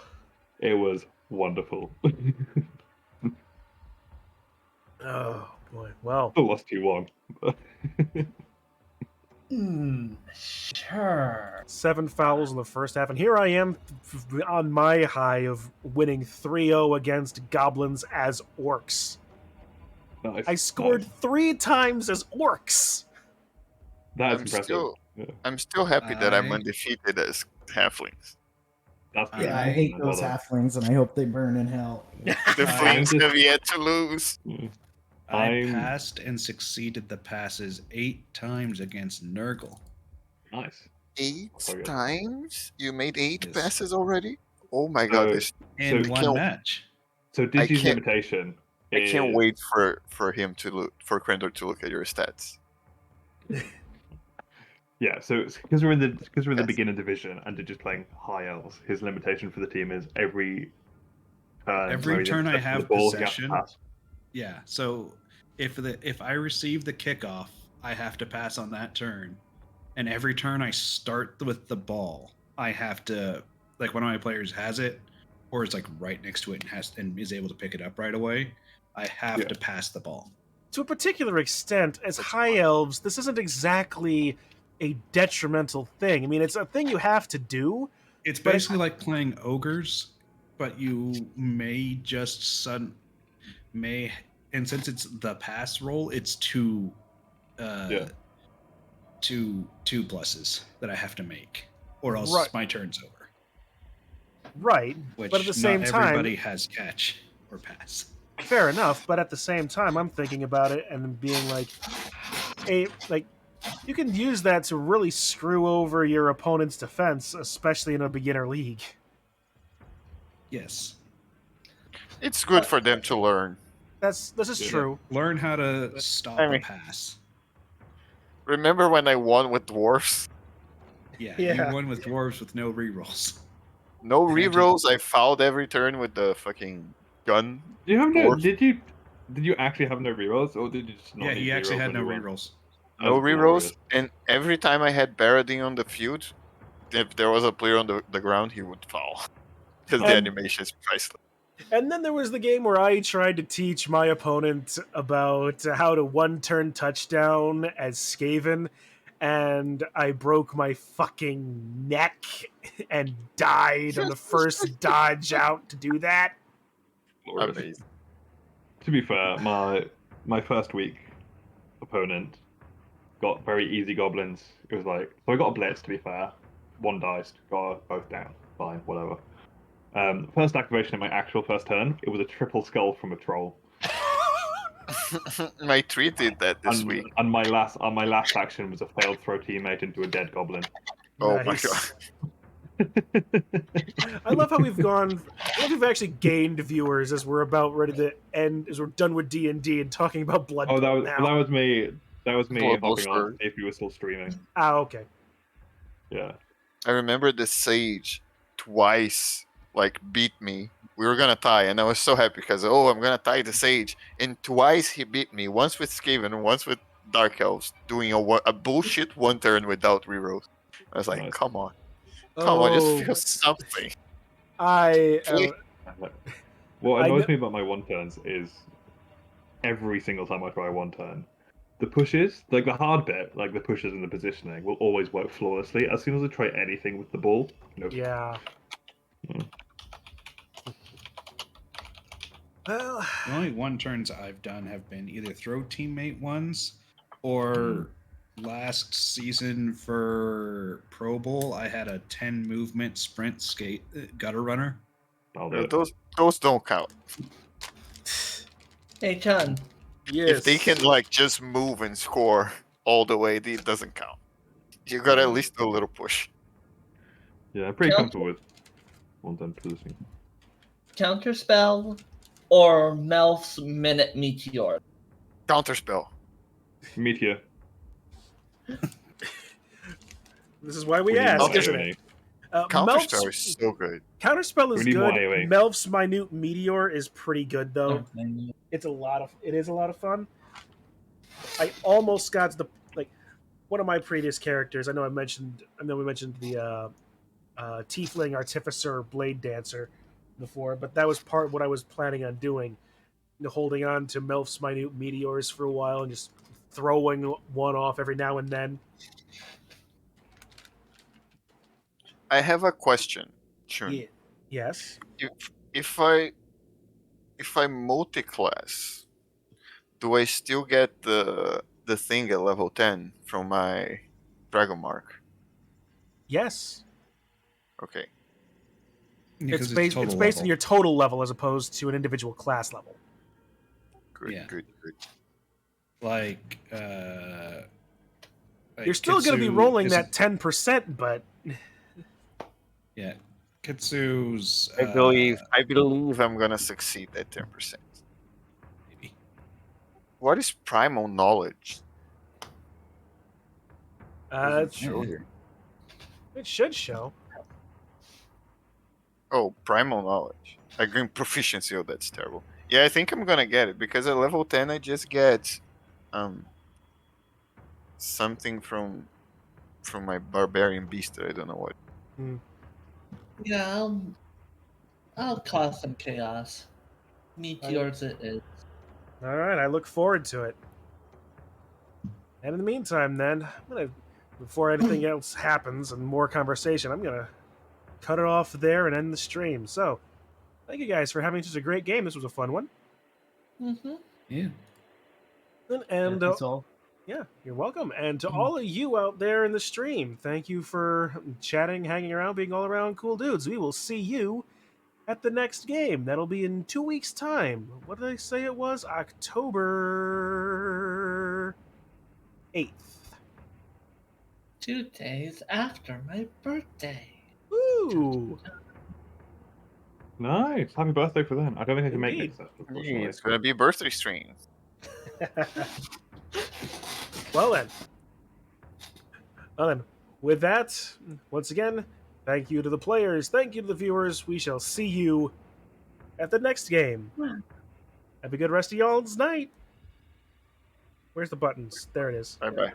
[SPEAKER 1] It was wonderful.
[SPEAKER 3] Oh boy. Well,
[SPEAKER 1] Still lost 2-1.
[SPEAKER 6] Sure.
[SPEAKER 3] 7 fouls in the first half, and here I am on my high of winning 3-0 against goblins as orcs.
[SPEAKER 1] Nice.
[SPEAKER 3] I scored
[SPEAKER 1] Nice.
[SPEAKER 3] 3 times as orcs.
[SPEAKER 1] That's
[SPEAKER 5] I'm
[SPEAKER 1] impressive.
[SPEAKER 5] still-
[SPEAKER 1] Yeah.
[SPEAKER 5] I'm still happy that I'm
[SPEAKER 2] I-
[SPEAKER 5] undefeated as halflings.
[SPEAKER 1] That's
[SPEAKER 4] Yeah, I hate those halflings, and I hope they burn in hell.
[SPEAKER 5] The
[SPEAKER 2] I-
[SPEAKER 5] flames have yet to lose.
[SPEAKER 2] I
[SPEAKER 1] I'm-
[SPEAKER 2] passed and succeeded the passes 8 times against Nurgle.
[SPEAKER 1] Nice.
[SPEAKER 5] 8
[SPEAKER 1] Okay.
[SPEAKER 5] times? You made 8
[SPEAKER 2] Yes.
[SPEAKER 5] passes already? Oh my god,
[SPEAKER 1] So-
[SPEAKER 5] this,
[SPEAKER 2] In
[SPEAKER 1] So
[SPEAKER 2] one
[SPEAKER 5] can't-
[SPEAKER 2] match.
[SPEAKER 1] So Digi's
[SPEAKER 5] can't-
[SPEAKER 1] limitation
[SPEAKER 5] I can't
[SPEAKER 1] is-
[SPEAKER 5] wait for him to look, for Krendor to look at your stats.
[SPEAKER 1] Yeah, so because we're in the
[SPEAKER 5] Yes.
[SPEAKER 1] beginner division and Digi's playing high elves, his limitation for the team is every turn.
[SPEAKER 2] Every
[SPEAKER 1] where he's
[SPEAKER 2] turn I
[SPEAKER 1] intercepted
[SPEAKER 2] have
[SPEAKER 1] the ball, he has to
[SPEAKER 2] possession.
[SPEAKER 1] pass.
[SPEAKER 2] Yeah, so if I receive the kickoff, I have to pass on that turn. And every turn I start with the ball, I have to, like, one of my players has it or is like right next to it and is able to pick it up right away, I have
[SPEAKER 1] Yeah.
[SPEAKER 2] to pass the ball.
[SPEAKER 3] To a particular extent, as high elves, this isn't exactly a detrimental thing. I mean, it's a thing you have to do.
[SPEAKER 2] It's
[SPEAKER 3] But
[SPEAKER 2] basically like playing ogres, but you may just and since it's the pass roll, it's two pluses that I have to make, or else
[SPEAKER 3] Right.
[SPEAKER 2] my turn's over.
[SPEAKER 3] Right,
[SPEAKER 2] Which
[SPEAKER 3] but at the same
[SPEAKER 2] not
[SPEAKER 3] time,
[SPEAKER 2] everybody has catch or pass.
[SPEAKER 3] fair enough. But at the same time, I'm thinking about it and being like, you can use that to really screw over your opponent's defense, especially in a beginner league.
[SPEAKER 2] Yes,
[SPEAKER 5] It's good for them to learn.
[SPEAKER 3] This is
[SPEAKER 1] Yeah.
[SPEAKER 3] true.
[SPEAKER 2] learn how to stop
[SPEAKER 5] I
[SPEAKER 2] a
[SPEAKER 5] mean-
[SPEAKER 2] pass.
[SPEAKER 5] Remember when I won with dwarfs?
[SPEAKER 2] Yeah,
[SPEAKER 3] Yeah.
[SPEAKER 2] you won with dwarves with no rerolls.
[SPEAKER 5] No
[SPEAKER 2] Yeah,
[SPEAKER 5] rerolls. I fouled every turn with the fucking gun.
[SPEAKER 1] Do you have no?
[SPEAKER 5] Dwarf.
[SPEAKER 1] Did you actually have no rerolls, or did you just not?
[SPEAKER 2] Yeah,
[SPEAKER 1] need
[SPEAKER 2] he actually
[SPEAKER 1] rerolls
[SPEAKER 2] had no
[SPEAKER 1] when you won?
[SPEAKER 2] rerolls.
[SPEAKER 5] No
[SPEAKER 1] That's
[SPEAKER 5] rerolls.
[SPEAKER 1] glorious.
[SPEAKER 5] And every time I had Baradin on the field, if there was a player on the ground, he would foul. Because the
[SPEAKER 3] And-
[SPEAKER 5] animation is priceless.
[SPEAKER 3] And then there was the game where I tried to teach my opponent about how to one-turn touchdown as Skaven, and I broke my fucking neck and died on the first dodge out to do that.
[SPEAKER 1] Glorious.
[SPEAKER 5] Amazing.
[SPEAKER 1] To be fair, my first week opponent got very easy goblins. It was like, so I got a blitz. To be fair, 1 dice, got both down. Fine, whatever. First activation in my actual first turn, it was a triple skull from a troll.
[SPEAKER 5] My tree did that this week.
[SPEAKER 1] And my last action was a failed throw teammate into a dead goblin.
[SPEAKER 5] Oh
[SPEAKER 3] Nice.
[SPEAKER 5] my god.
[SPEAKER 3] I love how we've gone. I love we've actually gained viewers as we're about ready to end, as we're done with D&D and talking about Blood
[SPEAKER 1] Oh,
[SPEAKER 3] Bowl
[SPEAKER 1] that
[SPEAKER 3] now.
[SPEAKER 1] was me. That was me
[SPEAKER 5] Blood Bowl
[SPEAKER 1] hopping on to
[SPEAKER 5] Strahd.
[SPEAKER 1] see if you were still streaming.
[SPEAKER 3] Okay.
[SPEAKER 1] Yeah.
[SPEAKER 5] I remember the Sage twice beat me. We were gonna tie, and I was so happy because I'm gonna tie the Sage. And twice he beat me. Once with Skaven, once with Dark Elves, doing a bullshit 1 turn without rerolls. I was like,
[SPEAKER 1] Nice.
[SPEAKER 5] come on, just
[SPEAKER 3] Oh,
[SPEAKER 5] feel something.
[SPEAKER 3] I.
[SPEAKER 5] Please.
[SPEAKER 1] What
[SPEAKER 3] I
[SPEAKER 1] annoys
[SPEAKER 3] kn-
[SPEAKER 1] me about my 1 turns is every single time I try a 1 turn, the pushes, like the hard bit, like the pushes and the positioning, will always work flawlessly. As soon as I try anything with the ball, nope.
[SPEAKER 3] Yeah.
[SPEAKER 1] Mm.
[SPEAKER 3] Well,
[SPEAKER 2] The only 1 turns I've done have been either throw teammate ones or last season for Pro Bowl, I had a 10 movement sprint skate gutter runner.
[SPEAKER 1] I'll do it.
[SPEAKER 5] Those don't count.
[SPEAKER 6] Hey, John.
[SPEAKER 3] yes.
[SPEAKER 5] If they can just move and score all the way, it doesn't count. You got to at least do a little push.
[SPEAKER 1] Yeah, I'm pretty
[SPEAKER 6] Count-
[SPEAKER 1] comfortable with 1 turn positioning.
[SPEAKER 6] Counterspell or Melf's Minute Meteor?
[SPEAKER 5] Counterspell.
[SPEAKER 1] Meteor.
[SPEAKER 3] This is why we
[SPEAKER 1] need
[SPEAKER 3] ask,
[SPEAKER 1] more
[SPEAKER 3] isn't
[SPEAKER 1] irony.
[SPEAKER 3] it?
[SPEAKER 5] Counterspell
[SPEAKER 3] Melf's
[SPEAKER 5] is so good.
[SPEAKER 3] Counterspell is
[SPEAKER 1] We need more
[SPEAKER 3] good.
[SPEAKER 1] AoE.
[SPEAKER 3] Melf's Minute Meteor is pretty good though.
[SPEAKER 6] Oh, I knew-
[SPEAKER 3] It is a lot of fun. I almost got to the one of my previous characters. I know we mentioned the Tiefling Artificer Blade Dancer before, but that was part of what I was planning on doing. Holding on to Melf's Minute Meteors for a while and just throwing one off every now and then.
[SPEAKER 5] I have a question, Chun.
[SPEAKER 3] Yeah. Yes.
[SPEAKER 5] If I multi-class, do I still get the thing at level 10 from my Dragon Mark?
[SPEAKER 3] Yes.
[SPEAKER 5] Okay.
[SPEAKER 2] Because
[SPEAKER 3] It's based
[SPEAKER 2] total
[SPEAKER 3] on
[SPEAKER 2] level.
[SPEAKER 3] your total level as opposed to an individual class level.
[SPEAKER 5] Good,
[SPEAKER 2] Yeah.
[SPEAKER 5] good, good.
[SPEAKER 2] Like,
[SPEAKER 3] You're still going to be
[SPEAKER 2] Kitsu
[SPEAKER 3] rolling
[SPEAKER 2] is-
[SPEAKER 3] that 10%, but
[SPEAKER 2] Yeah. Kitsu's.
[SPEAKER 5] I believe I'm gonna succeed at 10%.
[SPEAKER 2] Maybe.
[SPEAKER 5] What is primal knowledge? Doesn't
[SPEAKER 3] it
[SPEAKER 5] show here.
[SPEAKER 3] should show.
[SPEAKER 5] Oh, primal knowledge. I gain proficiency. Oh, that's terrible. Yeah, I think I'm gonna get it because at level 10 I just get something from my barbarian beast. I don't know what.
[SPEAKER 6] Yeah, I'll cause some chaos. Meteors it is.
[SPEAKER 3] All right, I look forward to it. And in the meantime, then, before anything else happens and more conversation, I'm gonna cut it off there and end the stream. So, thank you guys for having such a great game. This was a fun one.
[SPEAKER 6] Mm-hmm.
[SPEAKER 2] Yeah.
[SPEAKER 3] And
[SPEAKER 4] That's all.
[SPEAKER 3] yeah, you're welcome. And to all of you out there in the stream, thank you for chatting, hanging around, being all around cool dudes. We will see you at the next game. That'll be in 2 weeks' time. What did I say it was? October 8th.
[SPEAKER 6] 2 days after my birthday.
[SPEAKER 3] Woo!
[SPEAKER 1] Nice. Happy birthday for then. I don't think I can make
[SPEAKER 3] Indeed.
[SPEAKER 1] next set,
[SPEAKER 5] Hey,
[SPEAKER 1] unfortunately.
[SPEAKER 5] it's gonna be a birthday stream.
[SPEAKER 3] Well then, with that, once again, thank you to the players, thank you to the viewers. We shall see you at the next game. Have a good rest of y'all's night. Where's the buttons? There it is.
[SPEAKER 5] Bye bye.